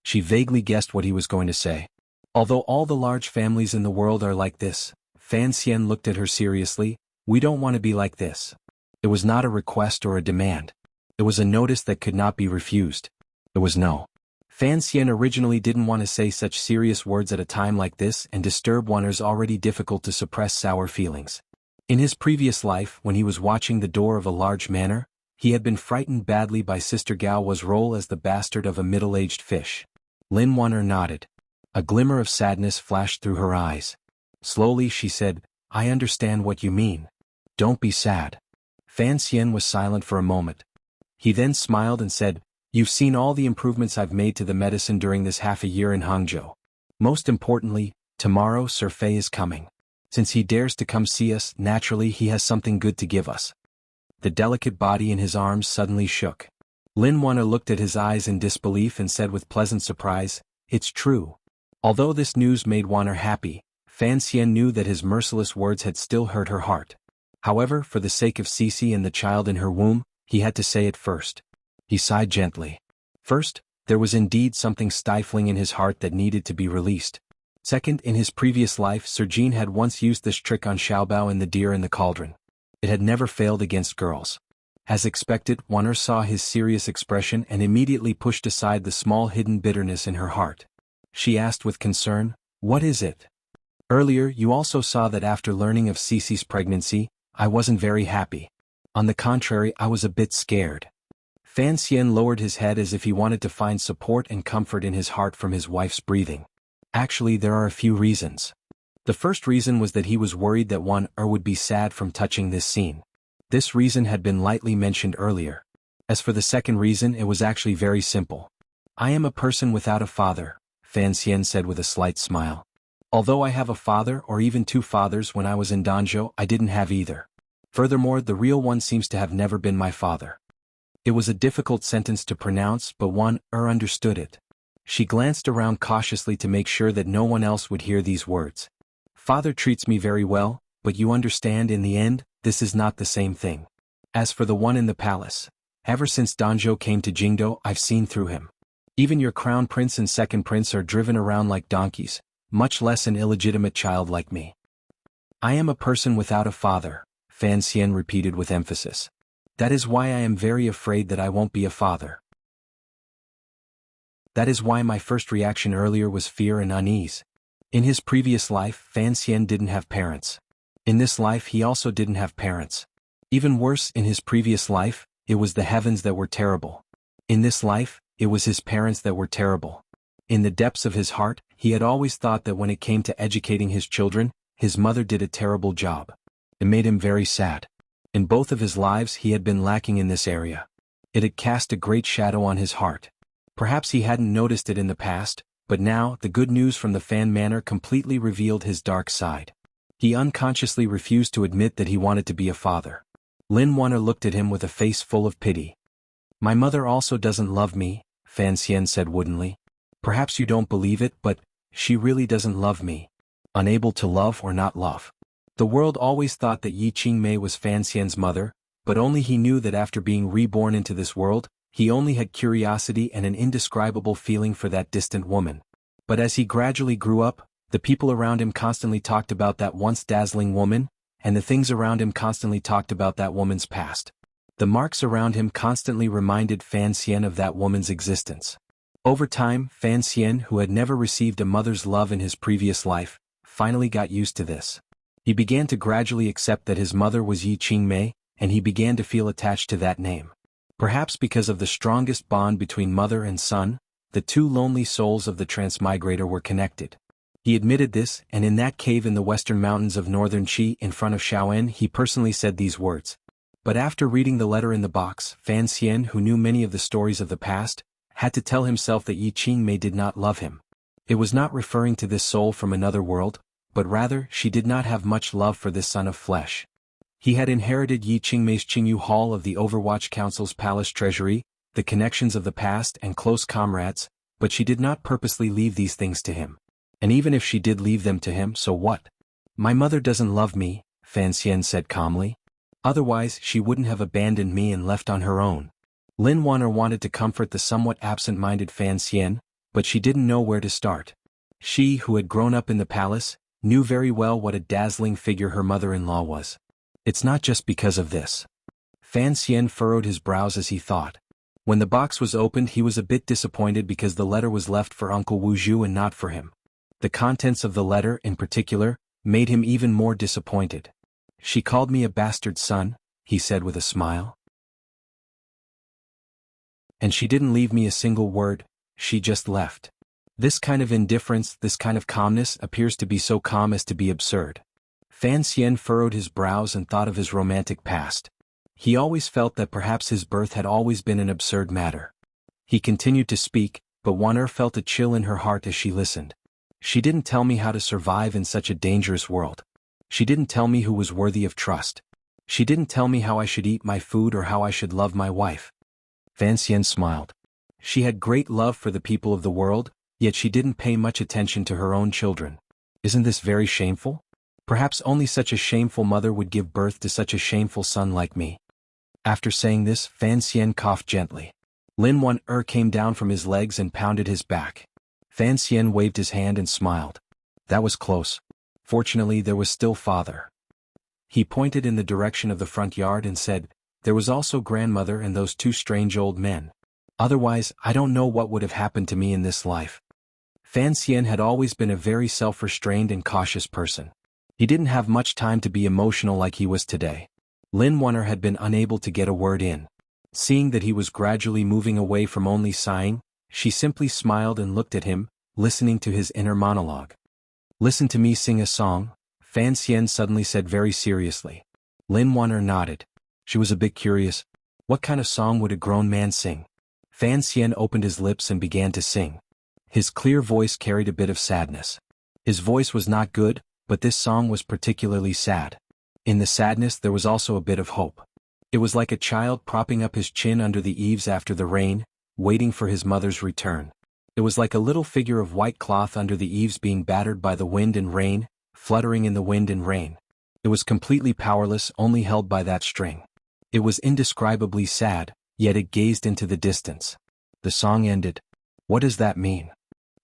She vaguely guessed what he was going to say. Although all the large families in the world are like this, Fan Xian looked at her seriously, we don't want to be like this. It was not a request or a demand. It was a notice that could not be refused. It was no. Fan Xian originally didn't want to say such serious words at a time like this and disturb Wan-er's already difficult to suppress sour feelings. In his previous life, when he was watching the door of a large manor, he had been frightened badly by Sister Gao's role as the bastard of a middle-aged fish. Lin Wan-er nodded. A glimmer of sadness flashed through her eyes. Slowly she said, I understand what you mean. Don't be sad. Fan Xian was silent for a moment. He then smiled and said, you've seen all the improvements I've made to the medicine during this half a year in Hangzhou. Most importantly, tomorrow Sir Fei is coming. Since he dares to come see us, naturally he has something good to give us. The delicate body in his arms suddenly shook. Lin Wan-er looked at his eyes in disbelief and said with pleasant surprise, it's true. Although this news made Wan-er happy, Fan Xian knew that his merciless words had still hurt her heart. However, for the sake of Cece and the child in her womb, he had to say it first. He sighed gently. First, there was indeed something stifling in his heart that needed to be released. Second, in his previous life Sir Jean had once used this trick on Xiaobao in The Deer in the Cauldron. It had never failed against girls. As expected, Wan-er saw his serious expression and immediately pushed aside the small hidden bitterness in her heart. She asked with concern, what is it? Earlier you also saw that after learning of Cece's pregnancy, I wasn't very happy. On the contrary, I was a bit scared. Fan Xian lowered his head as if he wanted to find support and comfort in his heart from his wife's breathing. Actually, there are a few reasons. The first reason was that he was worried that Wan-er would be sad from touching this scene. This reason had been lightly mentioned earlier. As for the second reason, it was actually very simple. I am a person without a father, Fan Xian said with a slight smile. Although I have a father or even two fathers, when I was in Danzhou I didn't have either. Furthermore, the real one seems to have never been my father. It was a difficult sentence to pronounce, but Wan-er understood it. She glanced around cautiously to make sure that no one else would hear these words. Father treats me very well, but you understand, in the end, this is not the same thing. As for the one in the palace, ever since Danzhou came to Jingdou I've seen through him. Even your crown prince and second prince are driven around like donkeys, much less an illegitimate child like me. I am a person without a father, Fan Xian repeated with emphasis. That is why I am very afraid that I won't be a father. That is why my first reaction earlier was fear and unease. In his previous life, Fan Xian didn't have parents. In this life he also didn't have parents. Even worse, in his previous life, it was the heavens that were terrible. In this life, it was his parents that were terrible. In the depths of his heart, he had always thought that when it came to educating his children, his mother did a terrible job. It made him very sad. In both of his lives he had been lacking in this area. It had cast a great shadow on his heart. Perhaps he hadn't noticed it in the past, but now the good news from the Fan Manor completely revealed his dark side. He unconsciously refused to admit that he wanted to be a father. Lin Wanner looked at him with a face full of pity. "My mother also doesn't love me," Fan Xian said woodenly. "Perhaps you don't believe it, but she really doesn't love me. Unable to love or not love." The world always thought that Yi Qingmei was Fan Xian's mother, but only he knew that after being reborn into this world, he only had curiosity and an indescribable feeling for that distant woman. But as he gradually grew up, the people around him constantly talked about that once dazzling woman, and the things around him constantly talked about that woman's past. The marks around him constantly reminded Fan Xian of that woman's existence. Over time, Fan Xian, who had never received a mother's love in his previous life, finally got used to this. He began to gradually accept that his mother was Yi Qingmei, and he began to feel attached to that name. Perhaps because of the strongest bond between mother and son, the two lonely souls of the transmigrator were connected. He admitted this, and in that cave in the western mountains of northern Qi in front of Shaoen he personally said these words. But after reading the letter in the box, Fan Xian, who knew many of the stories of the past, had to tell himself that Yi Qingmei did not love him. It was not referring to this soul from another world, but rather she did not have much love for this son of flesh. He had inherited Yi Qingmei's Qingyu Hall of the Overwatch Council's palace treasury, the connections of the past and close comrades, but she did not purposely leave these things to him. And even if she did leave them to him, so what? "My mother doesn't love me," Fan Xian said calmly. "Otherwise she wouldn't have abandoned me and left on her own." Lin Wanner wanted to comfort the somewhat absent-minded Fan Xian, but she didn't know where to start. She, who had grown up in the palace, knew very well what a dazzling figure her mother-in-law was. "It's not just because of this." Fan Xian furrowed his brows as he thought. When the box was opened he was a bit disappointed because the letter was left for Uncle Wu Zhu and not for him. The contents of the letter, in particular, made him even more disappointed. "She called me a bastard son," he said with a smile. "And she didn't leave me a single word, she just left." This kind of indifference, this kind of calmness appears to be so calm as to be absurd. Fan Xian furrowed his brows and thought of his romantic past. He always felt that perhaps his birth had always been an absurd matter. He continued to speak, but Wanner felt a chill in her heart as she listened. "She didn't tell me how to survive in such a dangerous world. She didn't tell me who was worthy of trust. She didn't tell me how I should eat my food or how I should love my wife." Fan Xian smiled. She had great love for the people of the world, yet she didn't pay much attention to her own children. Isn't this very shameful? Perhaps only such a shameful mother would give birth to such a shameful son like me. After saying this, Fan Xian coughed gently. Lin Wanner came down from his legs and pounded his back. Fan Xian waved his hand and smiled. "That was close. Fortunately there was still father." He pointed in the direction of the front yard and said, "There was also grandmother and those two strange old men. Otherwise, I don't know what would have happened to me in this life." Fan Xian had always been a very self-restrained and cautious person. He didn't have much time to be emotional like he was today. Lin Wanner had been unable to get a word in. Seeing that he was gradually moving away from only sighing, she simply smiled and looked at him, listening to his inner monologue. "Listen to me sing a song," Fan Xian suddenly said very seriously. Lin Wanner nodded. She was a bit curious. What kind of song would a grown man sing? Fan Xian opened his lips and began to sing. His clear voice carried a bit of sadness. His voice was not good, but this song was particularly sad. In the sadness there was also a bit of hope. It was like a child propping up his chin under the eaves after the rain, waiting for his mother's return. It was like a little figure of white cloth under the eaves being battered by the wind and rain, fluttering in the wind and rain. It was completely powerless, only held by that string. It was indescribably sad, yet it gazed into the distance. The song ended. What does that mean?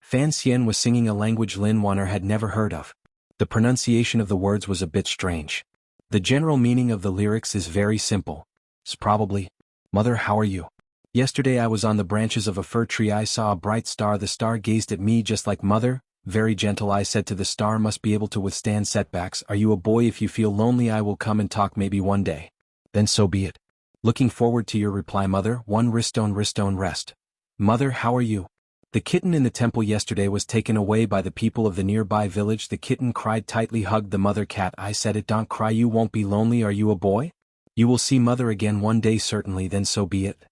Fan Xian was singing a language Lin Wanner had never heard of. The pronunciation of the words was a bit strange. The general meaning of the lyrics is very simple. It's probably, "Mother, how are you? Yesterday I was on the branches of a fir tree. I saw a bright star. The star gazed at me just like mother. Very gentle, I said to the star, must be able to withstand setbacks. Are you a boy? If you feel lonely I will come and talk maybe one day. Then so be it. Looking forward to your reply, mother. One wristone rest. Mother, how are you? The kitten in the temple yesterday was taken away by the people of the nearby village. The kitten cried, tightly hugged the mother cat. I said it, don't cry, you won't be lonely. Are you a boy? You will see mother again one day certainly. Then so be it.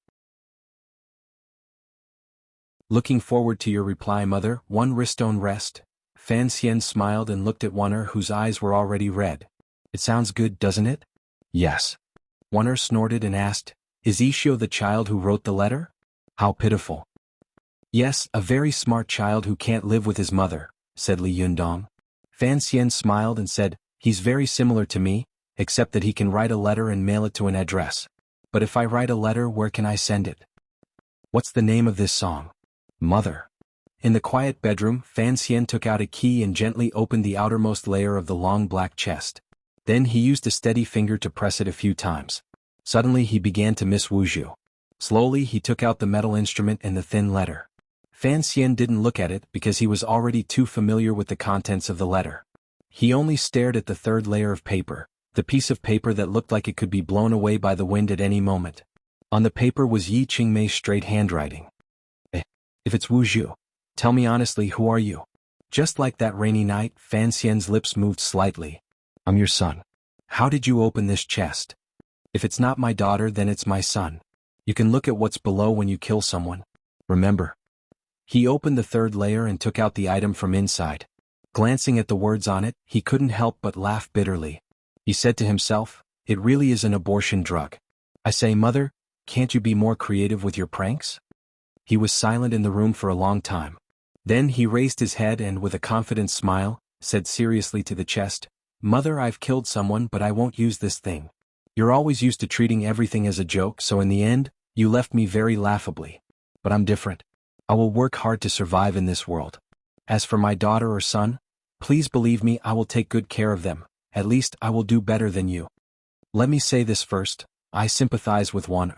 Looking forward to your reply, mother, one wristone rest. Fan Xian smiled and looked at Wonder, whose eyes were already red. It sounds good, doesn't it? Yes. Wonder snorted and asked, is Ishio the child who wrote the letter? How pitiful. Yes, a very smart child who can't live with his mother, said Li Yundong. Fan Xian smiled and said, he's very similar to me, except that he can write a letter and mail it to an address. But if I write a letter, where can I send it? What's the name of this song? Mother. In the quiet bedroom, Fan Xian took out a key and gently opened the outermost layer of the long black chest. Then he used a steady finger to press it a few times. Suddenly he began to miss Wuzhu. Slowly he took out the metal instrument and the thin letter. Fan Xian didn't look at it because he was already too familiar with the contents of the letter. He only stared at the third layer of paper, the piece of paper that looked like it could be blown away by the wind at any moment. On the paper was Yi Qingmei's straight handwriting. If it's Wuzhu, tell me honestly, who are you? Just like that rainy night, Fan Xian's lips moved slightly. I'm your son. How did you open this chest? If it's not my daughter, then it's my son. You can look at what's below when you kill someone. Remember. He opened the third layer and took out the item from inside. Glancing at the words on it, he couldn't help but laugh bitterly. He said to himself, it really is an abortion drug. I say, mother, can't you be more creative with your pranks? He was silent in the room for a long time. Then he raised his head and, with a confident smile, said seriously to the chest, Mother, I've killed someone, but I won't use this thing. You're always used to treating everything as a joke, so in the end, you left me very laughably. But I'm different. I will work hard to survive in this world. As for my daughter or son, please believe me, I will take good care of them. At least I will do better than you. Let me say this first, I sympathize with Wan.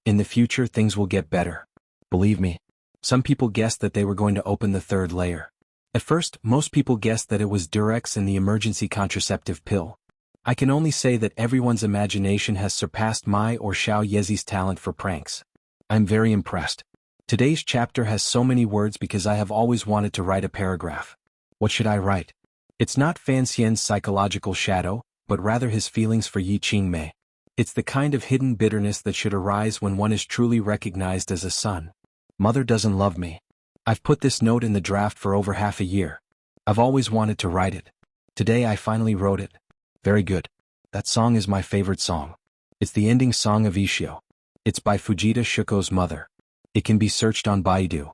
In the future things will get better. Believe me. Some people guessed that they were going to open the third layer. At first, most people guessed that it was Durex and the emergency contraceptive pill. I can only say that everyone's imagination has surpassed my or Xiao Yezi's talent for pranks. I'm very impressed. Today's chapter has so many words because I have always wanted to write a paragraph. What should I write? It's not Fan Xian's psychological shadow, but rather his feelings for Yi Qingmei. It's the kind of hidden bitterness that should arise when one is truly recognized as a son. Mother doesn't love me. I've put this note in the draft for over half a year. I've always wanted to write it. Today I finally wrote it. Very good. That song is my favorite song. It's the ending song of Ishio. It's by Fujita Shuko's mother. It can be searched on Baidu.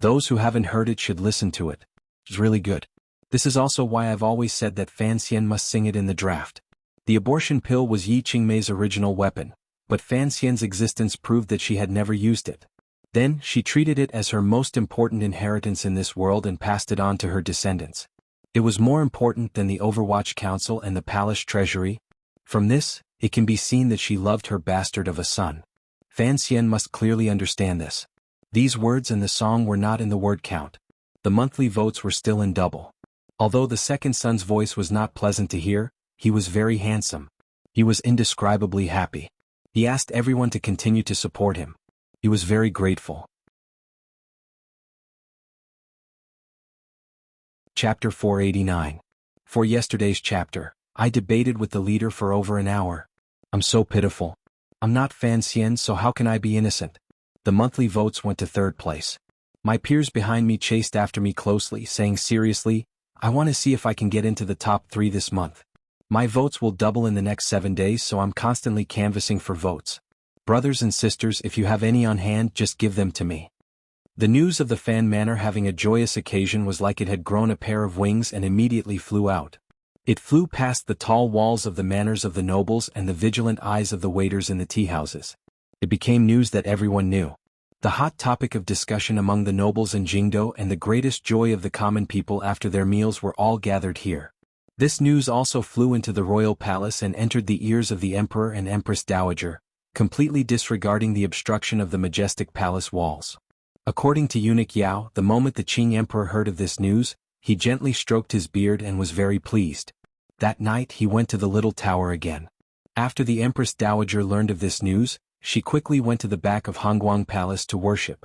Those who haven't heard it should listen to it. It's really good. This is also why I've always said that Fan Xian must sing it in the draft. The abortion pill was Yi Qingmei's original weapon, but Fan Xian's existence proved that she had never used it. Then, she treated it as her most important inheritance in this world and passed it on to her descendants. It was more important than the Overwatch Council and the Palace Treasury. From this, it can be seen that she loved her bastard of a son. Fan Xian must clearly understand this. These words and the song were not in the word count. The monthly votes were still in double. Although the second son's voice was not pleasant to hear, he was very handsome. He was indescribably happy. He asked everyone to continue to support him. He was very grateful. Chapter 489. For yesterday's chapter, I debated with the leader for over an hour. I'm so pitiful. I'm not Fan Xian, so how can I be innocent? The monthly votes went to third place. My peers behind me chased after me closely, saying seriously, I want to see if I can get into the top 3 this month. My votes will double in the next 7 days, so I'm constantly canvassing for votes. Brothers and sisters, if you have any on hand, just give them to me. The news of the Fan Manor having a joyous occasion was like it had grown a pair of wings and immediately flew out. It flew past the tall walls of the manors of the nobles and the vigilant eyes of the waiters in the tea-houses. It became news that everyone knew. The hot topic of discussion among the nobles in Jingdo and the greatest joy of the common people after their meals were all gathered here. This news also flew into the royal palace and entered the ears of the emperor and empress dowager, completely disregarding the obstruction of the majestic palace walls. According to eunuch Yao, the moment the Qing emperor heard of this news, he gently stroked his beard and was very pleased. That night he went to the little tower again. After the empress dowager learned of this news, she quickly went to the back of Hongguang Palace to worship.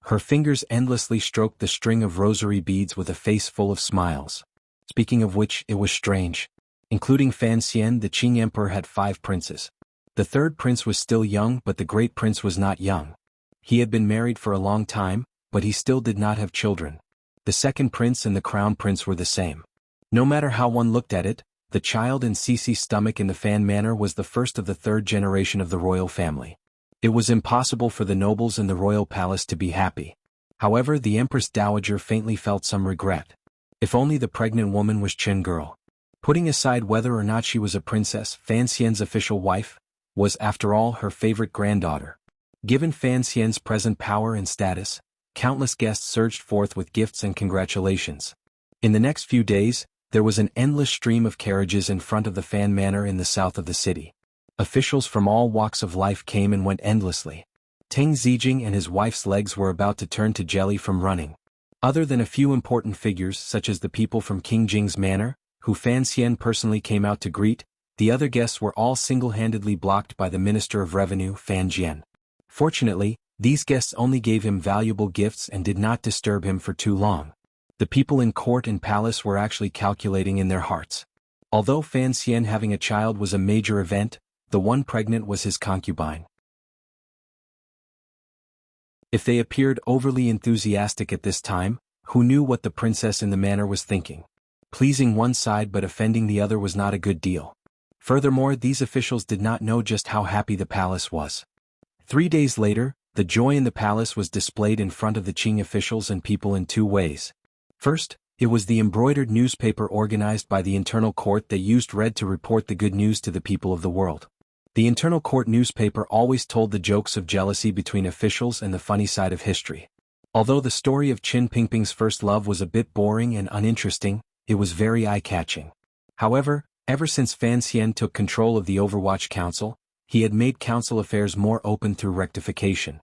Her fingers endlessly stroked the string of rosary beads with a face full of smiles. Speaking of which, it was strange. Including Fan Xian, the Qing emperor had 5 princes. The third prince was still young, but the great prince was not young. He had been married for a long time, but he still did not have children. The second prince and the crown prince were the same. No matter how one looked at it, the child in Cece's stomach in the Fan Manor was the first of the third generation of the royal family. It was impossible for the nobles in the royal palace to be happy. However, the Empress Dowager faintly felt some regret. If only the pregnant woman was Qin girl. Putting aside whether or not she was a princess, Fan Xian's official wife was, after all, her favorite granddaughter. Given Fan Xian's present power and status, countless guests surged forth with gifts and congratulations. In the next few days, there was an endless stream of carriages in front of the Fan Manor in the south of the city. Officials from all walks of life came and went endlessly. Teng Zijing and his wife's legs were about to turn to jelly from running. Other than a few important figures such as the people from King Jing's manor, who Fan Xian personally came out to greet, the other guests were all single-handedly blocked by the Minister of Revenue, Fan Jian. Fortunately, these guests only gave him valuable gifts and did not disturb him for too long. The people in court and palace were actually calculating in their hearts. Although Fan Xian having a child was a major event, the one pregnant was his concubine. If they appeared overly enthusiastic at this time, who knew what the princess in the manor was thinking? Pleasing one side but offending the other was not a good deal. Furthermore, these officials did not know just how happy the palace was. 3 days later, the joy in the palace was displayed in front of the Qing officials and people in two ways. First, it was the embroidered newspaper organized by the internal court that used red to report the good news to the people of the world. The internal court newspaper always told the jokes of jealousy between officials and the funny side of history. Although the story of Qin Pingping's first love was a bit boring and uninteresting, it was very eye-catching. However, ever since Fan Xian took control of the Overwatch Council, he had made council affairs more open through rectification.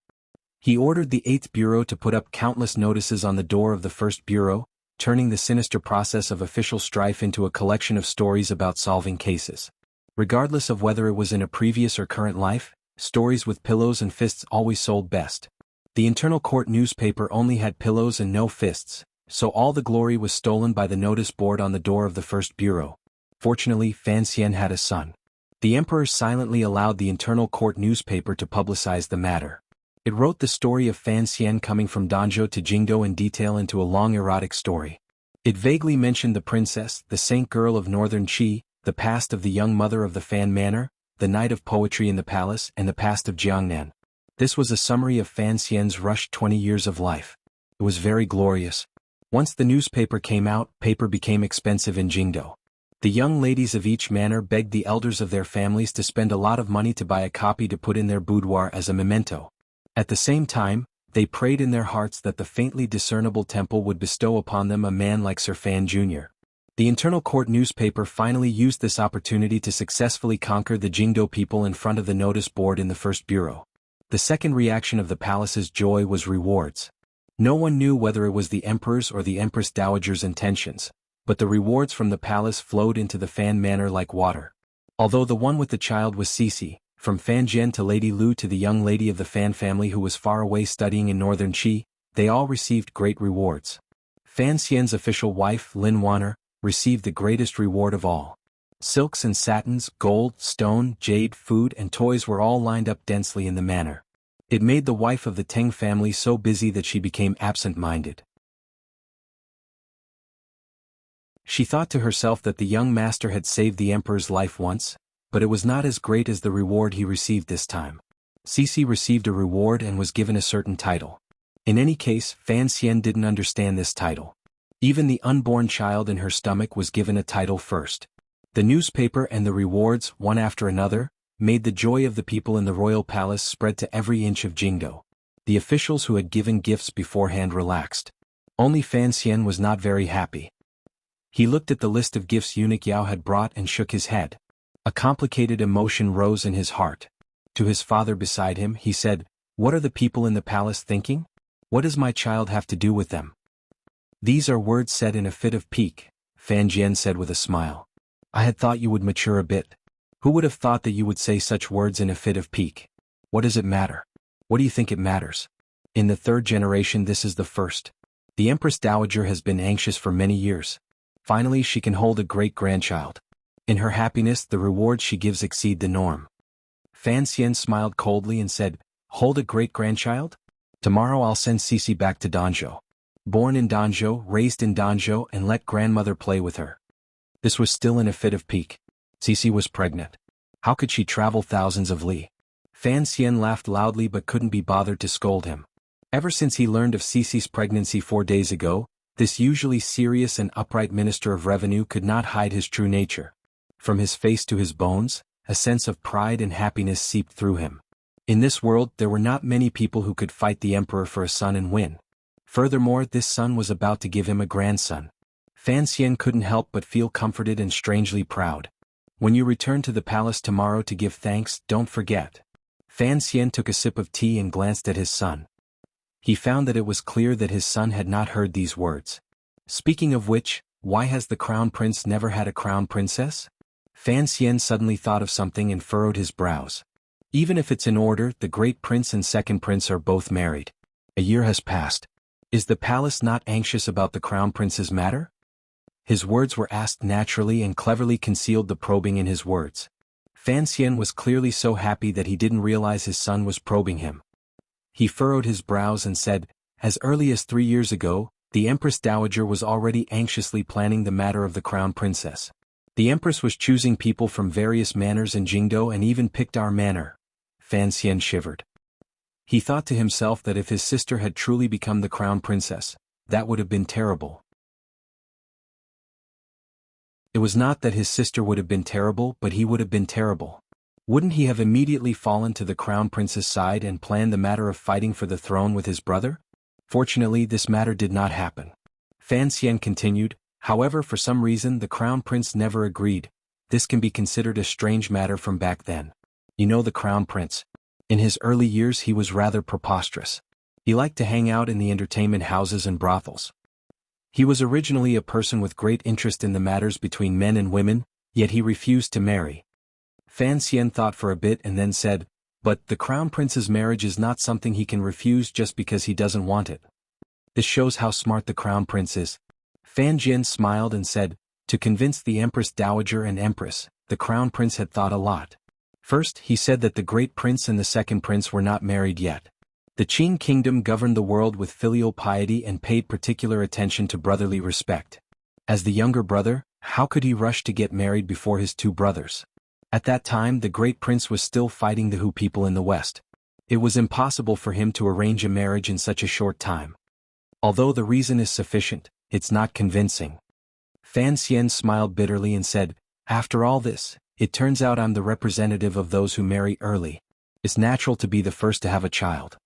He ordered the 8th Bureau to put up countless notices on the door of the 1st Bureau, turning the sinister process of official strife into a collection of stories about solving cases. Regardless of whether it was in a previous or current life, stories with pillows and fists always sold best. The internal court newspaper only had pillows and no fists, so all the glory was stolen by the notice board on the door of the 1st Bureau. Fortunately, Fan Xian had a son. The emperor silently allowed the internal court newspaper to publicize the matter. It wrote the story of Fan Xian coming from Danzhou to Jingdou in detail into a long erotic story. It vaguely mentioned the princess, the saint girl of northern Qi, the past of the young mother of the Fan Manor, the night of poetry in the palace, and the past of Jiangnan. This was a summary of Fan Xian's rushed 20 years of life. It was very glorious. Once the newspaper came out, paper became expensive in Jingdou. The young ladies of each manor begged the elders of their families to spend a lot of money to buy a copy to put in their boudoir as a memento. At the same time, they prayed in their hearts that the faintly discernible temple would bestow upon them a man like Sir Fan Jr. The internal court newspaper finally used this opportunity to successfully conquer the Jingdou people in front of the notice board in the 1st Bureau. The second reaction of the palace's joy was rewards. No one knew whether it was the emperor's or the Empress Dowager's intentions, but the rewards from the palace flowed into the Fan Manor like water. Although the one with the child was Cece, from Fan Jian to Lady Lu to the young lady of the Fan family who was far away studying in northern Qi, they all received great rewards. Fan Xian's official wife, Lin Wanner, received the greatest reward of all. Silks and satins, gold, stone, jade, food and toys were all lined up densely in the manor. It made the wife of the Teng family so busy that she became absent-minded. She thought to herself that the young master had saved the emperor's life once, but it was not as great as the reward he received this time. Cece received a reward and was given a certain title. In any case, Fan Xian didn't understand this title. Even the unborn child in her stomach was given a title first. The newspaper and the rewards, one after another, made the joy of the people in the royal palace spread to every inch of Jingdou. The officials who had given gifts beforehand relaxed. Only Fan Xian was not very happy. He looked at the list of gifts eunuch Yao had brought and shook his head. A complicated emotion rose in his heart. To his father beside him, he said, "What are the people in the palace thinking? What does my child have to do with them?" "These are words said in a fit of pique," Fan Jian said with a smile. "I had thought you would mature a bit. Who would have thought that you would say such words in a fit of pique? What does it matter? What do you think it matters? In the 3rd generation this is the first. The Empress Dowager has been anxious for many years. Finally she can hold a great-grandchild. In her happiness the rewards she gives exceed the norm." Fan Xian smiled coldly and said, "Hold a great-grandchild? Tomorrow I'll send Cece back to Danzhou. Born in Danzhou, raised in Danzhou, and let grandmother play with her. This was still in a fit of pique. Cece was pregnant. How could she travel thousands of li? Fan Xian laughed loudly but couldn't be bothered to scold him. Ever since he learned of Cece's pregnancy 4 days ago, this usually serious and upright Minister of Revenue could not hide his true nature. From his face to his bones, a sense of pride and happiness seeped through him. In this world there were not many people who could fight the emperor for a son and win. Furthermore, this son was about to give him a grandson. Fan Xian couldn't help but feel comforted and strangely proud. When you return to the palace tomorrow to give thanks, don't forget. Fan Xian took a sip of tea and glanced at his son. He found that it was clear that his son had not heard these words. Speaking of which, why has the crown prince never had a crown princess? Fan Xian suddenly thought of something and furrowed his brows. Even if it's in order, the great prince and second prince are both married. A year has passed. Is the palace not anxious about the crown prince's matter? His words were asked naturally and cleverly concealed the probing in his words. Fan Xian was clearly so happy that he didn't realize his son was probing him. He furrowed his brows and said, as early as 3 years ago, the Empress Dowager was already anxiously planning the matter of the crown princess. The Empress was choosing people from various manors in Jingdo and even picked our manor. Fan Xian shivered. He thought to himself that if his sister had truly become the crown princess, that would have been terrible. It was not that his sister would have been terrible, but he would have been terrible. Wouldn't he have immediately fallen to the crown prince's side and planned the matter of fighting for the throne with his brother? Fortunately, this matter did not happen. Fan Xian continued, however, for some reason the crown prince never agreed. This can be considered a strange matter from back then. You know the crown prince. In his early years he was rather preposterous. He liked to hang out in the entertainment houses and brothels. He was originally a person with great interest in the matters between men and women, yet he refused to marry. Fan Xian thought for a bit and then said, but the crown prince's marriage is not something he can refuse just because he doesn't want it. This shows how smart the crown prince is. Fan Jian smiled and said, to convince the Empress Dowager and Empress, the crown prince had thought a lot. First, he said that the great prince and the second prince were not married yet. The Qin kingdom governed the world with filial piety and paid particular attention to brotherly respect. As the younger brother, how could he rush to get married before his 2 brothers? At that time the great prince was still fighting the Hu people in the west. It was impossible for him to arrange a marriage in such a short time. Although the reason is sufficient, it's not convincing. Fan Xian smiled bitterly and said, after all this, it turns out I'm the representative of those who marry early. It's natural to be the first to have a child.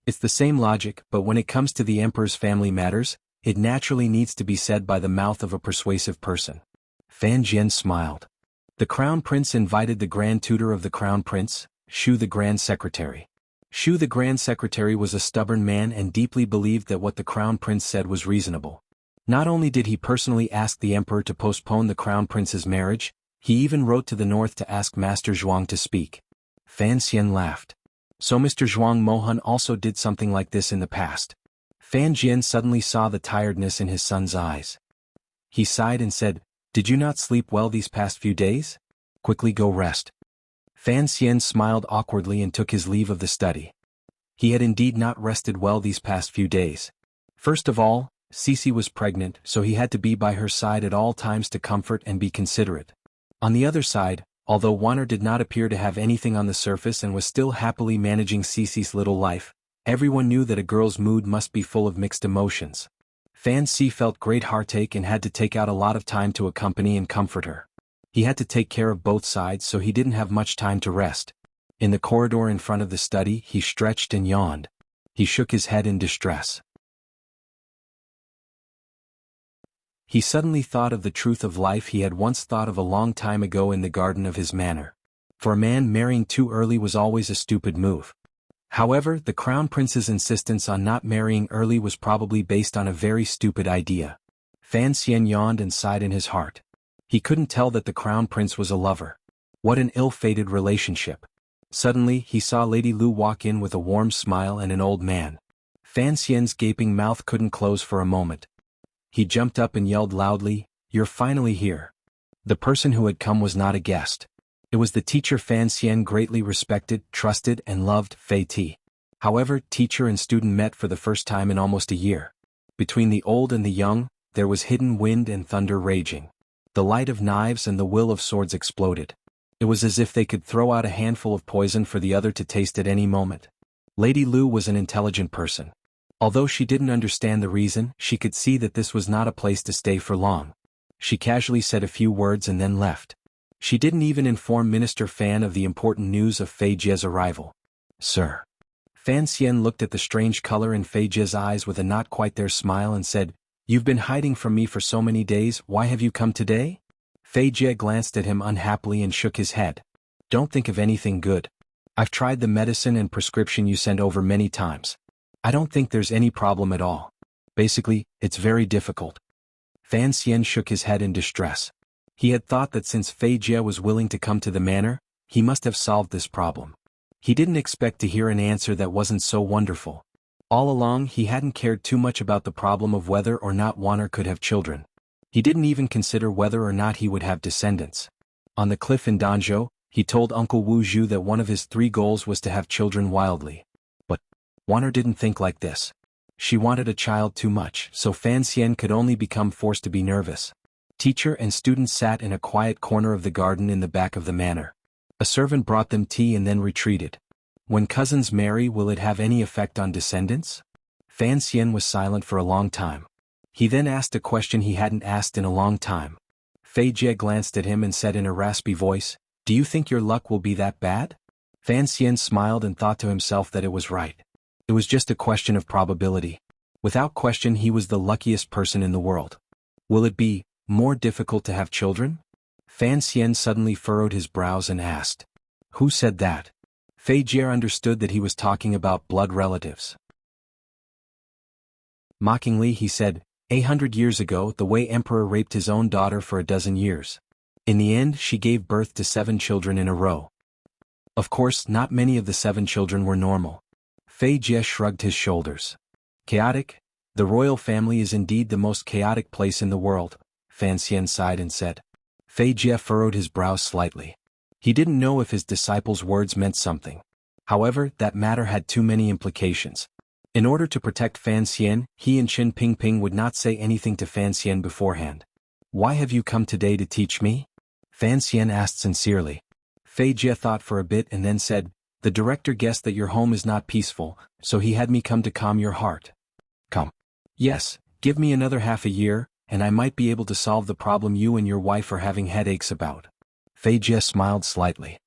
It's the same logic, but when it comes to the emperor's family matters, it naturally needs to be said by the mouth of a persuasive person. Fan Jian smiled. The crown prince invited the grand tutor of the crown prince, Shu the grand secretary. Shu the grand secretary was a stubborn man and deeply believed that what the crown prince said was reasonable. Not only did he personally ask the emperor to postpone the crown prince's marriage, he even wrote to the north to ask Master Zhuang to speak. Fan Xian laughed. So Mr. Zhuang Mohan also did something like this in the past. Fan Jian suddenly saw the tiredness in his son's eyes. He sighed and said, did you not sleep well these past few days? Quickly go rest. Fan Xian smiled awkwardly and took his leave of the study. He had indeed not rested well these past few days. First of all, Cece was pregnant, so he had to be by her side at all times to comfort and be considerate. On the other side, although Wanner did not appear to have anything on the surface and was still happily managing Cece's little life, everyone knew that a girl's mood must be full of mixed emotions. Fan Si felt great heartache and had to take out a lot of time to accompany and comfort her. He had to take care of both sides, so he didn't have much time to rest. In the corridor in front of the study, he stretched and yawned. He shook his head in distress. He suddenly thought of the truth of life he had once thought of a long time ago in the garden of his manor. For a man, marrying too early was always a stupid move. However, the crown prince's insistence on not marrying early was probably based on a very stupid idea. Fan Xian yawned and sighed in his heart. He couldn't tell that the crown prince was a lover. What an ill-fated relationship. Suddenly, he saw Lady Lu walk in with a warm smile and an old man. Fan Xian's gaping mouth couldn't close for a moment. He jumped up and yelled loudly, "You're finally here." The person who had come was not a guest. It was the teacher Fan Xian greatly respected, trusted, and loved, Fei Ti. However, teacher and student met for the first time in almost a year. Between the old and the young, there was hidden wind and thunder raging. The light of knives and the will of swords exploded. It was as if they could throw out a handful of poison for the other to taste at any moment. Lady Lu was an intelligent person. Although she didn't understand the reason, she could see that this was not a place to stay for long. She casually said a few words and then left. She didn't even inform Minister Fan of the important news of Fei Jie's arrival. "Sir." Fan Xian looked at the strange color in Fei Jie's eyes with a not-quite-there smile and said, "You've been hiding from me for so many days, why have you come today?" Fei Jie glanced at him unhappily and shook his head. "Don't think of anything good. I've tried the medicine and prescription you sent over many times. I don't think there's any problem at all. Basically, it's very difficult." Fan Xian shook his head in distress. He had thought that since Fei Jie was willing to come to the manor, he must have solved this problem. He didn't expect to hear an answer that wasn't so wonderful. All along he hadn't cared too much about the problem of whether or not Wanner could have children. He didn't even consider whether or not he would have descendants. On the cliff in Danzhou, he told Uncle Wu Zhu that one of his 3 goals was to have children wildly. But Wanner didn't think like this. She wanted a child too much, so Fan Xian could only become forced to be nervous. Teacher and students sat in a quiet corner of the garden in the back of the manor. A servant brought them tea and then retreated. "When cousins marry, will it have any effect on descendants?" Fan Xian was silent for a long time. He then asked a question he hadn't asked in a long time. Fei Jie glanced at him and said in a raspy voice, "Do you think your luck will be that bad?" Fan Xian smiled and thought to himself that it was right. It was just a question of probability. Without question, he was the luckiest person in the world. "Will it be more difficult to have children?" Fan Xian suddenly furrowed his brows and asked. "Who said that?" Fei Jie understood that he was talking about blood relatives. Mockingly he said, "100 years ago the Wei Emperor raped his own daughter for a dozen years. In the end she gave birth to 7 children in a row. Of course, not many of the 7 children were normal." Fei Jie shrugged his shoulders. "Chaotic? The royal family is indeed the most chaotic place in the world," Fan Xian sighed and said. Fei Jie furrowed his brows slightly. He didn't know if his disciple's words meant something. However, that matter had too many implications. In order to protect Fan Xian, he and Qin Pingping would not say anything to Fan Xian beforehand. "Why have you come today to teach me?" Fan Xian asked sincerely. Fei Jie thought for a bit and then said, "The director guessed that your home is not peaceful, so he had me come to calm your heart." "Come." "Yes, give me another half a year, and I might be able to solve the problem you and your wife are having headaches about." Fei Jie smiled slightly.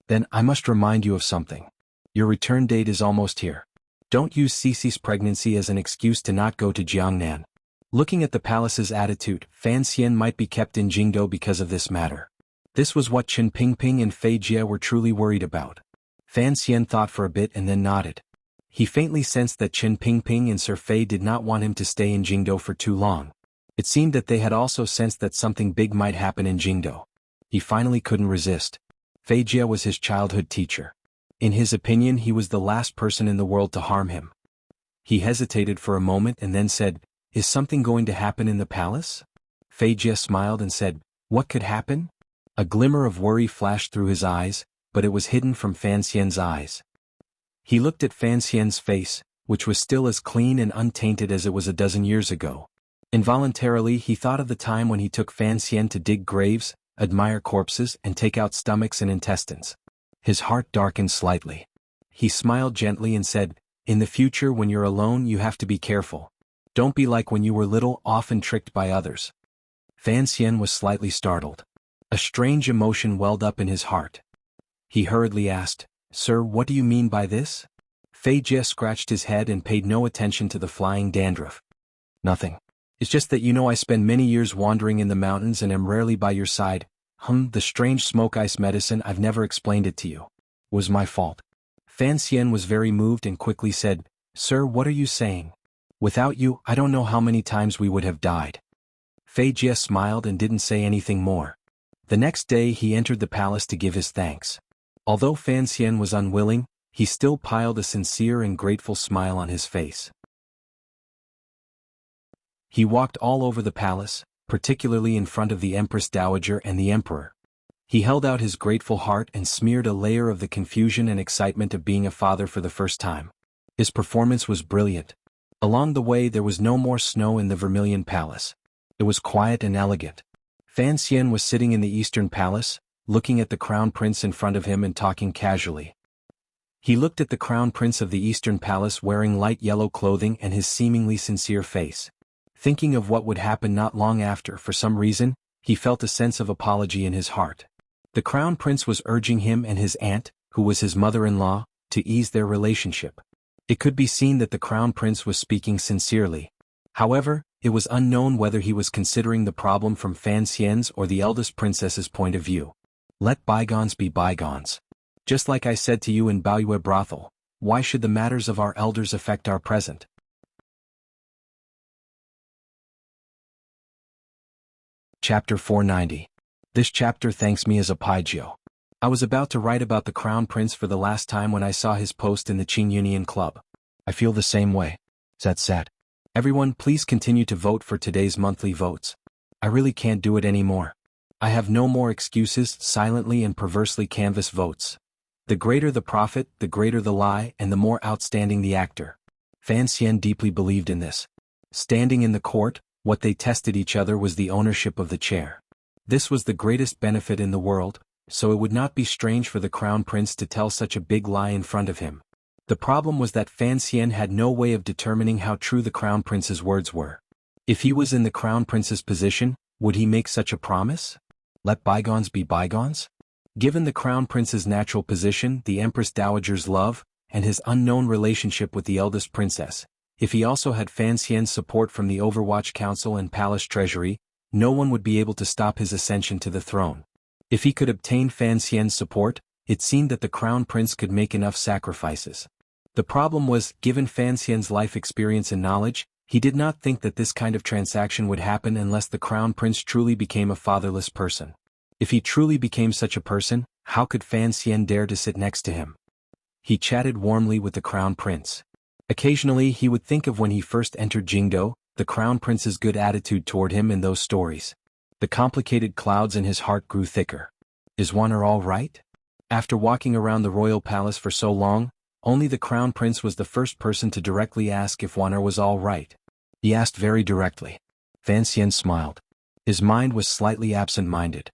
"Then I must remind you of something. Your return date is almost here. Don't use Cici's pregnancy as an excuse to not go to Jiangnan." Looking at the palace's attitude, Fan Xian might be kept in Jingdou because of this matter. This was what Qin Pingping and Fei Jie were truly worried about. Fan Xian thought for a bit and then nodded. He faintly sensed that Qin Pingping and Sir Fei did not want him to stay in Jingdou for too long. It seemed that they had also sensed that something big might happen in Jingdou. He finally couldn't resist. Fei Jie was his childhood teacher. In his opinion, he was the last person in the world to harm him. He hesitated for a moment and then said, "Is something going to happen in the palace?" Fei Jie smiled and said, "What could happen?" A glimmer of worry flashed through his eyes, but it was hidden from Fan Xian's eyes. He looked at Fan Xian's face, which was still as clean and untainted as it was a dozen years ago. Involuntarily he thought of the time when he took Fan Xian to dig graves, admire corpses and take out stomachs and intestines. His heart darkened slightly. He smiled gently and said, "In the future when you're alone you have to be careful. Don't be like when you were little, often tricked by others." Fan Xian was slightly startled. A strange emotion welled up in his heart. He hurriedly asked, "Sir, what do you mean by this?" Fei Jie scratched his head and paid no attention to the flying dandruff. "Nothing. It's just that I spend many years wandering in the mountains and am rarely by your side. The strange smoke ice medicine, I've never explained it to you. Was my fault." Fan Xian was very moved and quickly said, "Sir, what are you saying? Without you, I don't know how many times we would have died." Fei Jie smiled and didn't say anything more. The next day he entered the palace to give his thanks. Although Fan Xian was unwilling, he still piled a sincere and grateful smile on his face. He walked all over the palace, particularly in front of the Empress Dowager and the Emperor. He held out his grateful heart and smeared a layer of the confusion and excitement of being a father for the first time. His performance was brilliant. Along the way there was no more snow in the Vermilion Palace. It was quiet and elegant. Fan Xian was sitting in the Eastern Palace, looking at the Crown Prince in front of him and talking casually. He looked at the Crown Prince of the Eastern Palace wearing light yellow clothing and his seemingly sincere face. Thinking of what would happen not long after, for some reason, he felt a sense of apology in his heart. The Crown Prince was urging him and his aunt, who was his mother-in-law, to ease their relationship. It could be seen that the Crown Prince was speaking sincerely. However, it was unknown whether he was considering the problem from Fan Xian's or the eldest princess's point of view. Let bygones be bygones. Just like I said to you in Baoyue brothel, why should the matters of our elders affect our present? Chapter 490. This chapter thanks me as a Paijio. I was about to write about the Crown Prince for the last time when I saw his post in the Qing Union Club. I feel the same way. That said, everyone please continue to vote for today's monthly votes. I really can't do it anymore. I have no more excuses. Silently and perversely canvass votes. The greater the profit, the greater the lie, and the more outstanding the actor. Fan Xian deeply believed in this. Standing in the court, what they tested each other was the ownership of the chair. This was the greatest benefit in the world, so it would not be strange for the Crown Prince to tell such a big lie in front of him. The problem was that Fan Xian had no way of determining how true the Crown Prince's words were. If he was in the Crown Prince's position, would he make such a promise? Let bygones be bygones? Given the Crown Prince's natural position, the Empress Dowager's love, and his unknown relationship with the eldest princess, if he also had Fan Xian's support from the Overwatch Council and Palace Treasury, no one would be able to stop his ascension to the throne. If he could obtain Fan Xian's support, it seemed that the Crown Prince could make enough sacrifices. The problem was, given Fan Xian's life experience and knowledge, he did not think that this kind of transaction would happen unless the Crown Prince truly became a fatherless person. If he truly became such a person, how could Fan Xian dare to sit next to him? He chatted warmly with the Crown Prince. Occasionally he would think of when he first entered Jingdo, the Crown Prince's good attitude toward him in those stories. The complicated clouds in his heart grew thicker. Is Wanner all right? After walking around the royal palace for so long, only the Crown Prince was the first person to directly ask if Wanner was all right. He asked very directly. Fan Xian smiled. His mind was slightly absent-minded.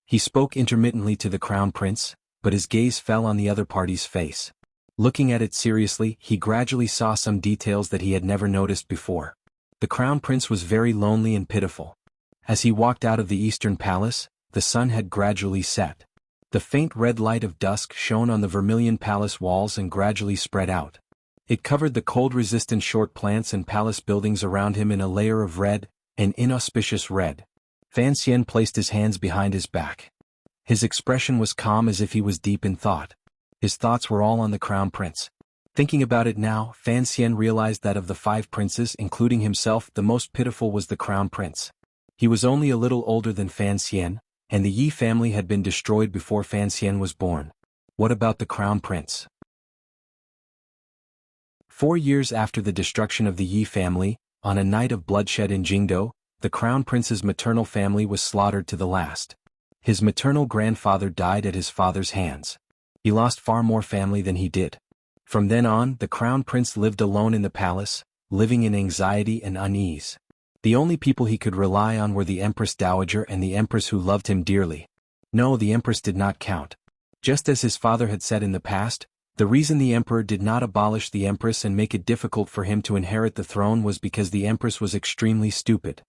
He spoke intermittently to the Crown Prince, but his gaze fell on the other party's face. Looking at it seriously, he gradually saw some details that he had never noticed before. The Crown Prince was very lonely and pitiful. As he walked out of the Eastern Palace, the sun had gradually set. The faint red light of dusk shone on the Vermilion Palace walls and gradually spread out. It covered the cold-resistant short plants and palace buildings around him in a layer of red, an inauspicious red. Fan Xian placed his hands behind his back. His expression was calm as if he was deep in thought. His thoughts were all on the Crown Prince. Thinking about it now, Fan Xian realized that of the 5 princes, including himself, the most pitiful was the Crown Prince. He was only a little older than Fan Xian, and the Yi family had been destroyed before Fan Xian was born. What about the Crown Prince? 4 years after the destruction of the Yi family, on a night of bloodshed in Jingdo, the Crown Prince's maternal family was slaughtered to the last. His maternal grandfather died at his father's hands. He lost far more family than he did. From then on, the Crown Prince lived alone in the palace, living in anxiety and unease. The only people he could rely on were the Empress Dowager and the Empress who loved him dearly. No, the Empress did not count. Just as his father had said in the past, the reason the Emperor did not abolish the Empress and make it difficult for him to inherit the throne was because the Empress was extremely stupid.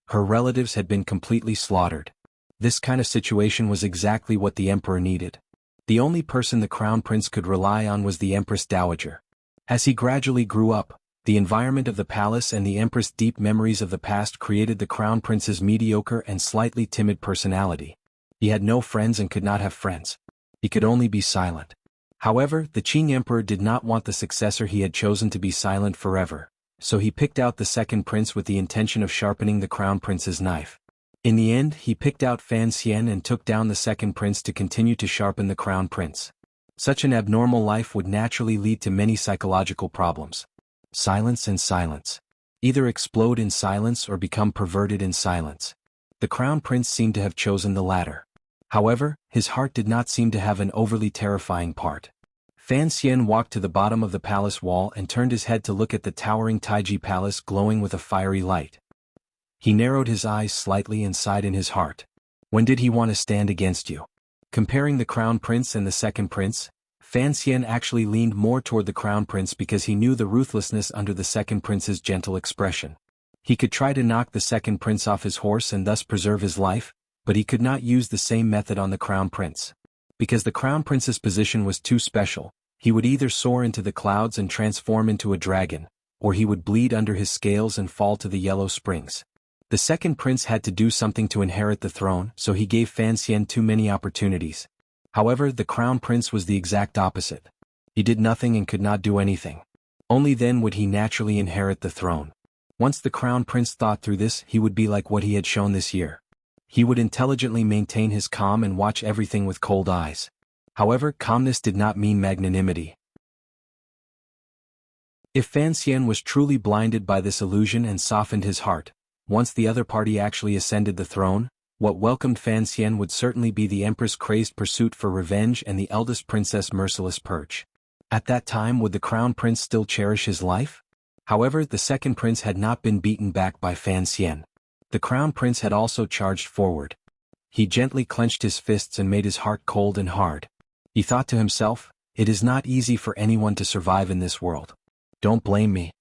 Her relatives had been completely slaughtered. This kind of situation was exactly what the Emperor needed. The only person the Crown Prince could rely on was the Empress Dowager. As he gradually grew up, the environment of the palace and the Empress' deep memories of the past created the Crown Prince's mediocre and slightly timid personality. He had no friends and could not have friends. He could only be silent. However, the Qing Emperor did not want the successor he had chosen to be silent forever, so he picked out the second prince with the intention of sharpening the Crown Prince's knife. In the end, he picked out Fan Xian and took down the second prince to continue to sharpen the Crown Prince. Such an abnormal life would naturally lead to many psychological problems. Silence and silence. Either explode in silence or become perverted in silence. The Crown Prince seemed to have chosen the latter. However, his heart did not seem to have an overly terrifying part. Fan Xian walked to the bottom of the palace wall and turned his head to look at the towering Taiji palace glowing with a fiery light. He narrowed his eyes slightly and sighed in his heart. When did he want to stand against you? Comparing the Crown Prince and the Second Prince, Fan Xian actually leaned more toward the Crown Prince because he knew the ruthlessness under the Second Prince's gentle expression. He could try to knock the Second Prince off his horse and thus preserve his life, but he could not use the same method on the Crown Prince. Because the Crown Prince's position was too special, he would either soar into the clouds and transform into a dragon, or he would bleed under his scales and fall to the yellow springs. The Second Prince had to do something to inherit the throne, so he gave Fan Xian too many opportunities. However, the Crown Prince was the exact opposite. He did nothing and could not do anything. Only then would he naturally inherit the throne. Once the Crown Prince thought through this, he would be like what he had shown this year. He would intelligently maintain his calm and watch everything with cold eyes. However, calmness did not mean magnanimity. If Fan Xian was truly blinded by this illusion and softened his heart, once the other party actually ascended the throne, what welcomed Fan Xian would certainly be the Empress' crazed pursuit for revenge and the eldest princess' merciless purge. At that time, would the Crown Prince still cherish his life? However, the Second Prince had not been beaten back by Fan Xian. The Crown Prince had also charged forward. He gently clenched his fists and made his heart cold and hard. He thought to himself, "It is not easy for anyone to survive in this world. Don't blame me."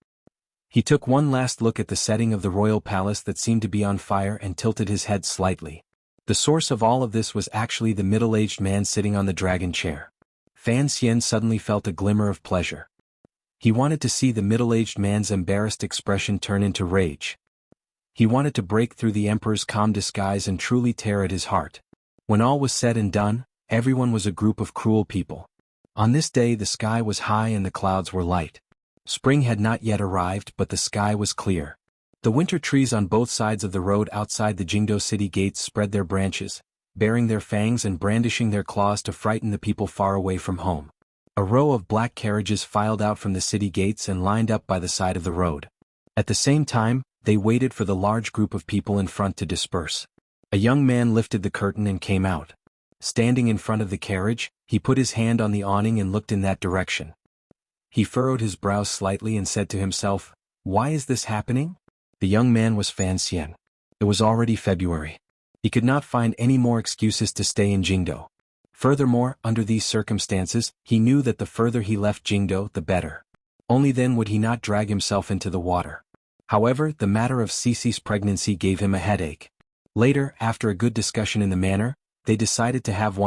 He took one last look at the setting of the royal palace that seemed to be on fire and tilted his head slightly. The source of all of this was actually the middle-aged man sitting on the dragon chair. Fan Xian suddenly felt a glimmer of pleasure. He wanted to see the middle-aged man's embarrassed expression turn into rage. He wanted to break through the emperor's calm disguise and truly tear at his heart. When all was said and done, everyone was a group of cruel people. On this day the sky was high and the clouds were light. Spring had not yet arrived, but the sky was clear. The winter trees on both sides of the road outside the Jingdo city gates spread their branches, baring their fangs and brandishing their claws to frighten the people far away from home. A row of black carriages filed out from the city gates and lined up by the side of the road. At the same time, they waited for the large group of people in front to disperse. A young man lifted the curtain and came out. Standing in front of the carriage, he put his hand on the awning and looked in that direction. He furrowed his brows slightly and said to himself, "Why is this happening?" The young man was Fan Xian. It was already February. He could not find any more excuses to stay in Jingdo. Furthermore, under these circumstances, he knew that the further he left Jingdo, the better. Only then would he not drag himself into the water. However, the matter of Cici's pregnancy gave him a headache. Later, after a good discussion in the manor, they decided to have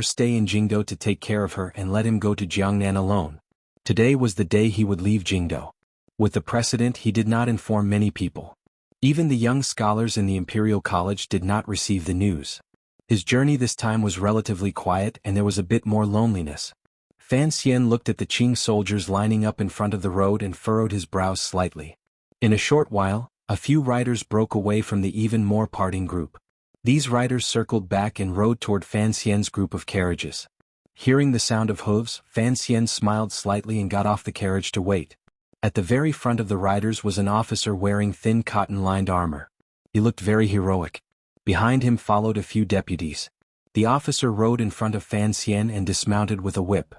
stay in Jingdo to take care of her and let him go to Jiangnan alone. Today was the day he would leave Jingdo. With the precedent, he did not inform many people. Even the young scholars in the Imperial College did not receive the news. His journey this time was relatively quiet and there was a bit more loneliness. Fan Xian looked at the Qing soldiers lining up in front of the road and furrowed his brows slightly. In a short while, a few riders broke away from the even more parting group. These riders circled back and rode toward Fan Xian's group of carriages. Hearing the sound of hooves, Fan Xian smiled slightly and got off the carriage to wait. At the very front of the riders was an officer wearing thin cotton-lined armor. He looked very heroic. Behind him followed a few deputies. The officer rode in front of Fan Xian and dismounted with a whip.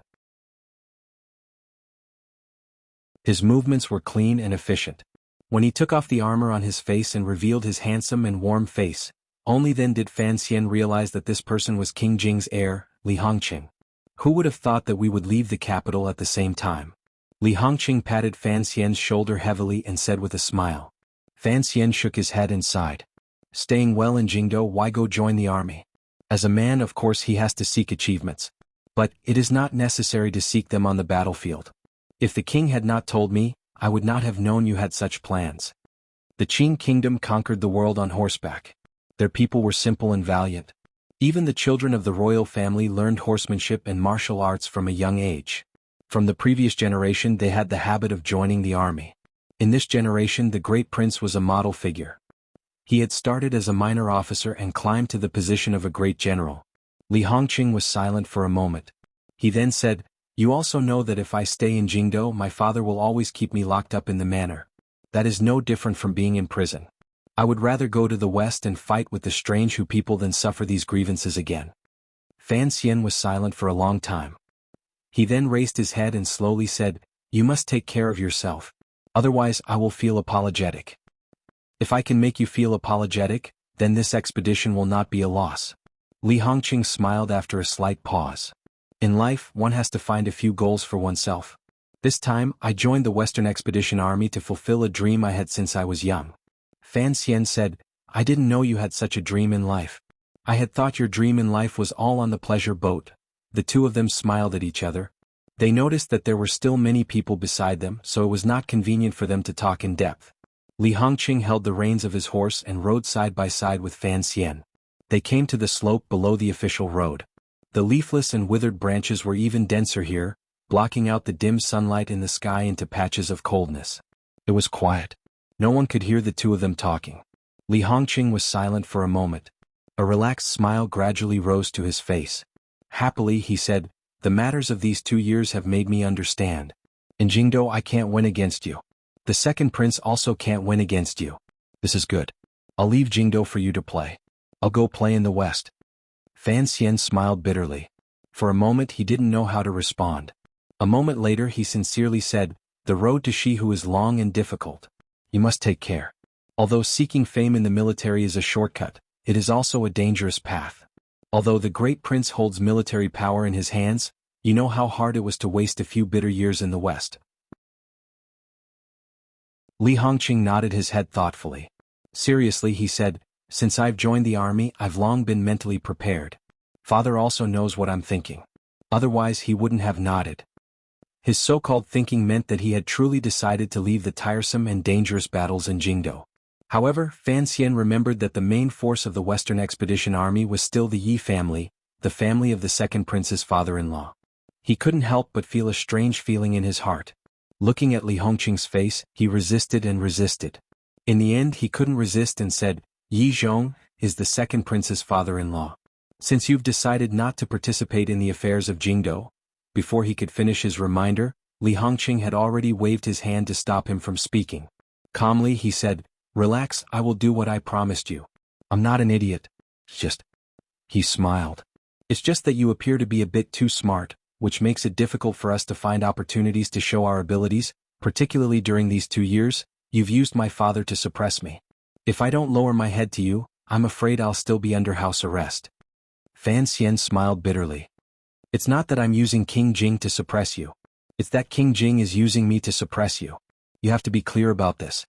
His movements were clean and efficient. When he took off the armor on his face and revealed his handsome and warm face, only then did Fan Xian realize that this person was King Jing's heir, Li Hongqing. Who would have thought that we would leave the capital at the same time? Li Hongqing patted Fan Xian's shoulder heavily and said with a smile. Fan Xian shook his head and sighed. Staying well in Jingdo, why go join the army? As a man, of course he has to seek achievements. But it is not necessary to seek them on the battlefield. If the king had not told me, I would not have known you had such plans. The Qing kingdom conquered the world on horseback. Their people were simple and valiant. Even the children of the royal family learned horsemanship and martial arts from a young age. From the previous generation they had the habit of joining the army. In this generation the great prince was a model figure. He had started as a minor officer and climbed to the position of a great general. Li Hongqing was silent for a moment. He then said, "You also know that if I stay in Jingdo my father will always keep me locked up in the manor. That is no different from being in prison. I would rather go to the west and fight with the strange Hu people than suffer these grievances again." Fan Xian was silent for a long time. He then raised his head and slowly said, "You must take care of yourself. Otherwise I will feel apologetic. If I can make you feel apologetic, then this expedition will not be a loss." Li Hongqing smiled after a slight pause. In life, one has to find a few goals for oneself. This time, I joined the Western Expedition Army to fulfill a dream I had since I was young. Fan Xian said, "I didn't know you had such a dream in life. I had thought your dream in life was all on the pleasure boat." The two of them smiled at each other. They noticed that there were still many people beside them, so it was not convenient for them to talk in depth. Li Hongqing held the reins of his horse and rode side by side with Fan Xian. They came to the slope below the official road. The leafless and withered branches were even denser here, blocking out the dim sunlight in the sky into patches of coldness. It was quiet. No one could hear the two of them talking. Li Hongqing was silent for a moment. A relaxed smile gradually rose to his face. Happily, he said, "The matters of these 2 years have made me understand. In Jingdo I can't win against you. The second prince also can't win against you. This is good. I'll leave Jingdo for you to play. I'll go play in the west." Fan Xian smiled bitterly. For a moment he didn't know how to respond. A moment later he sincerely said, "The road to Shihu is long and difficult. You must take care. Although seeking fame in the military is a shortcut, it is also a dangerous path. Although the great prince holds military power in his hands, you know how hard it was to waste a few bitter years in the west." Li Hongqing nodded his head thoughtfully. Seriously, he said, "Since I've joined the army, I've long been mentally prepared. Father also knows what I'm thinking. Otherwise he wouldn't have nodded." His so-called thinking meant that he had truly decided to leave the tiresome and dangerous battles in Jingdo. However, Fan Xian remembered that the main force of the Western Expedition Army was still the Yi family, the family of the second prince's father-in-law. He couldn't help but feel a strange feeling in his heart. Looking at Li Hongqing's face, he resisted and resisted. In the end he couldn't resist and said, "Yi Zhong is the second prince's father-in-law. Since you've decided not to participate in the affairs of Jingdo." Before he could finish his reminder, Li Hongqing had already waved his hand to stop him from speaking. Calmly he said, "Relax, I will do what I promised you. I'm not an idiot. He smiled. "It's just that you appear to be a bit too smart, which makes it difficult for us to find opportunities to show our abilities, particularly during these 2 years. You've used my father to suppress me. If I don't lower my head to you, I'm afraid I'll still be under house arrest." Fan Xian smiled bitterly. "It's not that I'm using King Jing to suppress you. It's that King Jing is using me to suppress you. You have to be clear about this.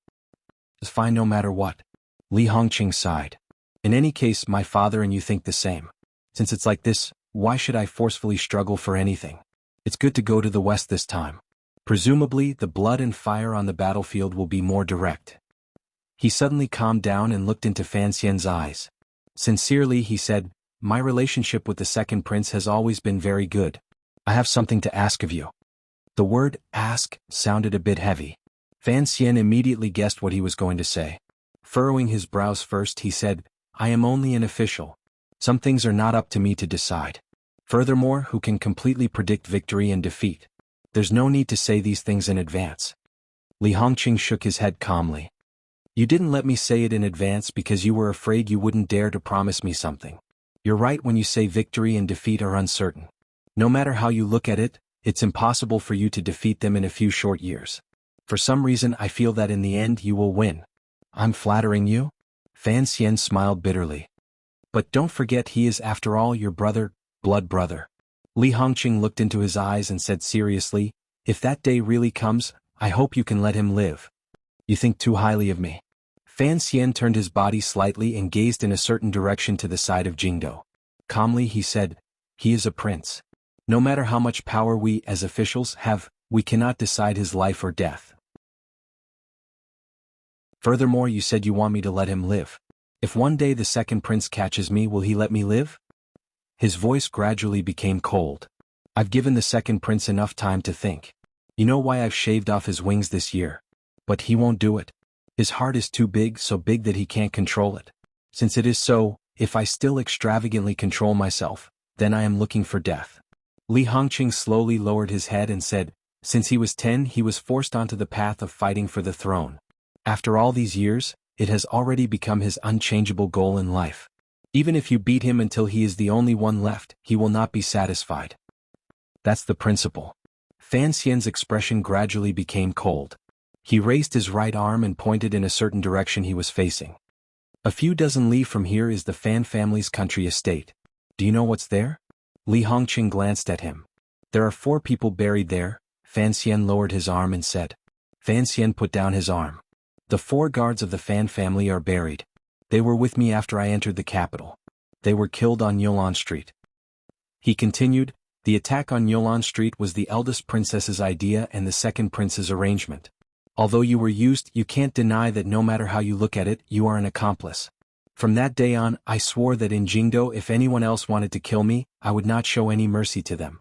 It's fine no matter what." Li Hongqing sighed. "In any case, my father and you think the same. Since it's like this, why should I forcefully struggle for anything? It's good to go to the west this time. Presumably, the blood and fire on the battlefield will be more direct." He suddenly calmed down and looked into Fan Xian's eyes. Sincerely, he said, "My relationship with the second prince has always been very good. I have something to ask of you." The word "ask" sounded a bit heavy. Fan Xian immediately guessed what he was going to say. Furrowing his brows first, he said, "I am only an official. Some things are not up to me to decide. Furthermore, who can completely predict victory and defeat? There's no need to say these things in advance." Li Hongqing shook his head calmly. "You didn't let me say it in advance because you were afraid you wouldn't dare to promise me something. You're right when you say victory and defeat are uncertain. No matter how you look at it, it's impossible for you to defeat them in a few short years. For some reason I feel that in the end you will win." "I'm flattering you?" Fan Xian smiled bitterly. "But don't forget he is after all your brother, blood brother." Li Hongqing looked into his eyes and said seriously, "If that day really comes, I hope you can let him live." "You think too highly of me." Fan Xian turned his body slightly and gazed in a certain direction to the side of Jingdo. Calmly he said, "He is a prince. No matter how much power we as officials have, we cannot decide his life or death. Furthermore, you said you want me to let him live. If one day the second prince catches me, will he let me live?" His voice gradually became cold. "I've given the second prince enough time to think. You know why I've shaved off his wings this year. But he won't do it. His heart is too big, so big that he can't control it. Since it is so, if I still extravagantly control myself, then I am looking for death." Li Hongqing slowly lowered his head and said, "Since he was 10, he was forced onto the path of fighting for the throne. After all these years, it has already become his unchangeable goal in life. Even if you beat him until he is the only one left, he will not be satisfied. That's the principle. Fan Xian's expression gradually became cold. He raised his right arm and pointed in a certain direction he was facing. A few dozen li from here is the Fan family's country estate. Do you know what's there? Li Hongqing glanced at him. There are 4 people buried there. Fan Xian lowered his arm and said. Fan Xian put down his arm. The 4 guards of the Fan family are buried. They were with me after I entered the capital. They were killed on Yolan Street. He continued, the attack on Yolan Street was the eldest princess's idea and the second prince's arrangement. Although you were used, you can't deny that no matter how you look at it, you are an accomplice. From that day on, I swore that in Jingdo if anyone else wanted to kill me, I would not show any mercy to them.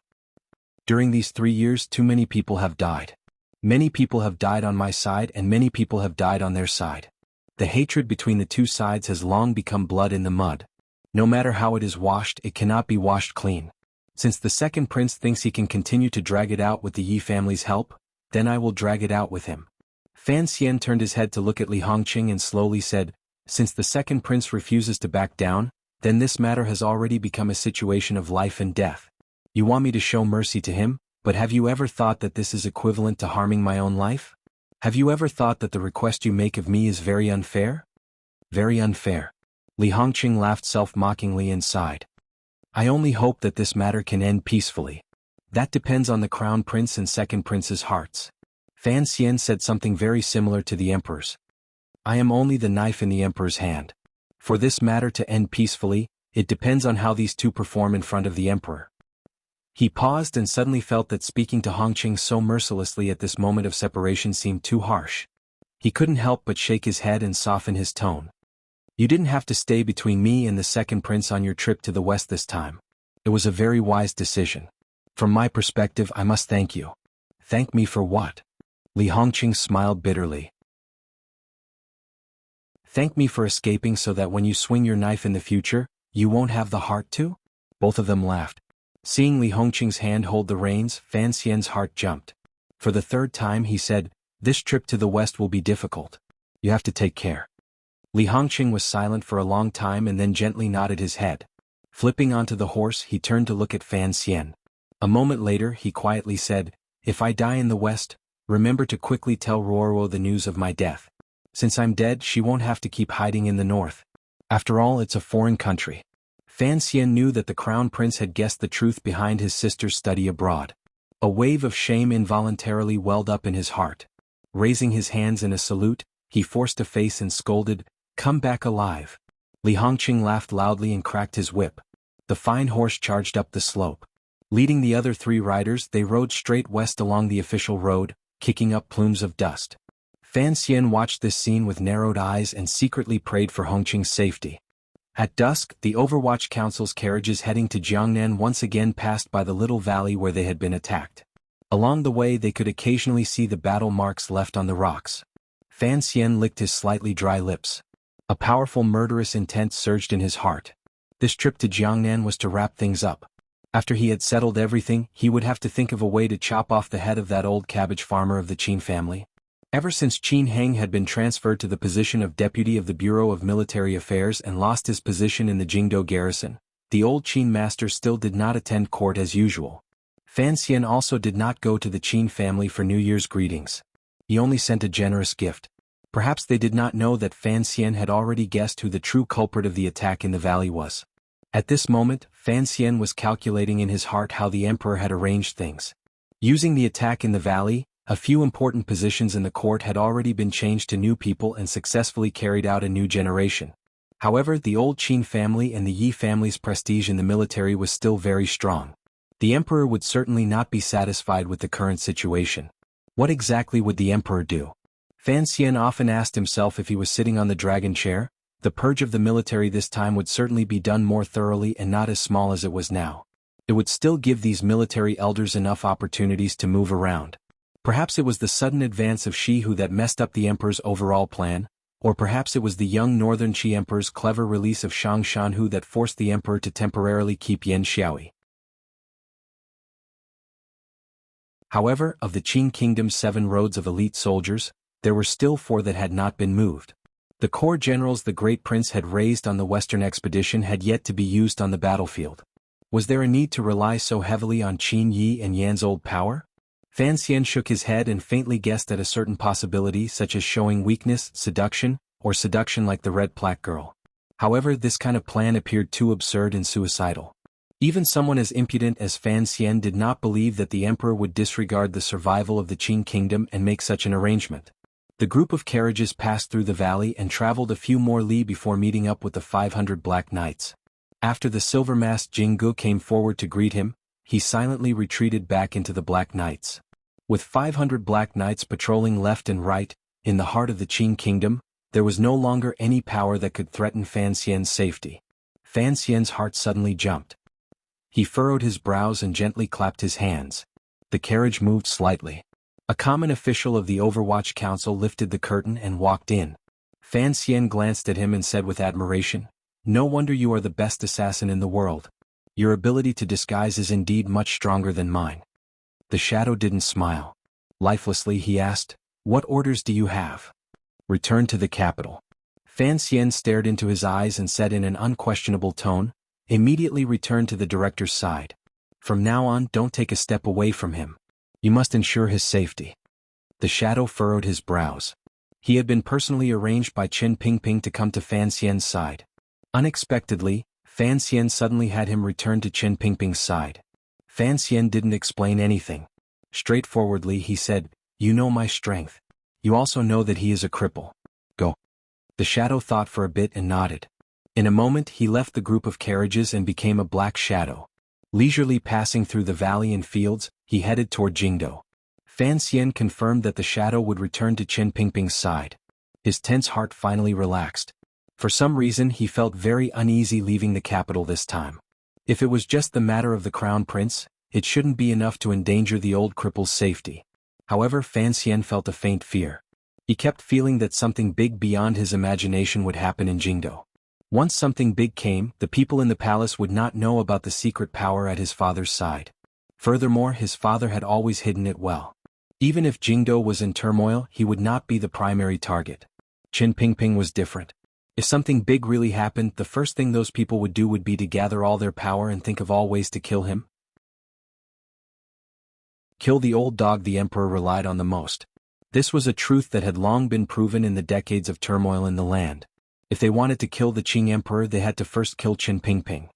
During these 3 years, too many people have died. Many people have died on my side and many people have died on their side. The hatred between the 2 sides has long become blood in the mud. No matter how it is washed, it cannot be washed clean. Since the second prince thinks he can continue to drag it out with the Yi family's help, then I will drag it out with him. Fan Xian turned his head to look at Li Hongqing and slowly said, since the second prince refuses to back down, then this matter has already become a situation of life and death. You want me to show mercy to him, but have you ever thought that this is equivalent to harming my own life? Have you ever thought that the request you make of me is very unfair? Very unfair. Li Hongqing laughed self-mockingly and sighed. I only hope that this matter can end peacefully. That depends on the crown prince and second prince's hearts. Fan Xian said something very similar to the emperor's. I am only the knife in the emperor's hand. For this matter to end peacefully, it depends on how these 2 perform in front of the emperor. He paused and suddenly felt that speaking to Hongqing so mercilessly at this moment of separation seemed too harsh. He couldn't help but shake his head and soften his tone. You didn't have to stay between me and the second prince on your trip to the west this time. It was a very wise decision. From my perspective, I must thank you. Thank me for what? Li Hongqing smiled bitterly. Thank me for escaping so that when you swing your knife in the future, you won't have the heart to? Both of them laughed. Seeing Li Hongqing's hand hold the reins, Fan Xian's heart jumped. For the 3rd time he said, this trip to the west will be difficult. You have to take care. Li Hongqing was silent for a long time and then gently nodded his head. Flipping onto the horse, he turned to look at Fan Xian. A moment later he quietly said, if I die in the west, remember to quickly tell Ruoruo the news of my death. Since I'm dead, she won't have to keep hiding in the north. After all, it's a foreign country. Fan Xian knew that the crown prince had guessed the truth behind his sister's study abroad. A wave of shame involuntarily welled up in his heart. Raising his hands in a salute, he forced a face and scolded, come back alive. Li Hongqing laughed loudly and cracked his whip. The fine horse charged up the slope. Leading the other 3 riders, they rode straight west along the official road, kicking up plumes of dust. Fan Xian watched this scene with narrowed eyes and secretly prayed for Hongqing's safety. At dusk, the Overwatch Council's carriages heading to Jiangnan once again passed by the little valley where they had been attacked. Along the way they could occasionally see the battle marks left on the rocks. Fan Xian licked his slightly dry lips. A powerful murderous intent surged in his heart. This trip to Jiangnan was to wrap things up. After he had settled everything, he would have to think of a way to chop off the head of that old cabbage farmer of the Qin family. Ever since Qin Heng had been transferred to the position of deputy of the Bureau of Military Affairs and lost his position in the Jingdo garrison, the old Qin master still did not attend court as usual. Fan Xian also did not go to the Qin family for New Year's greetings. He only sent a generous gift. Perhaps they did not know that Fan Xian had already guessed who the true culprit of the attack in the valley was. At this moment, Fan Xian was calculating in his heart how the emperor had arranged things. Using the attack in the valley, a few important positions in the court had already been changed to new people and successfully carried out a new generation. However, the old Qin family and the Yi family's prestige in the military was still very strong. The emperor would certainly not be satisfied with the current situation. What exactly would the emperor do? Fan Xian often asked himself if he was sitting on the dragon chair. The purge of the military this time would certainly be done more thoroughly and not as small as it was now. It would still give these military elders enough opportunities to move around. Perhaps it was the sudden advance of Shi Hu that messed up the emperor's overall plan, or perhaps it was the young northern Qi emperor's clever release of Shang Shanhu that forced the emperor to temporarily keep Yan Xiaoyi. However, of the Qin kingdom's 7 roads of elite soldiers, there were still 4 that had not been moved. The corps generals the great prince had raised on the western expedition had yet to be used on the battlefield. Was there a need to rely so heavily on Qin Yi and Yan's old power? Fan Xian shook his head and faintly guessed at a certain possibility such as showing weakness, seduction, or seduction like the red plaque girl. However, this kind of plan appeared too absurd and suicidal. Even someone as impudent as Fan Xian did not believe that the emperor would disregard the survival of the Qin kingdom and make such an arrangement. The group of carriages passed through the valley and traveled a few more li before meeting up with the 500 black knights. After the silver-masked Jinggu came forward to greet him, he silently retreated back into the black knights. With 500 black knights patrolling left and right, in the heart of the Qin kingdom, there was no longer any power that could threaten Fan Xian's safety. Fan Xian's heart suddenly jumped. He furrowed his brows and gently clapped his hands. The carriage moved slightly. A common official of the Overwatch Council lifted the curtain and walked in. Fan Xian glanced at him and said with admiration, "No wonder you are the best assassin in the world. Your ability to disguise is indeed much stronger than mine." The shadow didn't smile. Lifelessly he asked, "What orders do you have?" "Return to the capital." Fan Xian stared into his eyes and said in an unquestionable tone, "Immediately return to the director's side. From now on, don't take a step away from him. You must ensure his safety." The shadow furrowed his brows. He had been personally arranged by Chen Pingping to come to Fan Xian's side. Unexpectedly, Fan Xian suddenly had him return to Chen Pingping's side. Fan Xian didn't explain anything. Straightforwardly he said, "You know my strength. You also know that he is a cripple. Go." The shadow thought for a bit and nodded. In a moment he left the group of carriages and became a black shadow. Leisurely passing through the valley and fields, he headed toward Jingdo. Fan Xian confirmed that the shadow would return to Chen Pingping's side. His tense heart finally relaxed. For some reason he felt very uneasy leaving the capital this time. If it was just the matter of the crown prince, it shouldn't be enough to endanger the old cripple's safety. However, Fan Xian felt a faint fear. He kept feeling that something big beyond his imagination would happen in Jingdo. Once something big came, the people in the palace would not know about the secret power at his father's side. Furthermore, his father had always hidden it well. Even if Jingdo was in turmoil, he would not be the primary target. Chen Pingping was different. If something big really happened, the first thing those people would do would be to gather all their power and think of all ways to kill him. Kill the old dog the emperor relied on the most. This was a truth that had long been proven in the decades of turmoil in the land. If they wanted to kill the Qing emperor, they had to first kill Chen Pingping.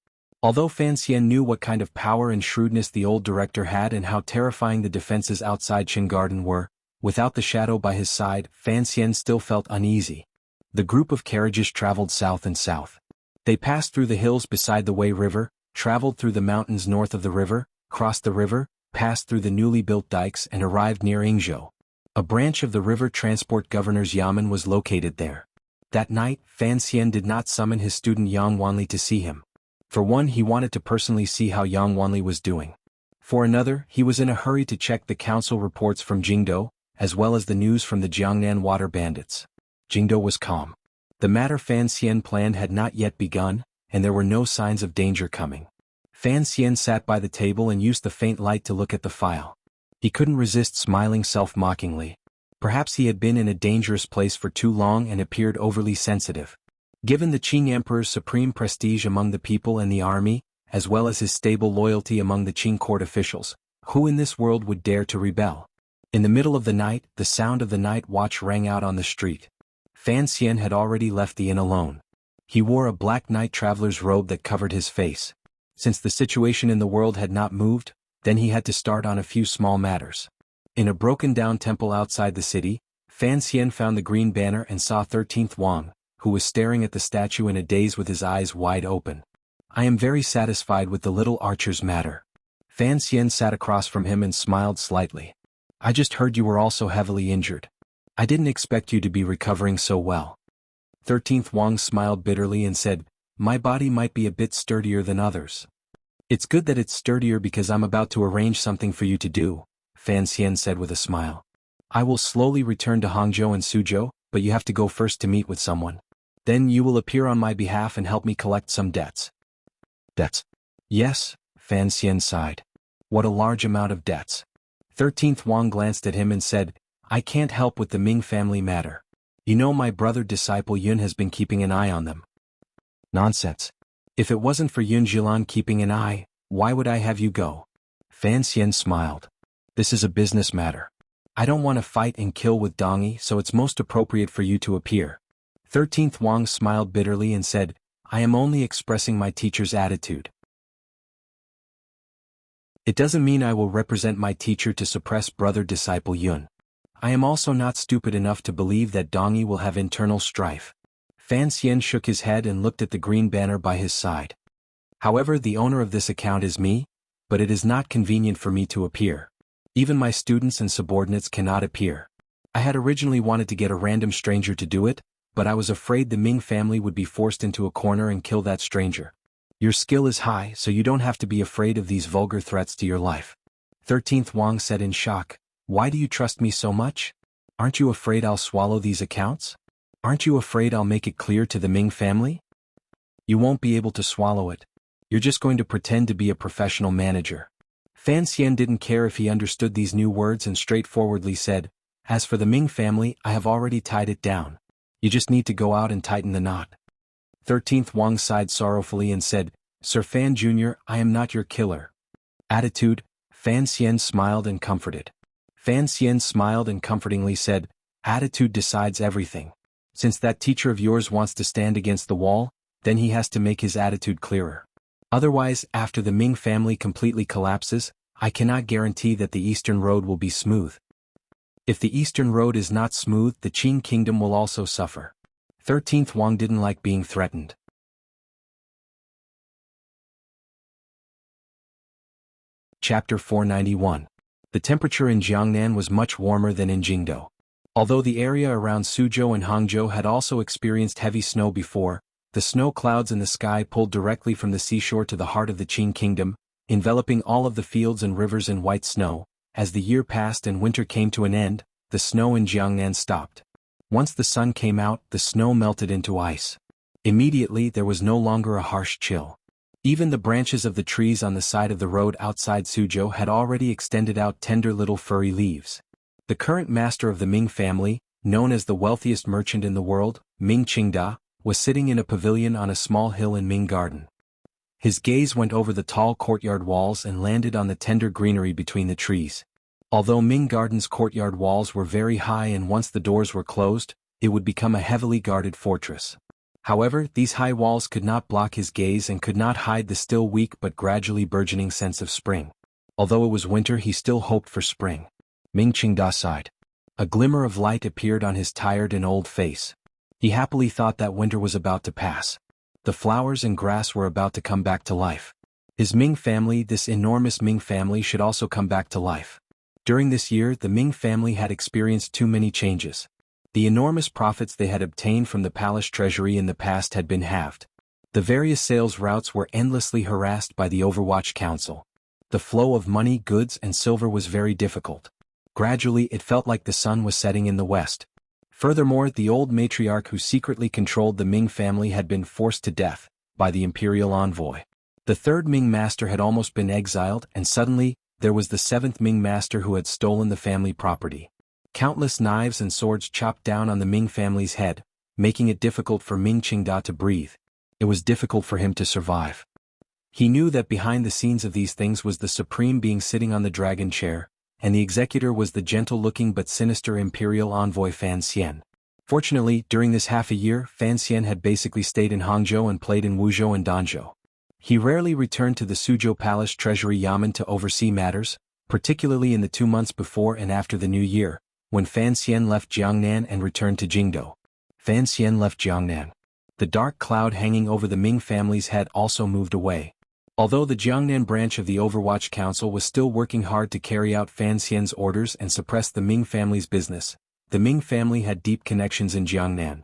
Although Fan Xian knew what kind of power and shrewdness the old director had and how terrifying the defenses outside Qin Garden were, without the shadow by his side, Fan Xian still felt uneasy. The group of carriages traveled south and south. They passed through the hills beside the Wei River, traveled through the mountains north of the river, crossed the river, passed through the newly built dikes and arrived near Yingzhou. A branch of the river transport governor's yamen was located there. That night, Fan Xian did not summon his student Yang Wanli to see him. For one, he wanted to personally see how Yang Wanli was doing. For another, he was in a hurry to check the council reports from Jingdo, as well as the news from the Jiangnan water bandits. Jingdo was calm. The matter Fan Xian planned had not yet begun, and there were no signs of danger coming. Fan Xian sat by the table and used the faint light to look at the file. He couldn't resist smiling self-mockingly. Perhaps he had been in a dangerous place for too long and appeared overly sensitive. Given the Qing Emperor's supreme prestige among the people and the army, as well as his stable loyalty among the Qing court officials, who in this world would dare to rebel? In the middle of the night, the sound of the night watch rang out on the street. Fan Xian had already left the inn alone. He wore a black night traveler's robe that covered his face. Since the situation in the world had not moved, then he had to start on a few small matters. In a broken-down temple outside the city, Fan Xian found the green banner and saw 13th Wang, who was staring at the statue in a daze with his eyes wide open. "I am very satisfied with the little archer's matter." Fan Xian sat across from him and smiled slightly. "I just heard you were also heavily injured. I didn't expect you to be recovering so well." 13th Wang smiled bitterly and said, "My body might be a bit sturdier than others." "It's good that it's sturdier because I'm about to arrange something for you to do," Fan Xian said with a smile. "I will slowly return to Hangzhou and Suzhou, but you have to go first to meet with someone. Then you will appear on my behalf and help me collect some debts." "Debts?" "Yes," Fan Xian sighed. "What a large amount of debts." 13th Wang glanced at him and said, "I can't help with the Ming family matter. You know my brother disciple Yun has been keeping an eye on them." "Nonsense. If it wasn't for Yun Jilan keeping an eye, Why would I have you go? Fan Xian smiled. This is a business matter. I don't want to fight and kill with Dongyi, so it's most appropriate for you to appear. 13th Wang smiled bitterly and said, I am only expressing my teacher's attitude. It doesn't mean I will represent my teacher to suppress brother-disciple Yun. I am also not stupid enough to believe that Dongyi will have internal strife. Fan Xian shook his head and looked at the green banner by his side. However, the owner of this account is me, but it is not convenient for me to appear. Even my students and subordinates cannot appear. I had originally wanted to get a random stranger to do it, but I was afraid the Ming family would be forced into a corner and kill that stranger. Your skill is high, so you don't have to be afraid of these vulgar threats to your life. 13th Wang said in shock, Why do you trust me so much? Aren't you afraid I'll swallow these accounts? Aren't you afraid I'll make it clear to the Ming family? You won't be able to swallow it. You're just going to pretend to be a professional manager. Fan Xian didn't care if he understood these new words and straightforwardly said, As for the Ming family, I have already tied it down. You just need to go out and tighten the knot. 13th Wang sighed sorrowfully and said, Sir Fan Jr., I am not your killer. Attitude, Fan Xian smiled and comforted. Fan Xian smiled and comfortingly said, Attitude decides everything. Since that teacher of yours wants to stand against the wall, then he has to make his attitude clearer. Otherwise, after the Ming family completely collapses, I cannot guarantee that the Eastern Road will be smooth. If the Eastern Road is not smooth, the Qin Kingdom will also suffer. 13th Wang didn't like being threatened. Chapter 491. The temperature in Jiangnan was much warmer than in Jingdou. Although the area around Suzhou and Hangzhou had also experienced heavy snow before, the snow clouds in the sky pulled directly from the seashore to the heart of the Qin Kingdom, enveloping all of the fields and rivers in white snow. As the year passed and winter came to an end, the snow in Jiangnan stopped. Once the sun came out, the snow melted into ice. Immediately there was no longer a harsh chill. Even the branches of the trees on the side of the road outside Suzhou had already extended out tender little furry leaves. The current master of the Ming family, known as the wealthiest merchant in the world, Ming Qingda, was sitting in a pavilion on a small hill in Ming Garden. His gaze went over the tall courtyard walls and landed on the tender greenery between the trees. Although Ming Garden's courtyard walls were very high and once the doors were closed, it would become a heavily guarded fortress. However, these high walls could not block his gaze and could not hide the still weak but gradually burgeoning sense of spring. Although it was winter, he still hoped for spring. Ming Qingda sighed. A glimmer of light appeared on his tired and old face. He happily thought that winter was about to pass. The flowers and grass were about to come back to life. His Ming family, this enormous Ming family, should also come back to life. During this year, the Ming family had experienced too many changes. The enormous profits they had obtained from the palace treasury in the past had been halved. The various sales routes were endlessly harassed by the Overwatch Council. The flow of money, goods, and silver was very difficult. Gradually, it felt like the sun was setting in the west. Furthermore, the old matriarch who secretly controlled the Ming family had been forced to death by the imperial envoy. The third Ming master had almost been exiled, and suddenly, there was the seventh Ming master who had stolen the family property. Countless knives and swords chopped down on the Ming family's head, making it difficult for Ming Qingda to breathe. It was difficult for him to survive. He knew that behind the scenes of these things was the supreme being sitting on the dragon chair, and the executor was the gentle-looking but sinister imperial envoy Fan Xian. Fortunately, during this half a year, Fan Xian had basically stayed in Hangzhou and played in Wuzhou and Danzhou. He rarely returned to the Suzhou Palace Treasury Yamen to oversee matters, particularly in the 2 months before and after the New Year, when Fan Xian left Jiangnan and returned to Jingdou. Fan Xian left Jiangnan. The dark cloud hanging over the Ming family's head also moved away. Although the Jiangnan branch of the Overwatch Council was still working hard to carry out Fan Xian's orders and suppress the Ming family's business, the Ming family had deep connections in Jiangnan.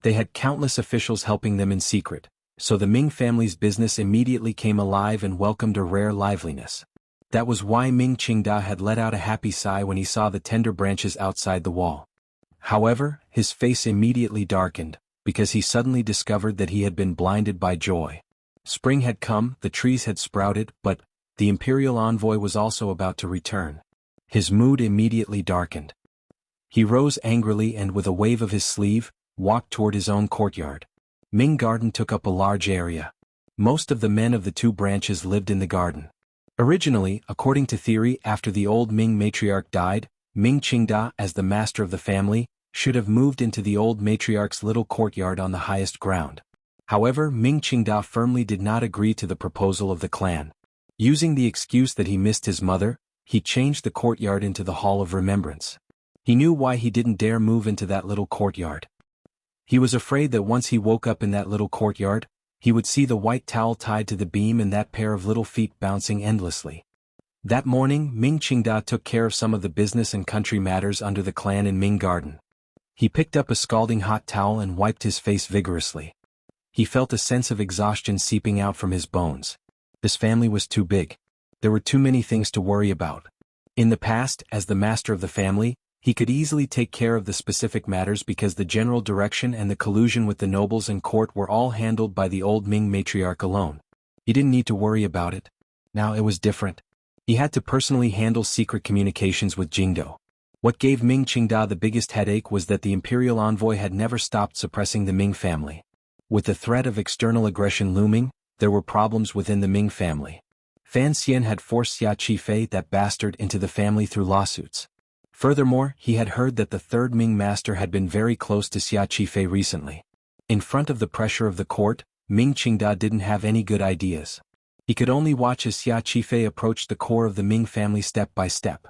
They had countless officials helping them in secret, so the Ming family's business immediately came alive and welcomed a rare liveliness. That was why Ming Qingda had let out a happy sigh when he saw the tender branches outside the wall. However, his face immediately darkened, because he suddenly discovered that he had been blinded by joy. Spring had come, the trees had sprouted, but the imperial envoy was also about to return. His mood immediately darkened. He rose angrily and with a wave of his sleeve, walked toward his own courtyard. Ming Garden took up a large area. Most of the men of the two branches lived in the garden. Originally, according to theory, after the old Ming matriarch died, Ming Qingda, as the master of the family, should have moved into the old matriarch's little courtyard on the highest ground. However, Ming Qingda firmly did not agree to the proposal of the clan. Using the excuse that he missed his mother, he changed the courtyard into the Hall of Remembrance. He knew why he didn't dare move into that little courtyard. He was afraid that once he woke up in that little courtyard, he would see the white towel tied to the beam and that pair of little feet bouncing endlessly. That morning, Ming Qingda took care of some of the business and country matters under the clan in Ming Garden. He picked up a scalding hot towel and wiped his face vigorously. He felt a sense of exhaustion seeping out from his bones. This family was too big. There were too many things to worry about. In the past, as the master of the family, he could easily take care of the specific matters because the general direction and the collusion with the nobles and court were all handled by the old Ming matriarch alone. He didn't need to worry about it. Now it was different. He had to personally handle secret communications with Jingdo. What gave Ming Qingda the biggest headache was that the imperial envoy had never stopped suppressing the Ming family. With the threat of external aggression looming, there were problems within the Ming family. Fan Xian had forced Xia Qifei, that bastard, into the family through lawsuits. Furthermore, he had heard that the third Ming master had been very close to Xia Qifei recently. In front of the pressure of the court, Ming Qingda didn't have any good ideas. He could only watch as Xia Qifei approached the core of the Ming family step by step.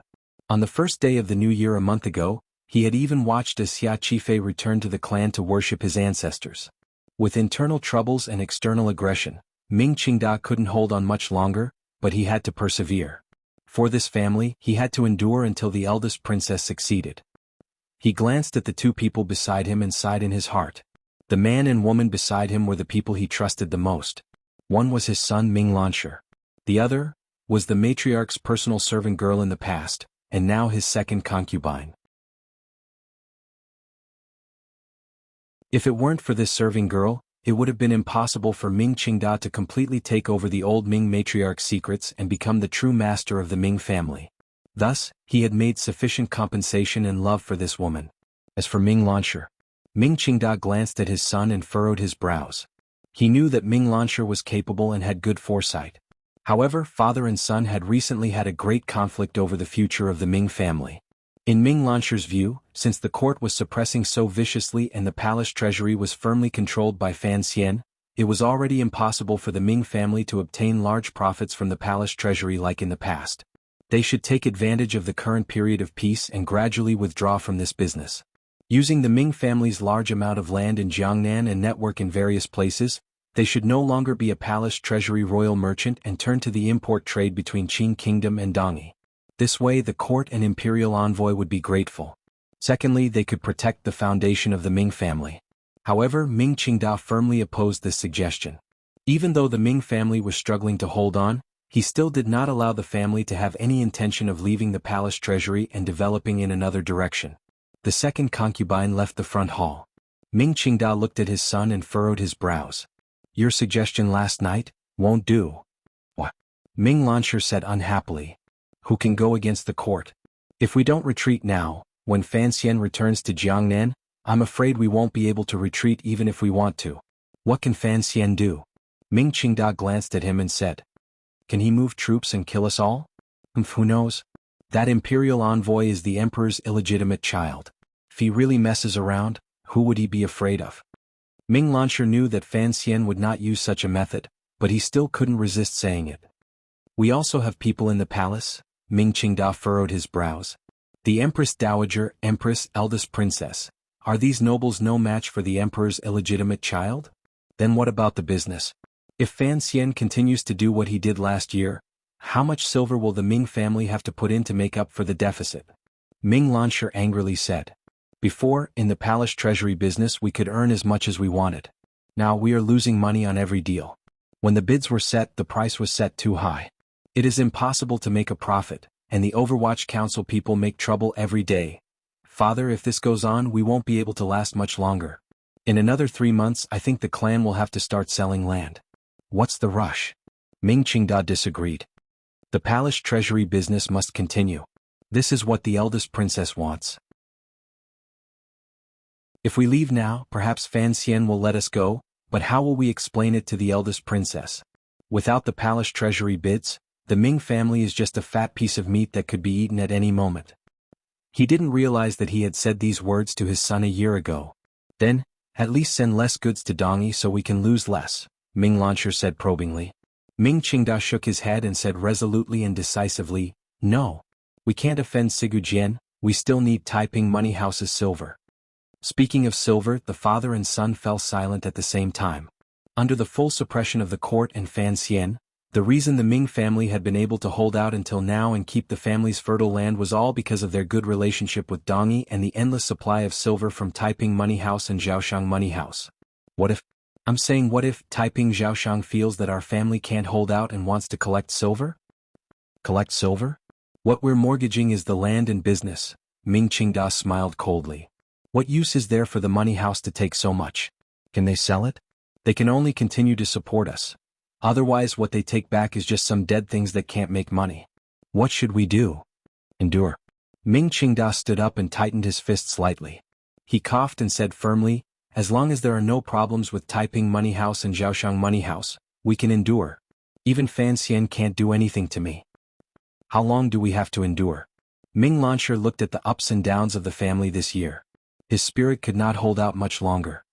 On the first day of the new year a month ago, he had even watched as Xia Qifei returned to the clan to worship his ancestors. With internal troubles and external aggression, Ming Qingda couldn't hold on much longer, but he had to persevere. For this family, he had to endure until the eldest princess succeeded. He glanced at the two people beside him and sighed in his heart. The man and woman beside him were the people he trusted the most. One was his son Ming Lansher. The other was the matriarch's personal servant girl in the past, and now his second concubine. If it weren't for this serving girl, it would have been impossible for Ming Qingda to completely take over the old Ming matriarch's secrets and become the true master of the Ming family. Thus, he had made sufficient compensation and love for this woman. As for Ming Lansher, Ming Qingda glanced at his son and furrowed his brows. He knew that Ming Lansher was capable and had good foresight. However, father and son had recently had a great conflict over the future of the Ming family. In Ming Lansher's view, since the court was suppressing so viciously and the palace treasury was firmly controlled by Fan Xian, it was already impossible for the Ming family to obtain large profits from the palace treasury like in the past. They should take advantage of the current period of peace and gradually withdraw from this business. Using the Ming family's large amount of land in Jiangnan and network in various places, they should no longer be a palace treasury royal merchant and turn to the import trade between Qing Kingdom and Dongyi. This way the court and imperial envoy would be grateful. Secondly, they could protect the foundation of the Ming family. However, Ming Qingda firmly opposed this suggestion. Even though the Ming family was struggling to hold on, he still did not allow the family to have any intention of leaving the palace treasury and developing in another direction. The second concubine left the front hall. Ming Qingda looked at his son and furrowed his brows. "Your suggestion last night won't do." "What?" Ming Lansher said unhappily. "Who can go against the court? If we don't retreat now, when Fan Xian returns to Jiangnan, I'm afraid we won't be able to retreat even if we want to. What can Fan Xian do?" Ming Qingda glanced at him and said, "Can he move troops and kill us all? Who knows? That imperial envoy is the emperor's illegitimate child. If he really messes around, who would he be afraid of?" Ming Lansher knew that Fan Xian would not use such a method, but he still couldn't resist saying it. "We also have people in the palace." Ming Qingda furrowed his brows. "The Empress Dowager, Empress, eldest princess. Are these nobles no match for the emperor's illegitimate child? Then what about the business? If Fan Xian continues to do what he did last year, how much silver will the Ming family have to put in to make up for the deficit?" Ming Lansher angrily said. "Before, in the palace treasury business we could earn as much as we wanted. Now we are losing money on every deal. When the bids were set, the price was set too high. It is impossible to make a profit, and the Overwatch Council people make trouble every day. Father, if this goes on, we won't be able to last much longer. In another 3 months I think the clan will have to start selling land." "What's the rush?" Ming Qingda disagreed. "The palace treasury business must continue. This is what the eldest princess wants. If we leave now, perhaps Fan Xian will let us go, But how will we explain it to the eldest princess? Without the palace treasury bids, the Ming family is just a fat piece of meat that could be eaten at any moment. He didn't realize that he had said these words to his son a year ago. Then, at least send less goods to Dongi so we can lose less, Ming Launcher said probingly. Ming Qingda shook his head and said resolutely and decisively, no. We can't offend Sigujien, we still need Taiping Money House's silver. Speaking of silver, the father and son fell silent at the same time. Under the full suppression of the court and Fan Xian, the reason the Ming family had been able to hold out until now and keep the family's fertile land was all because of their good relationship with Dongi and the endless supply of silver from Taiping Money House and Zhaoshang Money House. What if Taiping Zhaoshang feels that our family can't hold out and wants to collect silver? Collect silver? What we're mortgaging is the land and business, Ming Qingda smiled coldly. What use is there for the money house to take so much? Can they sell it? They can only continue to support us. Otherwise what they take back is just some dead things that can't make money. What should we do? Endure. Ming Qingda stood up and tightened his fist slightly. He coughed and said firmly, as long as there are no problems with Taiping Money House and Zhaoshang Money House, we can endure. Even Fan Xian can't do anything to me. How long do we have to endure? Ming Launcher looked at the ups and downs of the family this year. His spirit could not hold out much longer.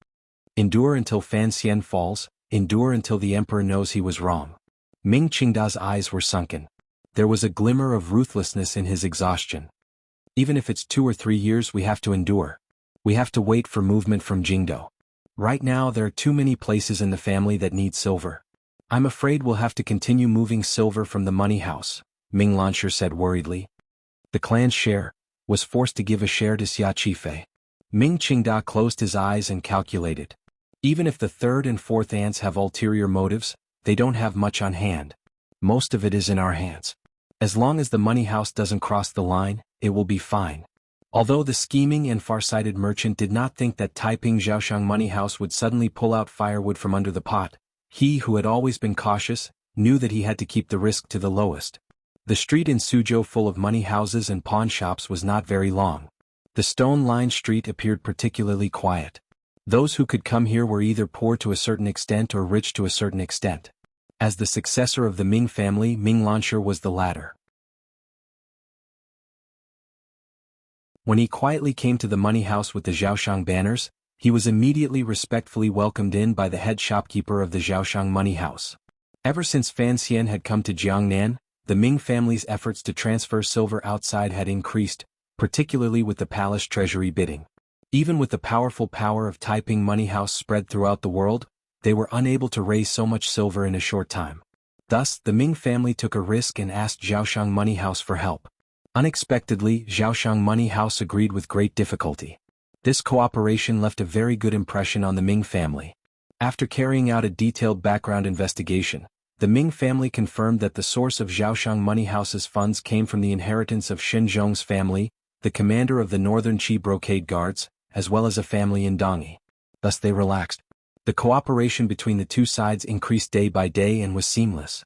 Endure until Fan Xian falls, endure until the emperor knows he was wrong. Ming Qingda's eyes were sunken. There was a glimmer of ruthlessness in his exhaustion. Even if it's 2 or 3 years we have to endure. We have to wait for movement from Jingdo. Right now there are too many places in the family that need silver. I'm afraid we'll have to continue moving silver from the money house, Ming Launcher said worriedly. The clan's share was forced to give a share to Xia Qifei. Ming Qingda closed his eyes and calculated. Even if the third and fourth aunts have ulterior motives, they don't have much on hand. Most of it is in our hands. As long as the money house doesn't cross the line, it will be fine. Although the scheming and far-sighted merchant did not think that Taiping Zhaoshang Money House would suddenly pull out firewood from under the pot, he who had always been cautious, knew that he had to keep the risk to the lowest. The street in Suzhou full of money houses and pawn shops was not very long. The stone-lined street appeared particularly quiet. Those who could come here were either poor to a certain extent or rich to a certain extent. As the successor of the Ming family, Ming Launcher was the latter. When he quietly came to the money house with the Zhaoshang banners, he was immediately respectfully welcomed in by the head shopkeeper of the Zhaoshang money house. Ever since Fan Xian had come to Jiangnan, the Ming family's efforts to transfer silver outside had increased, particularly with the palace treasury bidding. Even with the powerful power of Taiping Money House spread throughout the world, they were unable to raise so much silver in a short time. Thus, the Ming family took a risk and asked Zhaoshang Money House for help. Unexpectedly, Zhaoshang Money House agreed with great difficulty. This cooperation left a very good impression on the Ming family. After carrying out a detailed background investigation, the Ming family confirmed that the source of Zhaoshang Money House's funds came from the inheritance of Shen Zhong's family, the commander of the Northern Qi Brocade Guards, as well as a family in Dongi. Thus they relaxed. The cooperation between the two sides increased day by day and was seamless.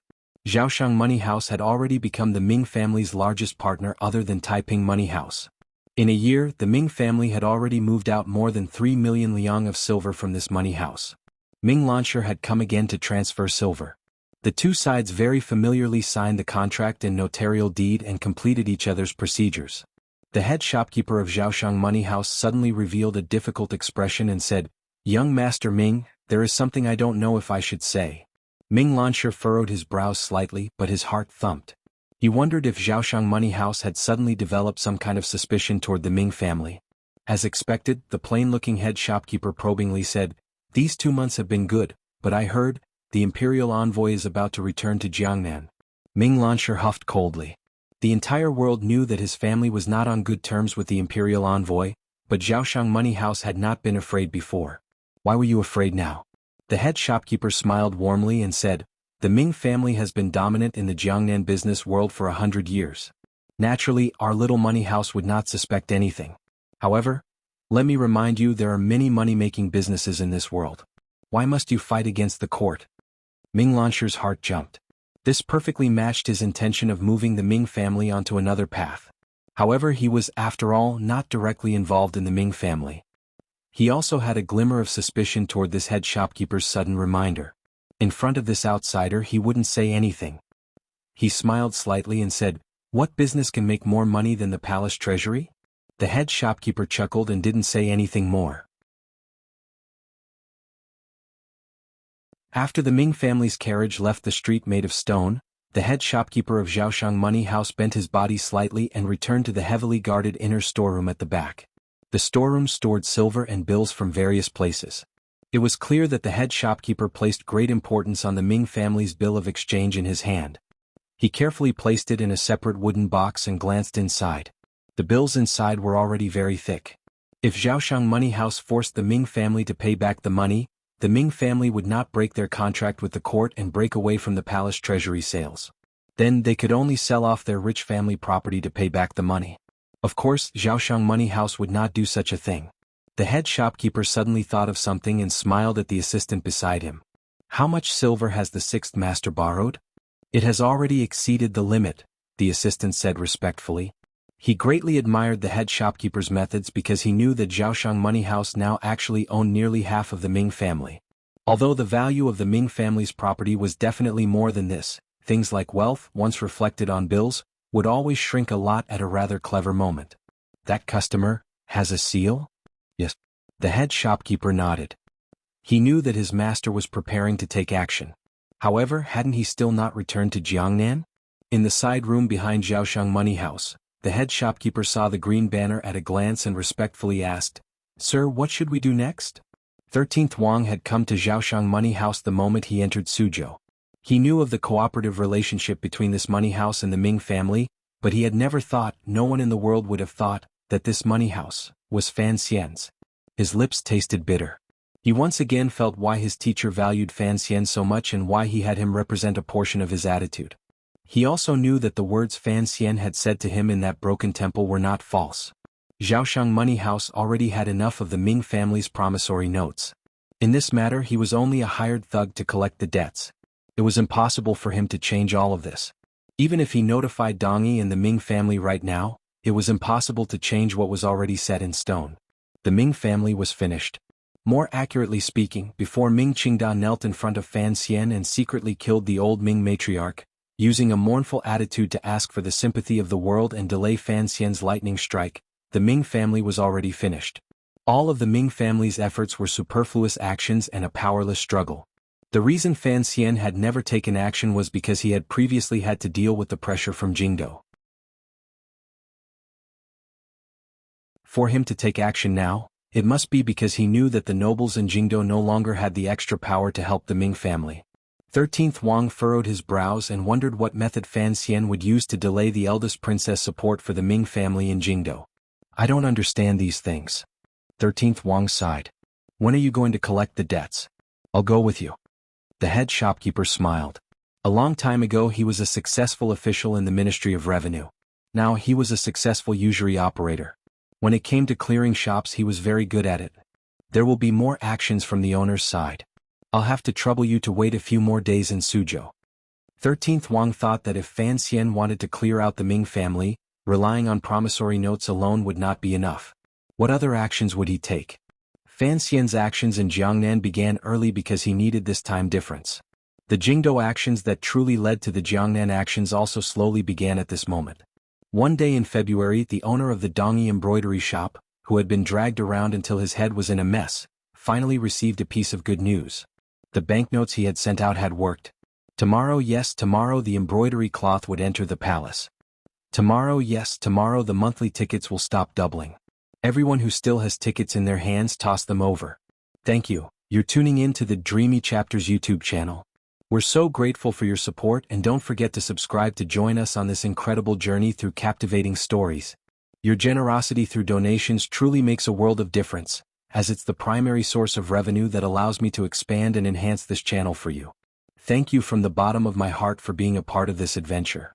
Zhaoshang Money House had already become the Ming family's largest partner other than Taiping Money House. In a year, the Ming family had already moved out more than 3 million liang of silver from this money house. Ming Launcher had come again to transfer silver. The two sides very familiarly signed the contract and notarial deed and completed each other's procedures. The head shopkeeper of Zhaoshang Money House suddenly revealed a difficult expression and said, "Young Master Ming, there is something I don't know if I should say." Ming Launcher furrowed his brows slightly, but his heart thumped. He wondered if Zhaoshang Money House had suddenly developed some kind of suspicion toward the Ming family. As expected, the plain-looking head shopkeeper probingly said, "These 2 months have been good, but I heard, the imperial envoy is about to return to Jiangnan." Ming Launcher huffed coldly. The entire world knew that his family was not on good terms with the imperial envoy, but Zhaoshang Money House had not been afraid before. Why were you afraid now? The head shopkeeper smiled warmly and said, "The Ming family has been dominant in the Jiangnan business world for 100 years. Naturally, our little money house would not suspect anything. However, let me remind you there are many money-making businesses in this world. Why must you fight against the court?" Ming Launcher's heart jumped. This perfectly matched his intention of moving the Ming family onto another path. However, he was, after all, not directly involved in the Ming family. He also had a glimmer of suspicion toward this head shopkeeper's sudden reminder. In front of this outsider he wouldn't say anything. He smiled slightly and said, "What business can make more money than the palace treasury?" The head shopkeeper chuckled and didn't say anything more. After the Ming family's carriage left the street made of stone, the head shopkeeper of Zhaoshang Money House bent his body slightly and returned to the heavily guarded inner storeroom at the back. The storeroom stored silver and bills from various places. It was clear that the head shopkeeper placed great importance on the Ming family's bill of exchange in his hand. He carefully placed it in a separate wooden box and glanced inside. The bills inside were already very thick. If Zhaoshang Money House forced the Ming family to pay back the money, the Ming family would not break their contract with the court and break away from the palace treasury sales. Then they could only sell off their rich family property to pay back the money. Of course, Zhaoshang Money House would not do such a thing. The head shopkeeper suddenly thought of something and smiled at the assistant beside him. "How much silver has the sixth master borrowed?" "It has already exceeded the limit," the assistant said respectfully. He greatly admired the head shopkeeper's methods because he knew that Zhaoshang Money House now actually owned nearly half of the Ming family. Although the value of the Ming family's property was definitely more than this, things like wealth, once reflected on bills, would always shrink a lot at a rather clever moment. "That customer has a seal?" "Yes." The head shopkeeper nodded. He knew that his master was preparing to take action. However, hadn't he still not returned to Jiangnan? In the side room behind Zhaoshang Money House, the head shopkeeper saw the green banner at a glance and respectfully asked, "Sir, what should we do next?" 13th Wang had come to Zhaoshang Money House the moment he entered Suzhou. He knew of the cooperative relationship between this money house and the Ming family, but he had never thought, no one in the world would have thought, that this money house was Fan Xian's. His lips tasted bitter. He once again felt why his teacher valued Fan Xian so much and why he had him represent a portion of his attitude. He also knew that the words Fan Xian had said to him in that broken temple were not false. Zhaoshang Money House already had enough of the Ming family's promissory notes. In this matter he was only a hired thug to collect the debts. It was impossible for him to change all of this. Even if he notified Dong Yi and the Ming family right now, it was impossible to change what was already set in stone. The Ming family was finished. More accurately speaking, before Ming Qingda knelt in front of Fan Xian and secretly killed the old Ming matriarch, using a mournful attitude to ask for the sympathy of the world and delay Fan Xian's lightning strike, the Ming family was already finished. All of the Ming family's efforts were superfluous actions and a powerless struggle. The reason Fan Xian had never taken action was because he had previously had to deal with the pressure from Jingdo. For him to take action now, it must be because he knew that the nobles in Jingdo no longer had the extra power to help the Ming family. 13th Wang furrowed his brows and wondered what method Fan Xian would use to delay the eldest princess support for the Ming family in Jingdo. "I don't understand these things." 13th Wang sighed. "When are you going to collect the debts?" "I'll go with you." The head shopkeeper smiled. A long time ago he was a successful official in the Ministry of Revenue. Now he was a successful usury operator. When it came to clearing shops he was very good at it. There will be more actions from the owner's side. I'll have to trouble you to wait a few more days in Suzhou. 13th Wang thought that if Fan Xian wanted to clear out the Ming family, relying on promissory notes alone would not be enough. What other actions would he take? Fan Xian's actions in Jiangnan began early because he needed this time difference. The Jingdo actions that truly led to the Jiangnan actions also slowly began at this moment. One day in February, the owner of the Dongyi embroidery shop, who had been dragged around until his head was in a mess, finally received a piece of good news. The banknotes he had sent out had worked. Tomorrow, yes, tomorrow the embroidery cloth would enter the palace. Tomorrow, yes, tomorrow the monthly tickets will stop doubling. Everyone who still has tickets in their hands, toss them over. Thank you. You're tuning in to the Dreamy Chapters YouTube channel. We're so grateful for your support, and don't forget to subscribe to join us on this incredible journey through captivating stories. Your generosity through donations truly makes a world of difference, as it's the primary source of revenue that allows me to expand and enhance this channel for you. Thank you from the bottom of my heart for being a part of this adventure.